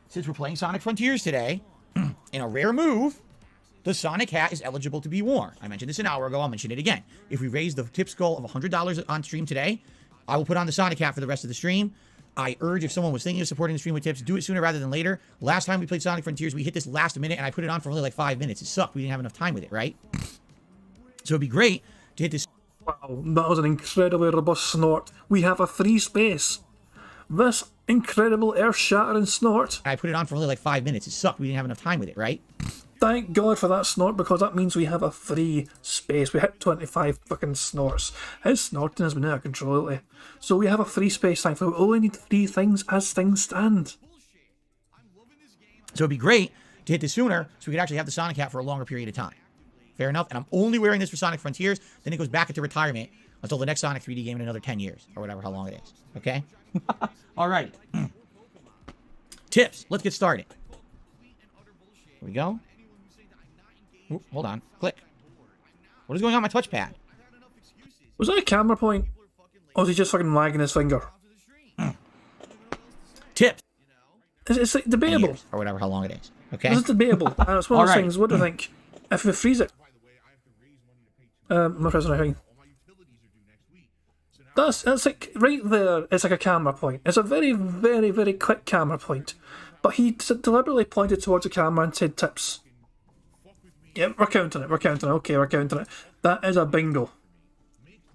Since we're playing Sonic Frontiers today, in a rare move, the Sonic hat is eligible to be worn. I mentioned this an hour ago. I'll mention it again. If we raise the tips goal of $100 on stream today, I will put on the Sonic hat for the rest of the stream. I urge if someone was thinking of supporting the stream with tips, do it sooner rather than later. Last time we played Sonic Frontiers, we hit this last minute, and I put it on for only like 5 minutes. It sucked. We didn't have enough time with it, right? So it'd be great to hit this. Wow, that was an incredibly robust snort. We have a free space. This incredible earth-shattering snort. I put it on for only like 5 minutes. It sucked. We didn't have enough time with it, right? Thank God for that snort, because that means we have a free space. We hit 25 fucking snorts. His snorting has been out of control lately. So we have a free space, thankfully. We only need 3 things as things stand. So it'd be great to hit this sooner so we could actually have the Sonic hat for a longer period of time. Fair enough? And I'm only wearing this for Sonic Frontiers. Then it goes back into retirement until the next Sonic 3D game in another 10 years. Or whatever, how long it is. Okay? All right. Tips. Let's get started. Here we go. Ooh, hold on. Click. What is going on my touchpad? Was that a camera point? Or was he just fucking wagging his finger? Tips. It's like debatable. Or whatever, how long it is. Okay? It's debatable. And it's one of those things, what do you think? If we freeze it. My present thing. That's like right there. It's like a camera point. It's a very, very, very quick camera point. But he deliberately pointed towards the camera and said tips. Yep, we're counting it. We're counting it. Okay, we're counting it. That is a bingo.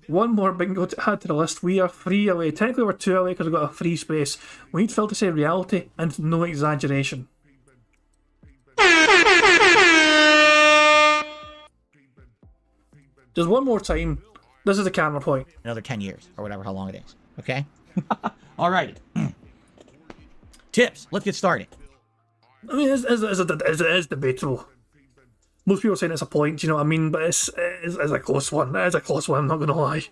One more bingo to add to the list. We are 3 away. Technically, we're 2 away because we've got a free space. We need Phil to say reality and no exaggeration. Just one more time. This is the camera point. Another 10 years, or whatever, how long it is. Okay? All right. Tips. Let's get started. I mean, it is debatable. Most people are saying it's a point, you know what I mean? But it's a close one. It is a close one, I'm not going to lie. Here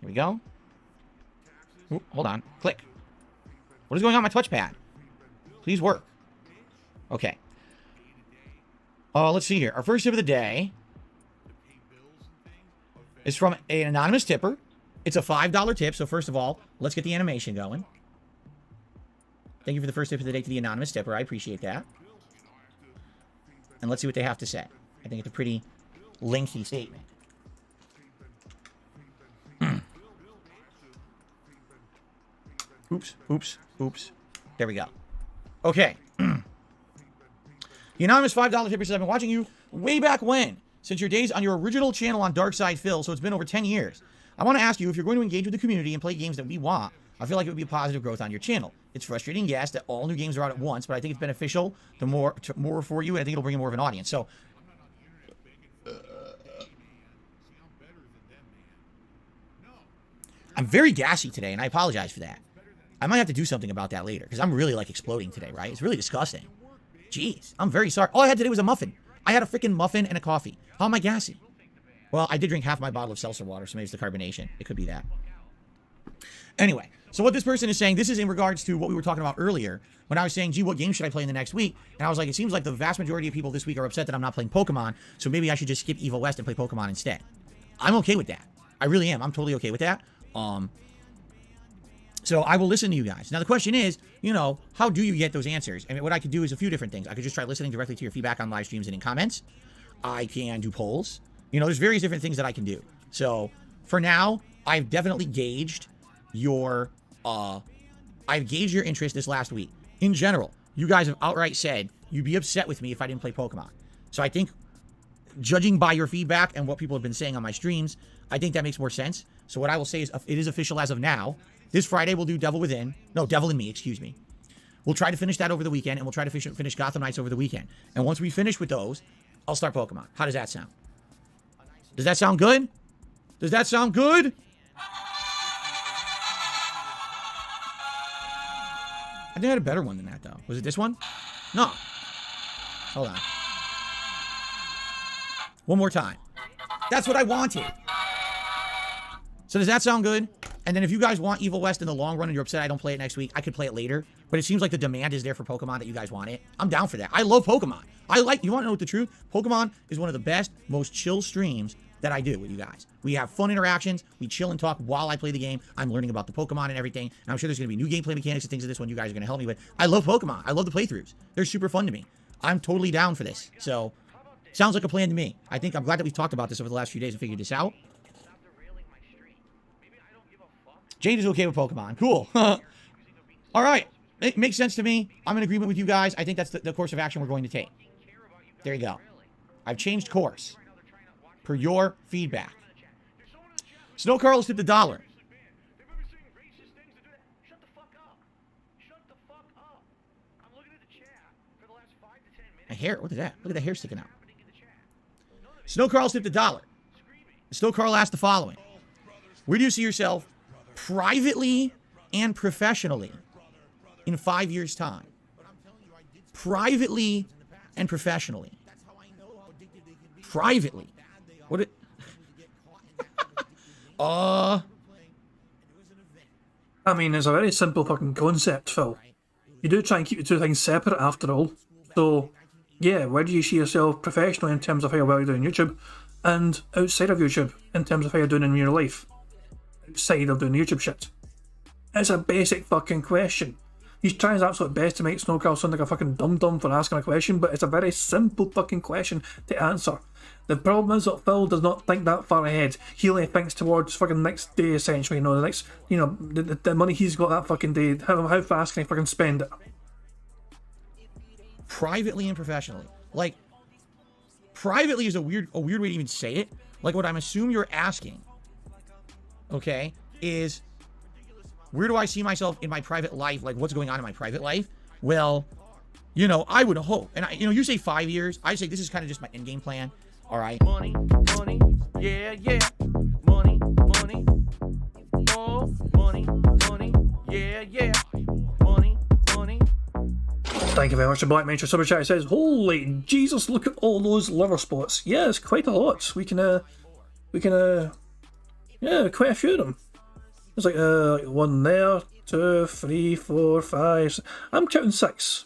we go. Ooh, hold on. Click. What is going on my touchpad? Please work. Okay. Let's see here. Our first tip of the day is from an anonymous tipper. It's a $5 tip. So first of all, let's get the animation going. Thank you for the first tip of the day to the anonymous tipper. I appreciate that. And let's see what they have to say. I think it's a pretty lengthy statement. Oops. There we go. Okay. The anonymous $5 tipper says, I've been watching you way back when, since your days on your original channel on Dark Side Phil, so it's been over 10 years. I want to ask you if you're going to engage with the community and play games that we want. I feel like it would be a positive growth on your channel. It's frustrating, yes, that all new games are out at once, but I think it's beneficial to more for you, and I think it'll bring in more of an audience. So, I'm very gassy today, and I apologize for that. I might have to do something about that later, because I'm really, like, exploding today, right? It's really disgusting. Jeez, I'm very sorry. All I had today was a muffin. I had a freaking muffin and a coffee. How am I gassy? Well, I did drink half my bottle of seltzer water, so maybe it's the carbonation. It could be that. Anyway, so what this person is saying, this is in regards to what we were talking about earlier, when I was saying, gee, what game should I play in the next week? And I was like, it seems like the vast majority of people this week are upset that I'm not playing Pokemon, so maybe I should just skip Evil West and play Pokemon instead. I'm okay with that. I really am. I'm totally okay with that. So I will listen to you guys. Now, the question is, you know, how do you get those answers? I mean, what I could do is a few different things. I could just try listening directly to your feedback on live streams and in comments. I can do polls. You know, there's various different things that I can do. So for now, I've definitely gauged your, interest this last week. In general, you guys have outright said you'd be upset with me if I didn't play Pokemon. So I think, judging by your feedback and what people have been saying on my streams, I think that makes more sense. So what I will say is, it is official as of now. This Friday, we'll do Devil in Me, excuse me. We'll try to finish that over the weekend, and we'll try to finish Gotham Knights over the weekend. And once we finish with those, I'll start Pokemon. How does that sound? Does that sound good? Does that sound good? I think I had a better one than that, though. Was it this one? No. Hold on. One more time. That's what I wanted. So does that sound good? And then if you guys want Evil West in the long run and you're upset I don't play it next week, I could play it later. But it seems like the demand is there for Pokemon that you guys want it. I'm down for that. I love Pokemon. You want to know what the truth? Pokemon is one of the best, most chill streams that I do with you guys. We have fun interactions. We chill and talk while I play the game. I'm learning about the Pokemon and everything. And I'm sure there's going to be new gameplay mechanics and things of this one you guys are going to help me with. I love Pokemon. I love the playthroughs. They're super fun to me. I'm totally down for this. So, sounds like a plan to me. I'm glad that we've talked about this over the last few days and figured this out. Jade is okay with Pokemon. Cool. All right. It makes sense to me. I'm in agreement with you guys. I think that's the course of action we're going to take. There you go. I've changed course. Per your feedback. Snow Carl tipped $1. My hair? What is that? Look at the hair sticking out. Snow Carl tipped $1. Snow Carl asked the following. Where do you see yourself privately and professionally in 5 years' time? Privately and professionally. Privately. What it... I mean, it's a very simple fucking concept, Phil. You do try and keep the two things separate after all. So, yeah, where do you see yourself professionally in terms of how well you're doing YouTube, and outside of YouTube in terms of how you're doing in your life? Outside of doing YouTube shit. It's a basic fucking question. He's trying his absolute best to make Snowcrow sound like a fucking dum-dum for asking a question, but it's a very simple fucking question to answer. The problem is that Phil does not think that far ahead. He only thinks towards fucking next day, essentially. You know, the next, you know, the money he's got that fucking day. How fast can he fucking spend it? Privately and professionally. Like, privately is a weird way to even say it. Like, what I'm assuming you're asking, okay, is where do I see myself in my private life? Like, what's going on in my private life? Well, you know, I would hope, and you say 5 years. I say this is kind of just my end game plan. All right. Money, yeah, yeah. Money, oh, money, yeah, yeah. Money. Thank you very much to Black Mantra Super Chat. It says, holy Jesus, look at all those liver spots. Yeah, it's quite a lot. We can, yeah, quite a few of them. There's like one there, 2, 3, 4, 5. I'm counting 6.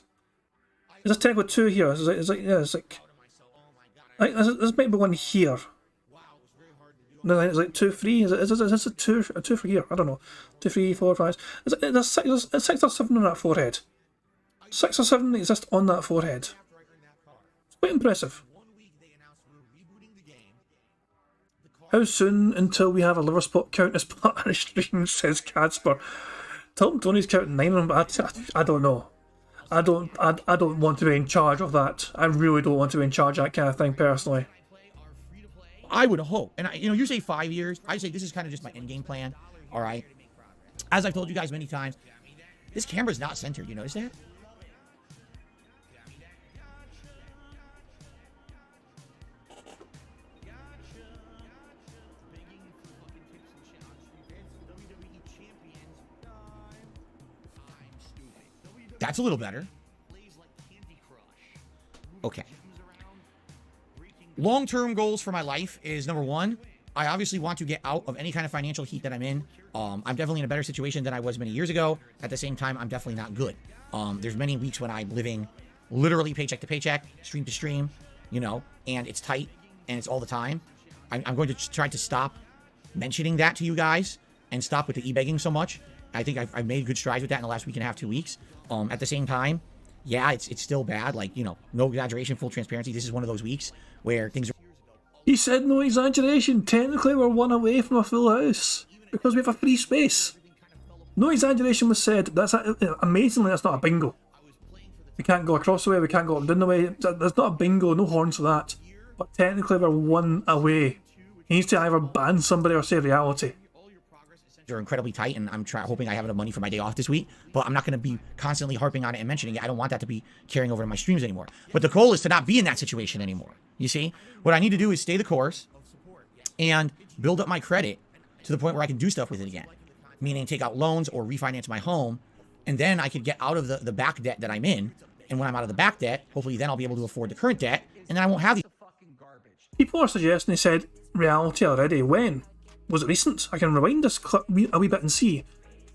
There's a tech with 2 here. There's might be one here. No, it's like 2, 3. Is this a 2 for here? I don't know. 2, 3, 4, 5. There's 6 or 7 on that forehead. 6 or 7 exist on that forehead. It's quite impressive. How soon until we have a liver spot count as part of the stream, says Cadsper. Tony's counting 9 on him, but I don't know. I don't want to be in charge of that. I really don't want to be in charge of that kind of thing personally. I would hope, and you say 5 years. I say this is kind of just my end game plan. All right. As I've told you guys many times, this camera's not centered. You notice that? That's a little better. Okay. Long-term goals for my life is, number one, I obviously want to get out of any kind of financial heat that I'm in. I'm definitely in a better situation than I was many years ago. At the same time, I'm definitely not good. There's many weeks when I'm living literally paycheck to paycheck, stream to stream, and it's tight and it's all the time. I'm going to try to stop mentioning that to you guys and stop with the e-begging so much. I think I've made good strides with that in the last week and a half, 2 weeks. At the same time, yeah, it's still bad. Like, no exaggeration, full transparency. This is one of those weeks where things are... He said no exaggeration. Technically, we're 1 away from a full house because we have a free space. No exaggeration was said. That's amazingly, that's not a bingo. We can't go across the way. We can't go up down the way. There's not a bingo. No horns for that. But technically, we're 1 away. He needs to either ban somebody or say reality. Are incredibly tight, and I'm hoping I have enough money for my day off this week, but I'm not going to be constantly harping on it and mentioning it. I don't want that to be carrying over to my streams anymore. But the goal is to not be in that situation anymore. You see, what I need to do is stay the course and build up my credit to the point where I can do stuff with it again, meaning take out loans or refinance my home, and then I could get out of the back debt that I'm in. And when I'm out of the back debt, hopefully then I'll be able to afford the current debt, and then I won't have these People are suggesting he said reality already. When? Was it recent? I can rewind this clip a wee bit and see.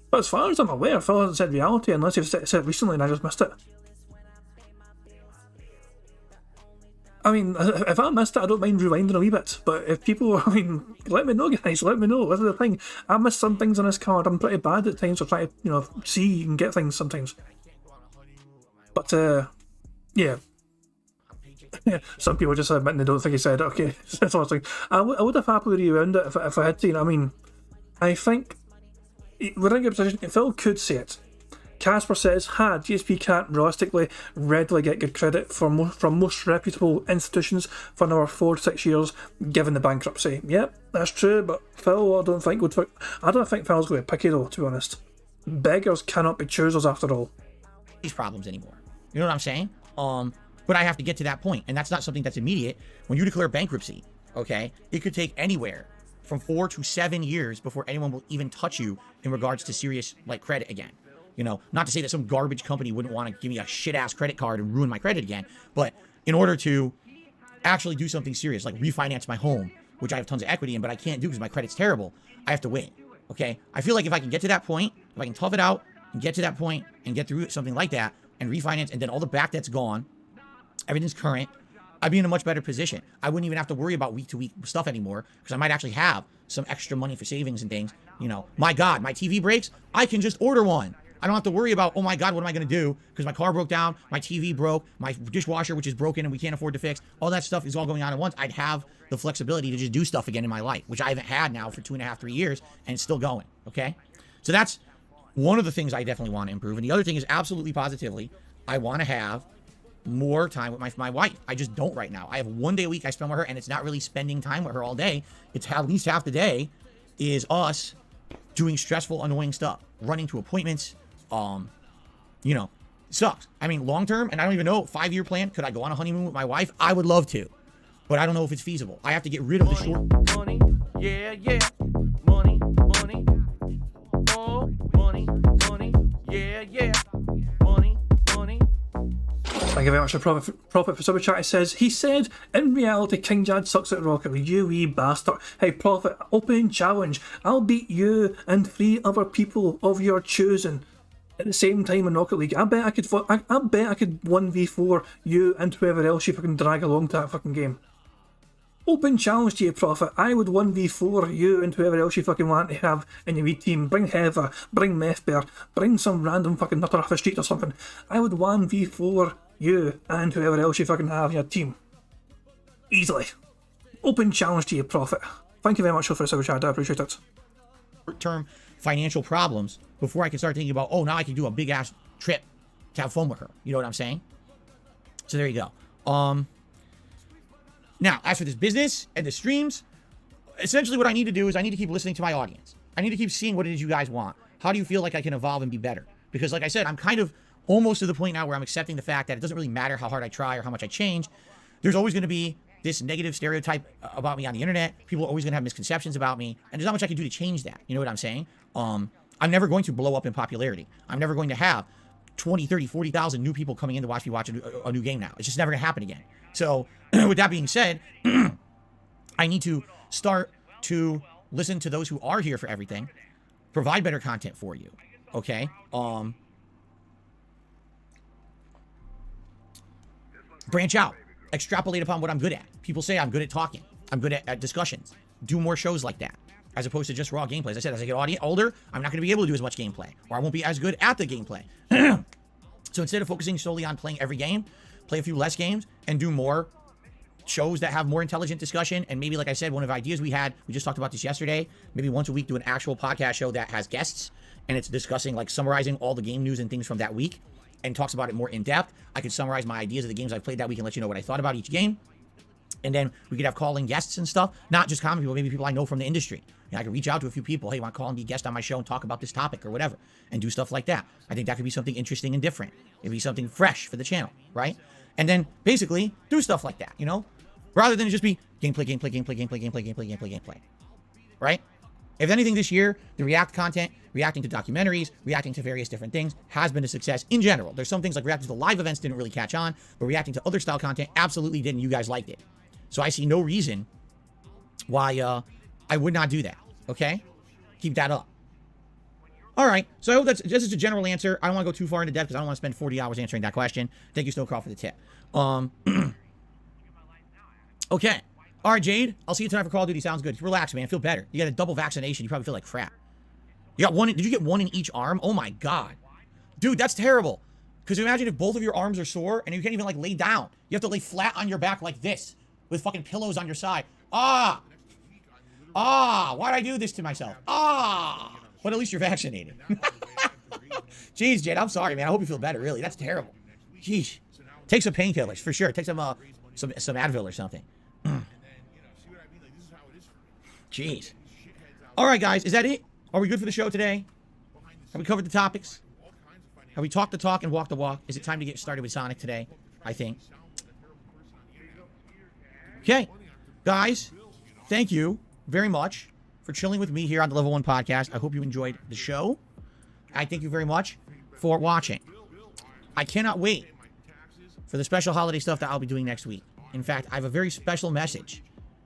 But as far as I'm aware, Phil hasn't said reality unless he's said it recently and I just missed it. I mean, if I missed it, I don't mind rewinding a wee bit. But if people, let me know, guys. Let me know. This is the thing. I miss some things on this card. I'm pretty bad at times. I try to, see and get things sometimes. But, yeah. Some people just admit they don't think he said it. Okay, that's what I was thinking. I would have happily rewound it if I had seen. I think we're in a good position. Phil could say it. Casper says, DSP can't realistically readily get good credit from most reputable institutions for another 4 to 6 years, given the bankruptcy. Yep, that's true. But Phil, I don't think Phil's going to be picky though. To be honest, beggars cannot be choosers after all. These problems anymore. You know what I'm saying? But I have to get to that point, and that's not something that's immediate. When you declare bankruptcy, okay, it could take anywhere from 4 to 7 years before anyone will even touch you in regards to serious credit again. Not to say that some garbage company wouldn't want to give me a shit-ass credit card and ruin my credit again, but in order to actually do something serious, like refinance my home, which I have tons of equity in, but I can't do because my credit's terrible, I have to wait, okay? I feel like if I can get to that point, if I can tough it out and get to that point and get through something like that and refinance, and then all the back debt's gone, everything's current, I'd be in a much better position. I wouldn't even have to worry about week-to-week stuff anymore because I might actually have some extra money for savings and things. My God, my TV breaks, I can just order one. I don't have to worry about, oh my God, what am I going to do? Because my car broke down, my TV broke, my dishwasher, which is broken and we can't afford to fix. All that stuff is all going on at once. I'd have the flexibility to just do stuff again in my life, which I haven't had now for 2.5, 3 years, and it's still going, okay? So that's one of the things I definitely want to improve. And the other thing is absolutely positively, I want to have more time with my wife. I just don't right now. I have 1 day a week I spend with her, and it's not really spending time with her all day. It's at least half the day is us doing stressful, annoying stuff, running to appointments. Sucks. Long term, and I don't even know, 5-year plan, could I go on a honeymoon with my wife? I would love to, but I don't know if it's feasible. I have to get rid of the short Money, yeah, money, oh, money, yeah, money. Thank you very much for Prophet for Super Chat. He said, in reality, King Jad sucks at Rocket League. You wee bastard. Hey, Prophet, open challenge. I'll beat you and 3 other people of your choosing at the same time in Rocket League. I bet I could 1v4 you and whoever else you fucking drag along to that fucking game. Open challenge to you, Prophet. I would 1v4 you and whoever else you fucking want to have in your wee team. Bring Heather, bring Methbear, bring some random fucking nutter off the street or something. I would 1v4 you and whoever else you fucking have in your team. Easily. Open challenge to you, Prophet. Thank you very much for the super chat. I appreciate it. Short-term financial problems before I can start thinking about, oh, now I can do a big ass trip to have fun with her. You know what I'm saying? So there you go. Now, as for this business and the streams, essentially what I need to do is I need to keep listening to my audience. I need to keep seeing what it is you guys want. How do you feel like I can evolve and be better? Because like I said, I'm kind of almost to the point now where I'm accepting the fact that it doesn't really matter how hard I try or how much I change. There's always going to be this negative stereotype about me on the internet. People are always going to have misconceptions about me. And there's not much I can do to change that. You know what I'm saying? I'm never going to blow up in popularity. I'm never going to have 20, 30, 40,000 new people coming in to watch me watch a new game now. It's just never going to happen again. So with that being said, I need to start to listen to those who are here for everything, provide better content for you. Okay? Branch out. Extrapolate upon what I'm good at. People say I'm good at talking. I'm good at discussions. Do more shows like that, as opposed to just raw gameplay. As I said, as I get older, I'm not going to be able to do as much gameplay, or I won't be as good at the gameplay. So instead of focusing solely on playing every game, play a few less games and do more shows that have more intelligent discussion. And maybe, like I said, one of the ideas we just talked about this yesterday, maybe once a week do an actual podcast show that has guests and it's discussing, like summarizing all the game news and things from that week and talks about it more in depth. I could summarize my ideas of the games I've played that week and let you know what I thought about each game. And then we could have calling guests and stuff, not just common people, maybe people I know from the industry. You know, I could reach out to a few people. Hey, want to call and be a guest on my show and talk about this topic or whatever, and do stuff like that. I think that could be something interesting and different. It'd be something fresh for the channel, right? And then basically do stuff like that, you know, rather than just be gameplay, right? If anything this year, the React content, reacting to documentaries, reacting to various different things has been a success in general. There's some things like reacting to the live events didn't really catch on, but reacting to other style content absolutely did, and you guys liked it. So I see no reason why I would not do that, okay? Keep that up. All right, so I hope this is a general answer. I don't want to go too far into depth because I don't want to spend 40 hours answering that question. Thank you, Snowcrawl, for the tip. Okay. All right, Jade, I'll see you tonight for Call of Duty. Sounds good. Relax, man. Feel better. You got a double vaccination. You probably feel like crap. You got one. Did you get one in each arm? Oh, my God. Dude, that's terrible. Because imagine if both of your arms are sore and you can't even, like, lay down. You have to lay flat on your back like this with fucking pillows on your side. Why'd I do this to myself? But at least you're vaccinated. Jeez, Jade, I'm sorry, man. I hope you feel better, really. That's terrible. Jeez. Take some painkillers, for sure. Take some Advil or something. Jeez. All right, guys. Is that it? Are we good for the show today? Have we covered the topics? Have we talked the talk and walked the walk? Is it time to get started with Sonic today? I think. Okay. Guys, thank you very much for chilling with me here on the Level 1 Podcast. I hope you enjoyed the show. I thank you very much for watching. I cannot wait for the special holiday stuff that I'll be doing next week. In fact, I have a very special message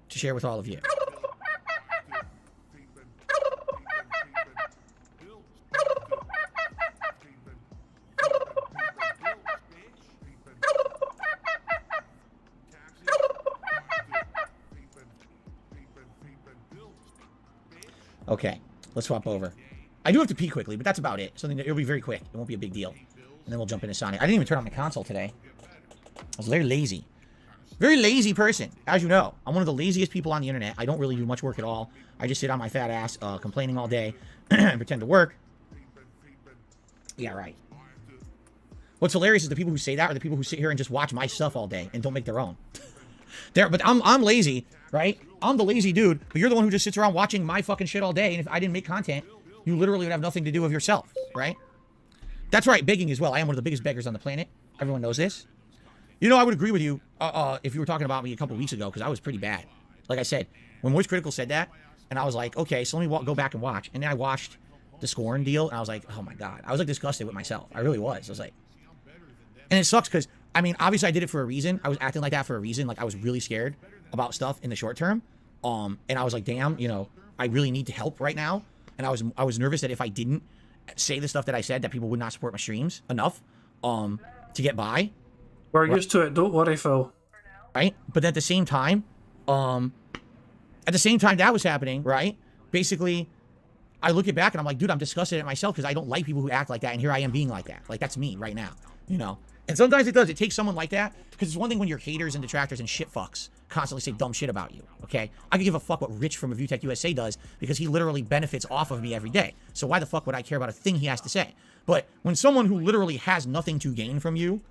to share with all of you. Okay, let's swap over. I do have to pee quickly, but that's about it. Something that it'll be very quick. It won't be a big deal. And then we'll jump into Sonic. I didn't even turn on my console today. I was very lazy. Very lazy person, as you know. I'm one of the laziest people on the internet. I don't really do much work at all. I just sit on my fat ass, complaining all day and pretend to work. Yeah, right. What's hilarious is the people who say that are the people who sit here and just watch my stuff all day and don't make their own. But I'm lazy, right? I'm the lazy dude, but you're the one who just sits around watching my fucking shit all day, and if I didn't make content, you literally would have nothing to do with yourself, right? That's right, begging as well. I am one of the biggest beggars on the planet. Everyone knows this. You know, I would agree with you if you were talking about me a couple weeks ago, because I was pretty bad. Like I said, when Moist Critical said that, and I was like, okay, so let me go back and watch. And then I watched the Scorn deal, and I was like, oh my God. I was like disgusted with myself. I really was. I was like, and it sucks because, I mean, obviously I did it for a reason. I was acting like that for a reason. Like I was really scared about stuff in the short term. And I was like, damn, you know, I really need to help right now. And I was nervous that if I didn't say the stuff that I said, that people would not support my streams enough to get by. We're used to it. Don't worry, Phil. Right? But at the same time that was happening, right? Basically, I look it back and I'm like, dude, I'm disgusted at myself because I don't like people who act like that. And here I am being like that. Like, that's me right now, you know? And sometimes it does. It takes someone like that, because it's one thing when you're haters and detractors and shit fucks constantly say dumb shit about you, okay? I could give a fuck what Rich from Review Tech USA does because he literally benefits off of me every day. So why the fuck would I care about a thing he has to say? But when someone who literally has nothing to gain from you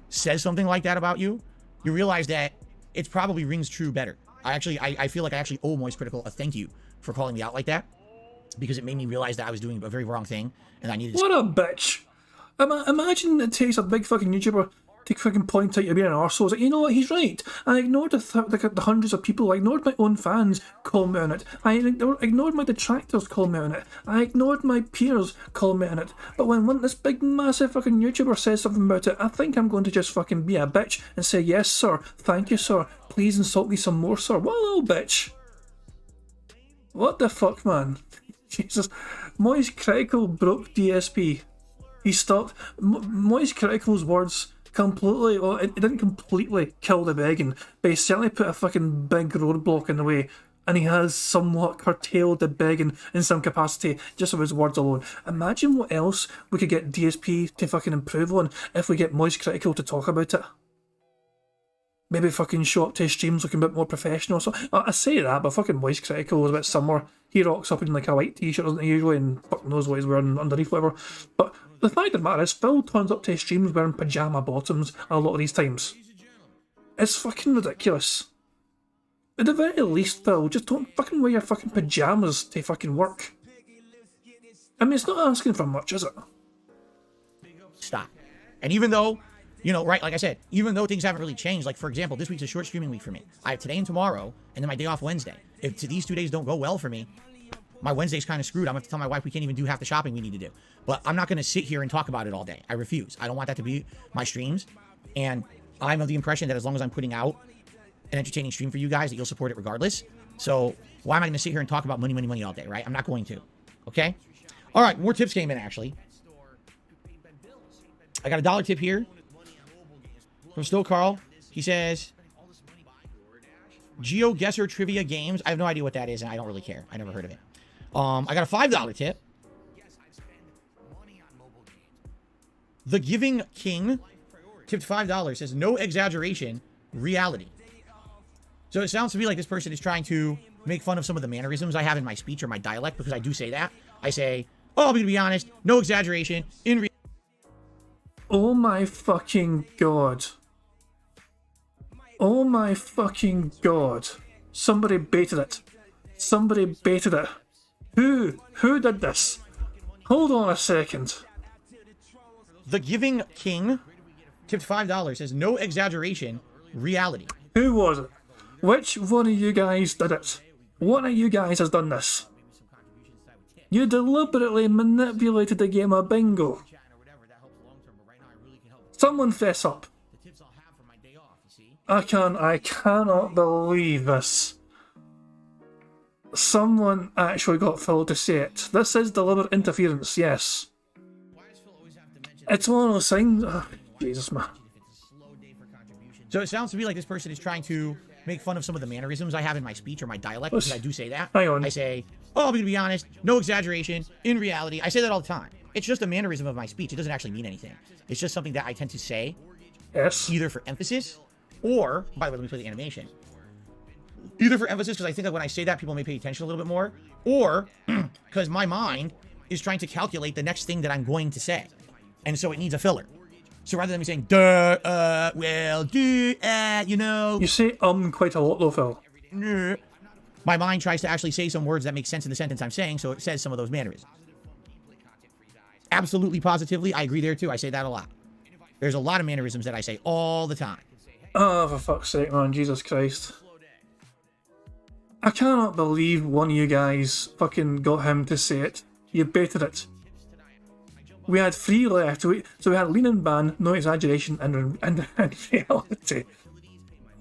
says something like that about you, you realize that it probably rings true better. I feel like I actually owe Moist Critical a thank you for calling me out like that, because it made me realize that I was doing a very wrong thing and I needed to... What a bitch. Imagine it takes a big fucking YouTuber to fucking point out you're being an arsehole. It's like, you know what, he's right. I ignored the hundreds of people. I ignored my own fans calling me on it. I ignored my detractors calling me on it. I ignored my peers calling me on it. But when this big massive fucking YouTuber says something about it, I think I'm going to just fucking be a bitch and say, yes sir, thank you sir, please insult me some more sir. What a little bitch. What the fuck, man? Jesus. Moist Critical broke DSP. He stopped. Moist Critical's words completely, well, it didn't completely kill the begging, but he certainly put a fucking big roadblock in the way, and he has somewhat curtailed the begging in some capacity just with his words alone. Imagine what else we could get DSP to fucking improve on if we get Moist Critical to talk about it. Maybe fucking show up to his streams looking a bit more professional. So I say that, but fucking Moist Critical is a bit similar. He rocks up in like a white t-shirt, doesn't he, usually, and fuck knows what he's wearing underneath, whatever. But the fact of the matter is, Phil turns up to his streams wearing pyjama bottoms a lot of these times. It's fucking ridiculous. At the very least, Phil, just don't fucking wear your fucking pyjamas to fucking work. I mean, it's not asking for much, is it? Stop. And even though, you know, right, like I said, even though things haven't really changed, like, for example, this week's a short streaming week for me. I have today and tomorrow, and then my day off Wednesday. If these 2 days don't go well for me, my Wednesday's kind of screwed. I'm going to have to tell my wife we can't even do half the shopping we need to do. But I'm not going to sit here and talk about it all day. I refuse. I don't want that to be my streams. And I'm of the impression that as long as I'm putting out an entertaining stream for you guys, that you'll support it regardless. So why am I going to sit here and talk about money, money, money all day, right? I'm not going to. Okay? All right, more tips came in, actually. I got a $1 tip here from Still Carl. He says, GeoGuessr Trivia Games. I have no idea what that is, and I don't really care. I never heard of it. I got a $5 tip. The Giving King tipped $5. Says, no exaggeration, reality. So it sounds to me like this person is trying to make fun of some of the mannerisms I have in my speech or my dialect, because I do say that. I say, oh, I'm going to be honest, no exaggeration, in reality. Oh my fucking god. Oh my fucking god. Somebody baited it. Somebody baited it. Who? Who did this? Hold on a second. The Giving King tipped $5. Says, no exaggeration, reality. Who was it? Which one of you guys did it? One of you guys has done this. You deliberately manipulated the game of bingo. Someone fess up. I cannot believe this. Someone actually got Phil to say it. This is deliberate interference, yes. It's one of those things. Oh, Jesus, man. So it sounds to me like this person is trying to make fun of some of the mannerisms I have in my speech or my dialect, because I do say that. Hang on. I say, oh, I'm going to be honest, no exaggeration, in reality. I say that all the time. It's just a mannerism of my speech. It doesn't actually mean anything. It's just something that I tend to say, yes, either for emphasis or, by the way, let me play the animation. Either for emphasis, because I think that when I say that, people may pay attention a little bit more, or because my mind is trying to calculate the next thing that I'm going to say. And so it needs a filler. So rather than me saying, duh, well, do, you know. You say quite a lot though, Phil. My mind tries to actually say some words that make sense in the sentence I'm saying, so it says some of those mannerisms. Absolutely, positively, I agree there too. I say that a lot. There's a lot of mannerisms that I say all the time. Oh, for fuck's sake, man. Jesus Christ. I cannot believe one of you guys fucking got him to say it. You baited it. We had 3 left, so we had lean and ban, no exaggeration, and reality.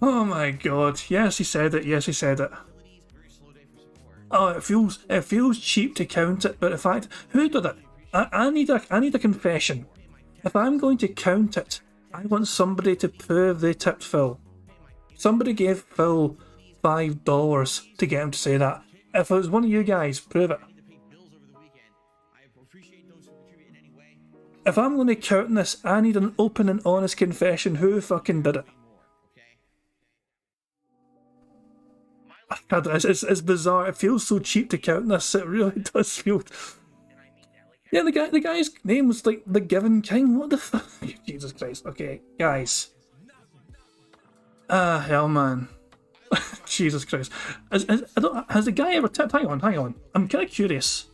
Oh my god. Yes, he said it. Yes, he said it. Oh, it feels cheap to count it, but in fact, who did it? I need a confession. If I'm going to count it, I want somebody to prove they tipped Phil. Somebody gave Phil $5 to get him to say that. If it was one of you guys, prove it. If I'm going to count this, I need an open and honest confession. Who fucking did it? It's bizarre. It feels so cheap to count this. It really does feel. Yeah, the guy's name was like the Given King. What the fuck? Jesus Christ. Okay, guys. Hell, man. Jesus Christ. Has the guy ever tipped? Hang on. I'm kind of curious.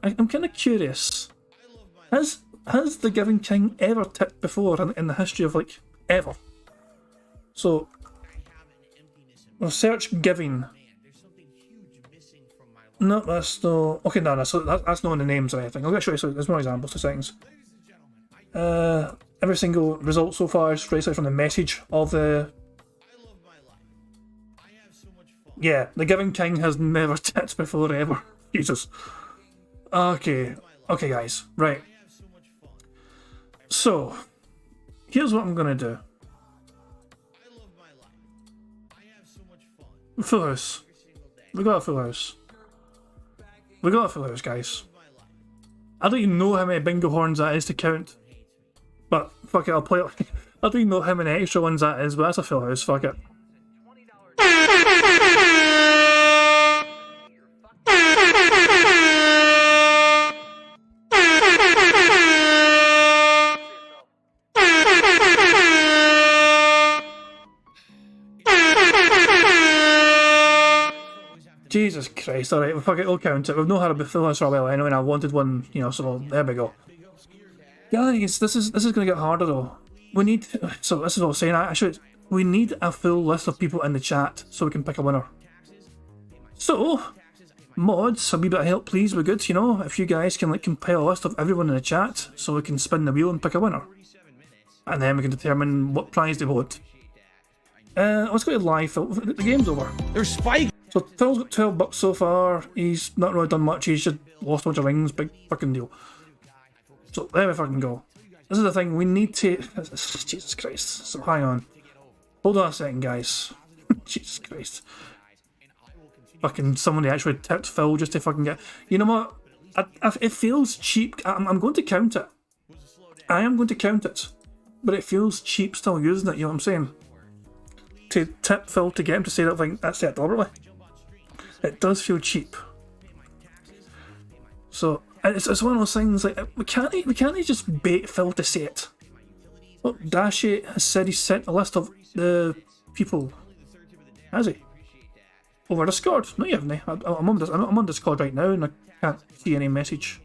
I'm kind of curious. Has the Given King ever tipped before in the history of, like, ever? So, we'll search Giving. No, that's no. Okay, no, so that's not in the names or anything. I'll get show you. So there's more examples, 2 seconds. Every single result so far is straight from the message of the. Yeah, the Giving King has never tipped before ever. Jesus. Okay, guys, right. So, here's what I'm gonna do. Full house. We got a full house. We got a full house, guys. I don't even know how many bingo horns that is to count. But, fuck it, I'll play it. I don't even know how many extra ones that is, but that's a full house, fuck it. Jesus Christ, alright, well, fuck it, we'll count it. We've not had a full house for a while anyway, and I wanted one, you know, so there we go. Guys, this is going to get harder though. We need, so this is what I was saying, we need a full list of people in the chat so we can pick a winner. So, mods, a wee bit of help please, we're good, you know, if you guys can like compile a list of everyone in the chat so we can spin the wheel and pick a winner. And then we can determine what prize they vote. Let's go to live, the game's over. There's Spike. So Phil's got $12 so far, he's not really done much, he's just lost a bunch of rings, big fucking deal. So there we fucking go. This is the thing, we need to... Jesus Christ, so hang on. Hold on a second, guys. Jesus Christ. Fucking somebody actually tipped Phil just to fucking get... You know what? It feels cheap. I'm going to count it. I am going to count it. But it feels cheap still using it, you know what I'm saying? To tip Phil to get him to say that thing, that's it deliberately. It does feel cheap. So, it's one of those things, like, we can't just bait Phil to say it. Look, Dashi has said he sent a list of the people. Has he? Over Discord? No, you haven't. I'm on Discord right now and I can't see any message.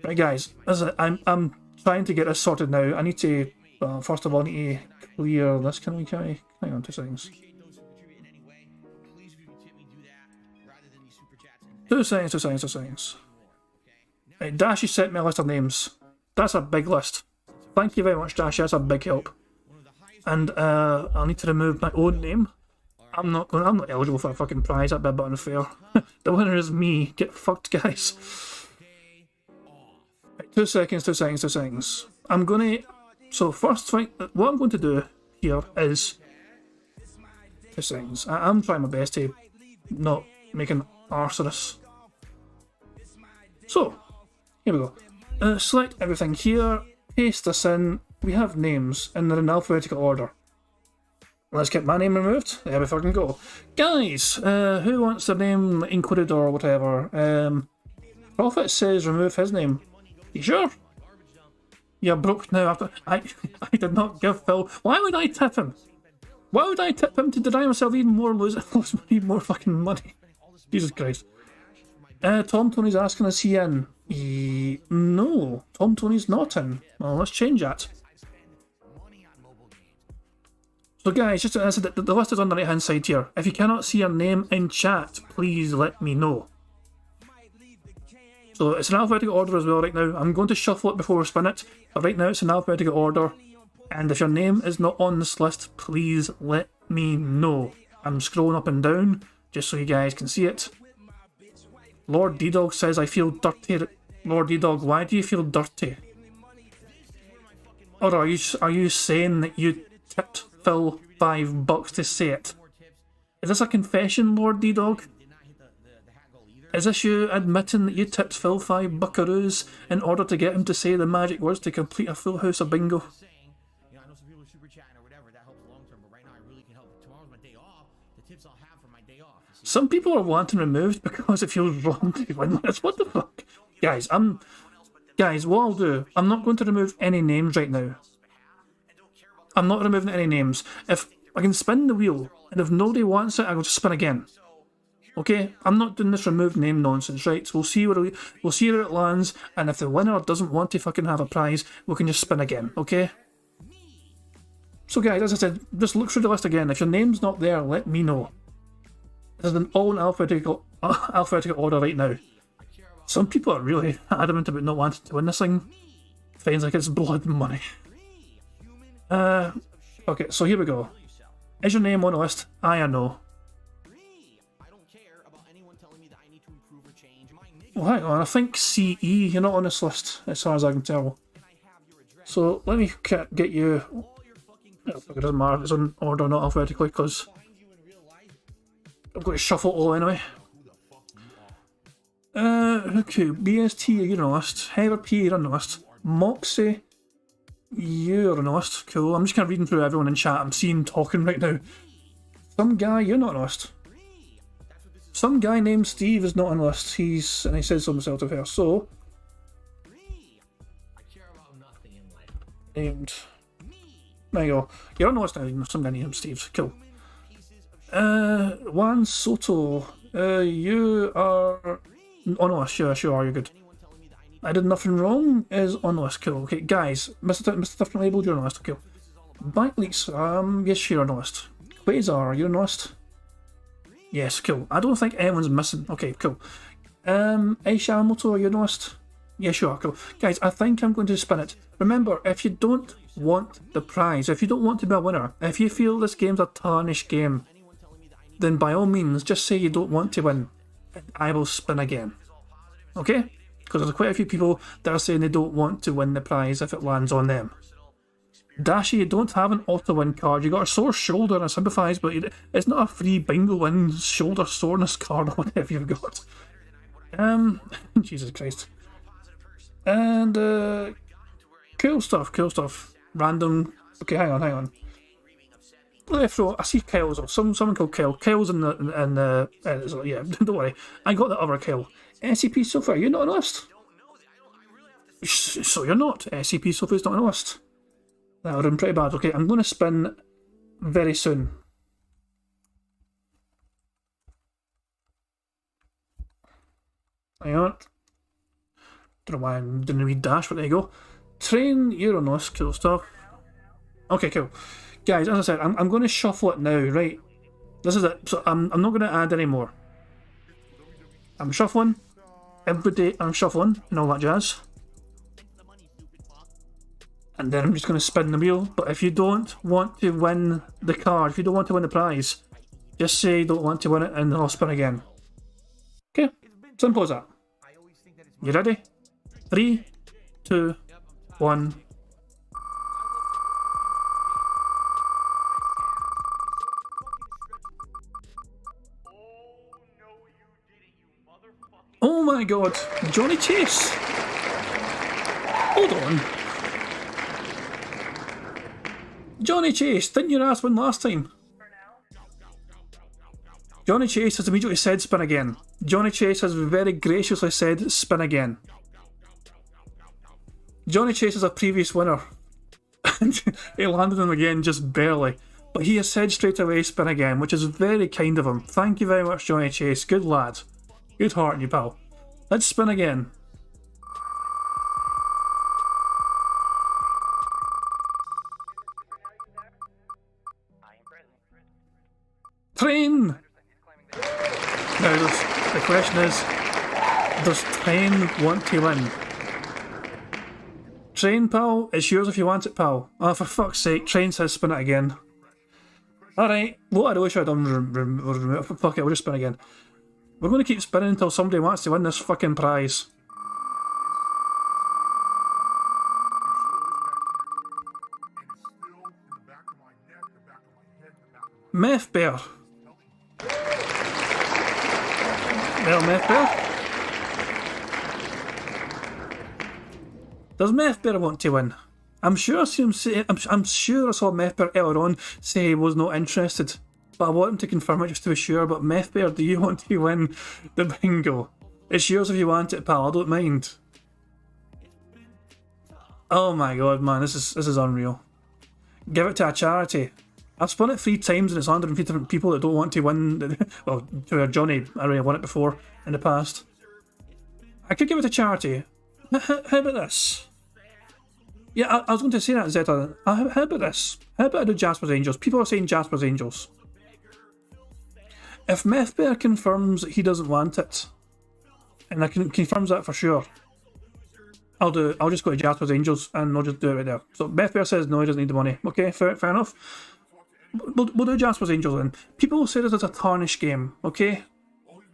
Right, guys, I'm trying to get this sorted now. I need to, first of all, I need to clear this. Can we? Hang on 2 seconds. 2 seconds. Right, Dashi sent me a list of names. That's a big list. Thank you very much, Dashi. That's a big help. And I'll need to remove my own name. I'm not eligible for a fucking prize. That'd be a bit unfair. The winner is me. Get fucked, guys. Right, 2 seconds. I'm gonna. So first thing, what I'm going to do here is 2 seconds. I'm trying my best to not make an arse of this. So, here we go. Select everything here, paste this in. We have names and they're in alphabetical order. Let's get my name removed. There we fucking go. Guys, who wants their name included or whatever? Prophet says remove his name. You sure? You're broke now after... I did not give Phil... Why would I tip him? Why would I tip him to deny myself even more, lose even more fucking money? Jesus Christ. Tom Tony's asking, is he in? No, Tom Tony's not in. Well, let's change that. So guys, just as I said, the list is on the right hand side here. If you cannot see your name in chat, please let me know. So it's in alphabetical order as well right now. I'm going to shuffle it before we spin it, but right now it's in alphabetical order. And if your name is not on this list, please let me know. I'm scrolling up and down, just so you guys can see it. Lord D-Dog says, I feel dirty. Lord D-Dog, why do you feel dirty? Or are you saying that you tipped Phil $5 to say it? Is this a confession, Lord D-Dog? Is this you admitting that you tipped Phil $5 in order to get him to say the magic words to complete a full house of bingo? I know some people are super chatting or whatever, that helps long term, but right now I really can help. Tomorrow's my day off. The tips I'll Some people are wanting removed because it feels wrong to win this. What the fuck? Guys, what I'll do, I'm not going to remove any names right now. I'm not removing any names. If I can spin the wheel, and if nobody wants it, I will just spin again. Okay? I'm not doing this remove name nonsense, right? So we'll see where it lands, and if the winner doesn't want to fucking have a prize, we can just spin again, okay? So guys, as I said, just look through the list again. If your name's not there, let me know. This is an all in alphabetical order right now. Some people are really adamant about not wanting to win this thing. Feels like it's blood money. Okay, so here we go. Is your name on the list? Aye or no? Well, hang on, I think CE, you're not on this list, as far as I can tell. So, let me get you... It doesn't matter if it's in order, not alphabetically, because I'm going to shuffle all anyway. Okay, BST, you're on the list. Heather P, you're on the list. Moxie, you're on the list. Cool. I'm just kind of reading through everyone in chat. I'm seeing talking right now. Some guy, you're not on the list. Some guy named Steve is not on the list. And he says so himself to her. So, named. There you go. You're on the list now. Some guy named Steve. Cool. Juan Soto, you are on the list. Sure, you're good. I did nothing wrong is on the list. Cool. Okay, guys, Mr. Different Label, you're on the list. Cool. Bike Leaks, yes, you're on the list. Quasar, you're on the list. Yes, cool. I don't think anyone's missing. Okay, cool. Aisha Moto, you're on the list. Yes, you are. Cool. Guys, I think I'm going to spin it. Remember, if you don't want the prize, if you don't want to be a winner, if you feel this game's a tarnished game, then by all means, just say you don't want to win, and I will spin again. Okay? Because there's quite a few people that are saying they don't want to win the prize if it lands on them. Dashi, you don't have an auto-win card. You got a sore shoulder, and I sympathise, but it's not a free bingo win shoulder soreness card or whatever you've got. Jesus Christ. And, cool stuff. Random. Okay, hang on. I see Kyle's, or someone called Kyle. Kyle's in the yeah, don't worry. I got the other Kyle. SCP Sofa, you're not on the list. So you're not. SCP Sofa's not on the list. That would have been pretty bad. Okay, I'm going to spin very soon. Hang on. Don't know why I'm doing a wee dash, but there you go. Train, you're on the list. Cool stuff. Okay, cool. Guys, as I said, I'm going to shuffle it now, right? This is it. So I'm not going to add any more. I'm shuffling. Every day I'm shuffling and all that jazz. And then I'm just going to spin the wheel. But if you don't want to win the card, if you don't want to win the prize, just say you don't want to win it and then I'll spin again. Okay? Simple as that. You ready? 3, 2, 1. Oh my god, Johnny Chase! Hold on. Johnny Chase, didn't your ass win last time? Johnny Chase has immediately said spin again. Johnny Chase has very graciously said spin again. Johnny Chase is a previous winner. He landed him again just barely. But he has said straight away spin again, which is very kind of him. Thank you very much, Johnny Chase. Good lad. Good heart, you pal. Let's spin again. Train! Now, the question is, does Train want to win? Train, pal, it's yours if you want it, pal. Oh, for fuck's sake, Train says spin it again. Alright, what I really should have done, fuck it, we'll just spin again. We're going to keep spinning until somebody wants to win this fucking prize. Meth Bear. Well, Meth Bear. Does Meth Bear want to win? I'm sure I see him say. I'm sure I saw Meth Bear earlier on say he was not interested. but I want him to confirm it just to be sure. But Meth Bear, do you want to win the bingo? It's yours if you want it, pal. I don't mind. Oh my god, man, this is unreal. Give it to a charity. I've spun it 3 times and it's 150 different people that don't want to win. Well, Johnny, I already won it before in the past. I could give it to charity. How about this? Yeah, I was going to say that, Zeta. How about this? How about I do Jasper's Angels? People are saying Jasper's Angels. If Meth Bear confirms that he doesn't want it, and I confirms that for sure, I'll just go to Jasper's Angels and I'll just do it right there. So Meth Bear says no, he doesn't need the money. Okay, fair enough. We'll do Jasper's Angels then. People will say this is a tarnish game, okay?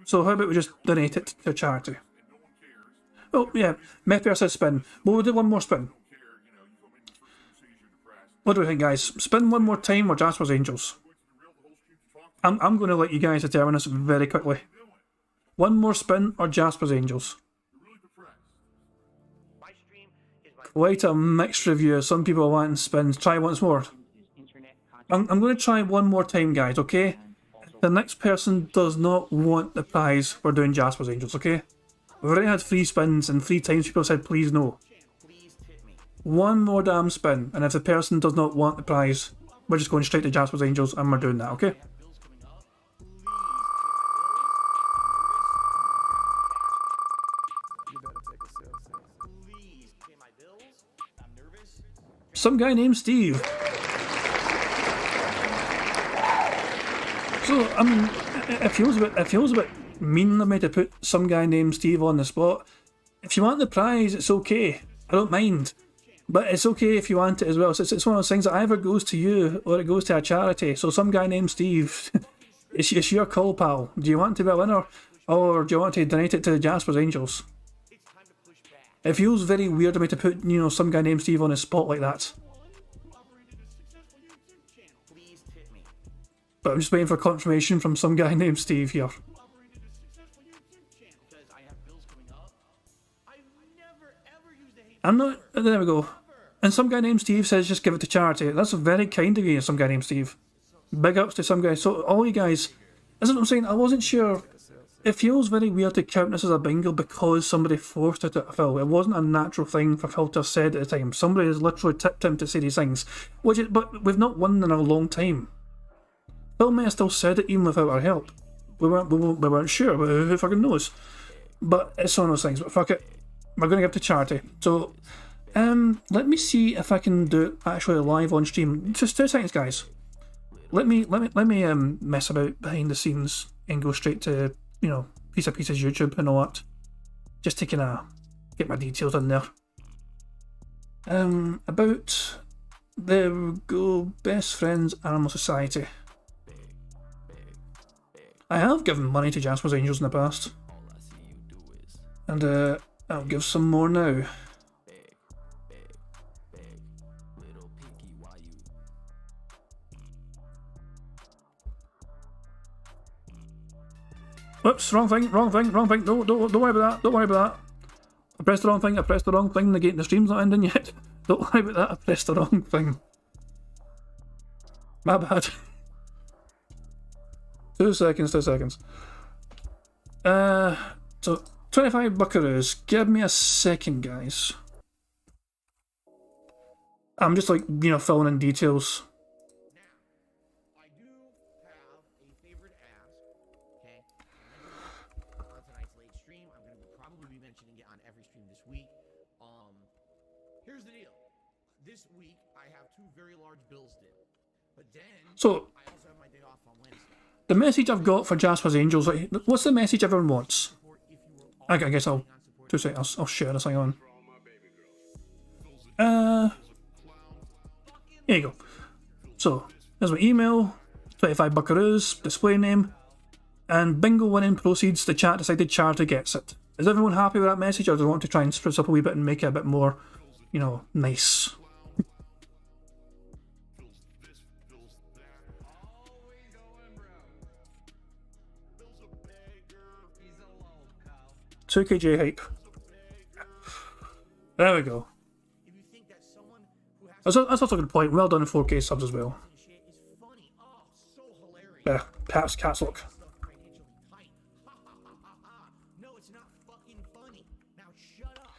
So how about we just donate it to charity? Oh yeah, Meth Bear says spin. Well, we'll do one more spin. What do we think, guys? Spin one more time or Jasper's Angels? I'm going to let you guys determine this very quickly. One more spin or Jasper's Angels? Quite a mixed review. Some people are wanting spins. Try once more. I'm going to try one more time, guys, okay? If the next person does not want the prize, we're doing Jasper's Angels, okay? We've already had 3 spins and 3 times people said please no. One more damn spin, and if the person does not want the prize, we're just going straight to Jasper's Angels and we're doing that, okay? Some guy named Steve. So, I mean, it feels a bit mean of me to put some guy named Steve on the spot. If you want the prize, it's okay. I don't mind. But it's okay if you want it as well. So it's one of those things that either goes to you or it goes to a charity. So some guy named Steve, it's your call, pal. Do you want to be a winner or do you want to donate it to Jasper's Angels? It feels very weird to me to put, you know, some guy named Steve on the spot like that. But I'm just waiting for confirmation from some guy named Steve here. I'm not. There we go. And some guy named Steve says just give it to charity. That's very kind of you, some guy named Steve. Big ups to some guy. So all you guys, this is what I'm saying. I wasn't sure. It feels very weird to count this as a bingo because somebody forced it at Phil. It wasn't a natural thing for Phil to have said at the time. Somebody has literally tipped him to say these things. But we've not won in a long time. Phil may have still said it even without our help. We weren't sure, but who fucking knows? But it's one of those things. But fuck it. We're going to give it to charity. So, let me see if I can do it actually live on stream. Just 2 seconds, guys. Let me mess about behind the scenes and go straight to, you know, Piece of Pieces YouTube and all that. Just to kind of get my details in there. About, there we go, Best Friends Animal Society. I have given money to Jasper's Angels in the past. And, I'll give some more now. Whoops, wrong thing. Don't worry about that. I pressed the wrong thing. The stream's not ending yet. Don't worry about that. I pressed the wrong thing. My bad. 2 seconds. So 25 buckaroos. Give me a second, guys. I'm just like, you know, filling in details. Now, I do have a favorite ask, okay? On tonight's late stream, I'm going to probably be mentioning it on every stream this week. Here's the deal. This week, I have 2 very large bills due. But then, so, I also have my day off on Wednesday. The message I've got for Jasper's Angels, like, what's the message everyone wants? I guess I'll 2 seconds. I'll share this thing on. Here you go. So, there's my email, 25 buckaroos, display name, and bingo winning proceeds. The chat decided charity gets it. Is everyone happy with that message, or do they want to try and spruce up a wee bit and make it a bit more, you know, nice? $2KJ hype. There we go. That's also a good point. Well done in 4K subs as well. Perhaps Cat's Look. No, it's not fucking funny. Now shut up.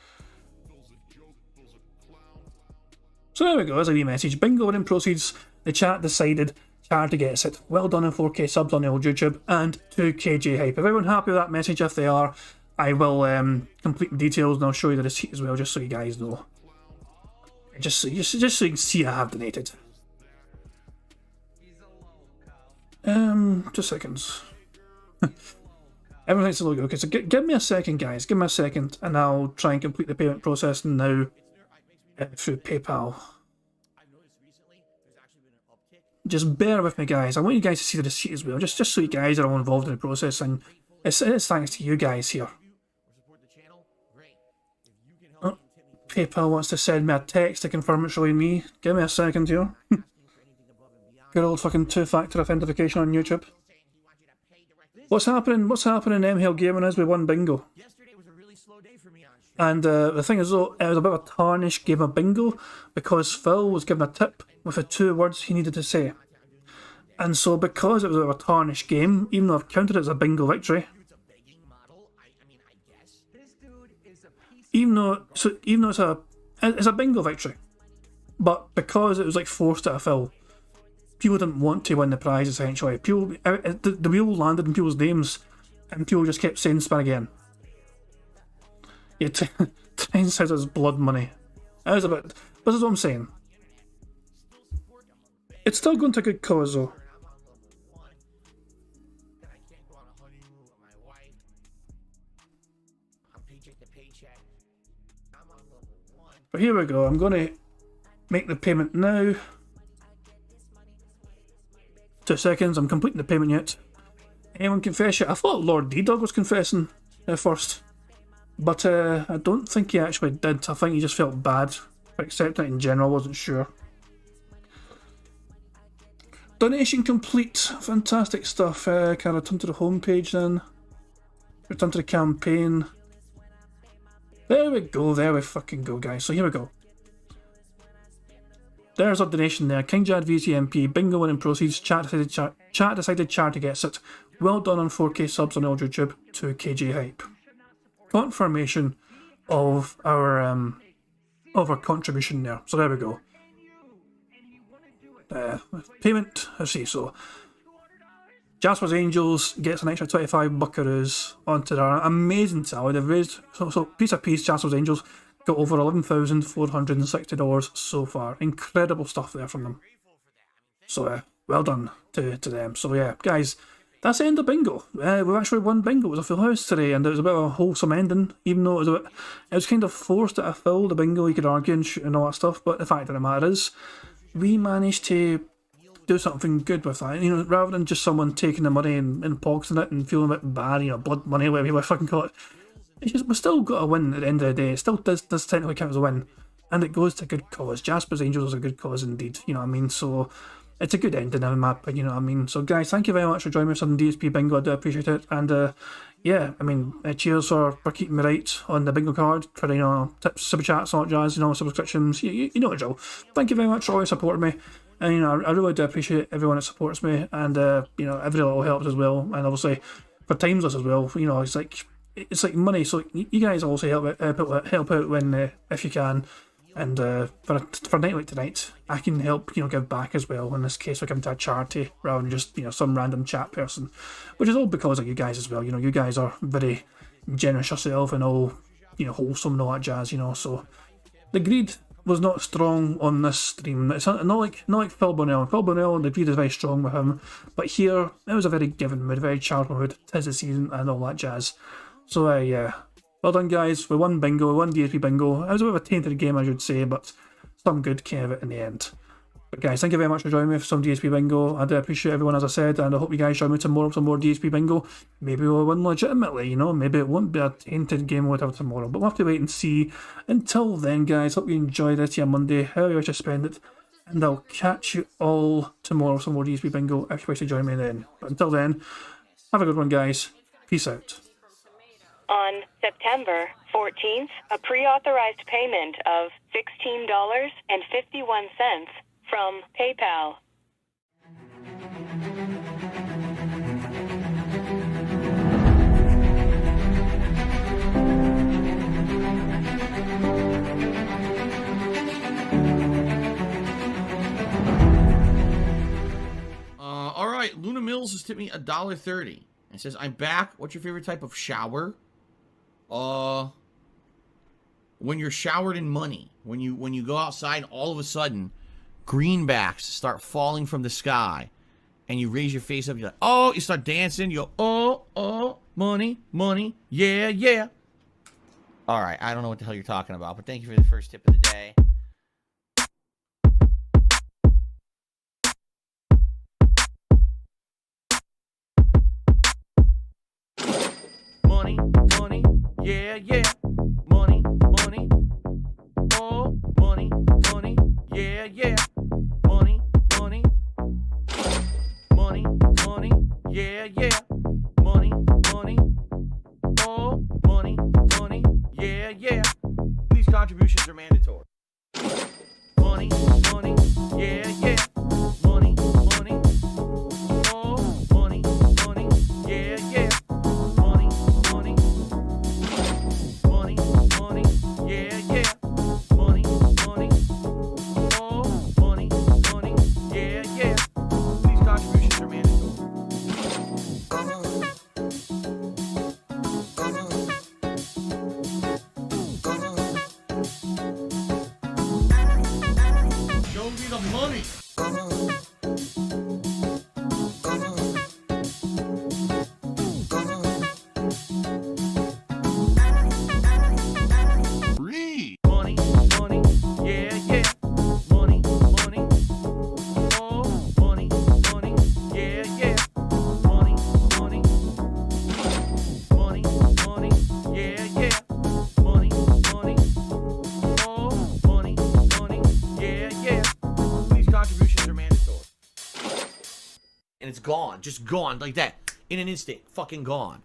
So there we go, there's a wee message. Bingo winning proceeds. The chat decided charity gets it. Well done on 4K subs on the old YouTube and 2KJ hype. If everyone happy with that message, if they are, I will complete the details and I'll show you the receipt as well, just so you guys know. Just so you can see I have donated. 2 seconds. Everything's a logo. Okay, so give me a second, guys. Give me a second, and I'll try and complete the payment process now through PayPal. Just bear with me, guys. I want you guys to see the receipt as well, just so you guys are all involved in the process, and it's thanks to you guys here. Oh, PayPal wants to send me a text to confirm it's showing me. Give me a second here. Good old fucking 2-factor authentication on YouTube. What's happening? What's happening in MHL Gaming is we won bingo. And the thing is though, it was a bit of a tarnished game of bingo because Phil was given a tip with the 2 words he needed to say. And so because it was a bit of a tarnished game, even though I've counted it as a bingo victory, even though it's a bingo victory, but because it was like forced at a Phil, people didn't want to win the prize essentially. People, the wheel landed in people's names, and people just kept saying spin again. Yeah, 10 says it's blood money. It was a bit. This is what I'm saying. It's still going to a good cause though. But here we go. I'm going to make the payment now. 2 seconds. I'm completing the payment yet. Anyone confess yet? I thought Lord D-Dog was confessing at first. But I don't think he actually did. I think he just felt bad for accepting it in general. I wasn't sure. Donation complete. Fantastic stuff. Can I return to the homepage then? Return to the campaign. There we go. There we fucking go, guys. So here we go. There's our donation there. King Jad VCMP. Bingo winning proceeds. Chat decided charity gets it. Well done on 4K subs on old YouTube. 2KJ hype. Confirmation of our contribution there. So there we go. Payment. Let's see. So Jasper's Angels gets an extra 25 buckaroos onto their amazing tally. They've raised so piece of piece. Jasper's Angels got over $11,460 so far. Incredible stuff there from them. So well done to them. So yeah, guys. That's the end of bingo. We've actually won bingo. It was a full house today, and it was a bit of a wholesome ending, even though it was kind of forced at a full, the bingo, you could argue and shoot and all that stuff, but the fact of the matter is, we managed to do something good with that, you know, rather than just someone taking the money and pocketing it and feeling a bit bad, you know, blood money, whatever you fucking call it. It's just, we still got a win at the end of the day. It still does technically count as a win, and it goes to a good cause. Jasper's Angels is a good cause indeed, you know what I mean, so it's a good ending in my opinion, you know what I mean. So guys, thank you very much for joining me for some DSP Bingo. I do appreciate it. And yeah, I mean, cheers for keeping me right on the bingo card, for, you know, tips, super chats, all that jazz, you know, subscriptions, you know the drill. Thank you very much for always supporting me. And you know, I really do appreciate everyone that supports me, and you know, every little helps as well. And obviously for times us as well, you know, it's like money, so you guys also help out when if you can. And for a night like tonight, I can help, you know, give back as well. In this case, we're giving to a charity rather than just, you know, some random chat person, which is all because of you guys as well. You know, you guys are very generous yourself and all, you know, wholesome and all that jazz. You know, so the greed was not strong on this stream. It's not like Phil Bonnell. Phil Bonnell, the greed is very strong with him, but here it was a very giving mood, very charitable mood. 'Tis the season and all that jazz. So yeah. Well done, guys. We won bingo, we won DSP Bingo. It was a bit of a tainted game, I should say, but some good came of it in the end. But guys, thank you very much for joining me for some DSP Bingo. I do appreciate everyone, as I said, and I hope you guys join me tomorrow for some more DSP Bingo. Maybe we'll win legitimately, you know, maybe it won't be a tainted game or whatever tomorrow, but we'll have to wait and see. Until then, guys, hope you enjoy this here Monday, however you wish to spend it, and I'll catch you all tomorrow for some more DSP Bingo if you wish to join me then. But until then, have a good one, guys. Peace out. On September 14th, a pre-authorized payment of $16.51 from PayPal. Bubbles has tipped me $1.30. It says, I'm back. What's your favorite type of shower? When you're showered in money. When you go outside, all of a sudden, greenbacks start falling from the sky. And you raise your face up, you're like, oh, you start dancing, you go, oh, money, money, yeah, yeah. All right, I don't know what the hell you're talking about, but thank you for the first tip of the day. Money, money, yeah, yeah. Money, money, oh, money, money, yeah, yeah. Money, money. Money, money, yeah, yeah. Money, money, oh, money, money, yeah, yeah. These contributions are mandatory. Money, money, yeah, yeah. Money, money, oh, money, money, yeah, yeah. Money, money, money, money, yeah, yeah. Money, money, oh, money, money, yeah, yeah. These contributions are mandatory. Show me the money. Free. Money, money, yeah, yeah. Money, money, oh, money, money, yeah, yeah. Money, money, money, money, yeah, yeah. Money, money, oh, money, money, yeah, yeah. These contributions are mandatory. And it's gone, just gone like that. In an instant, fucking gone.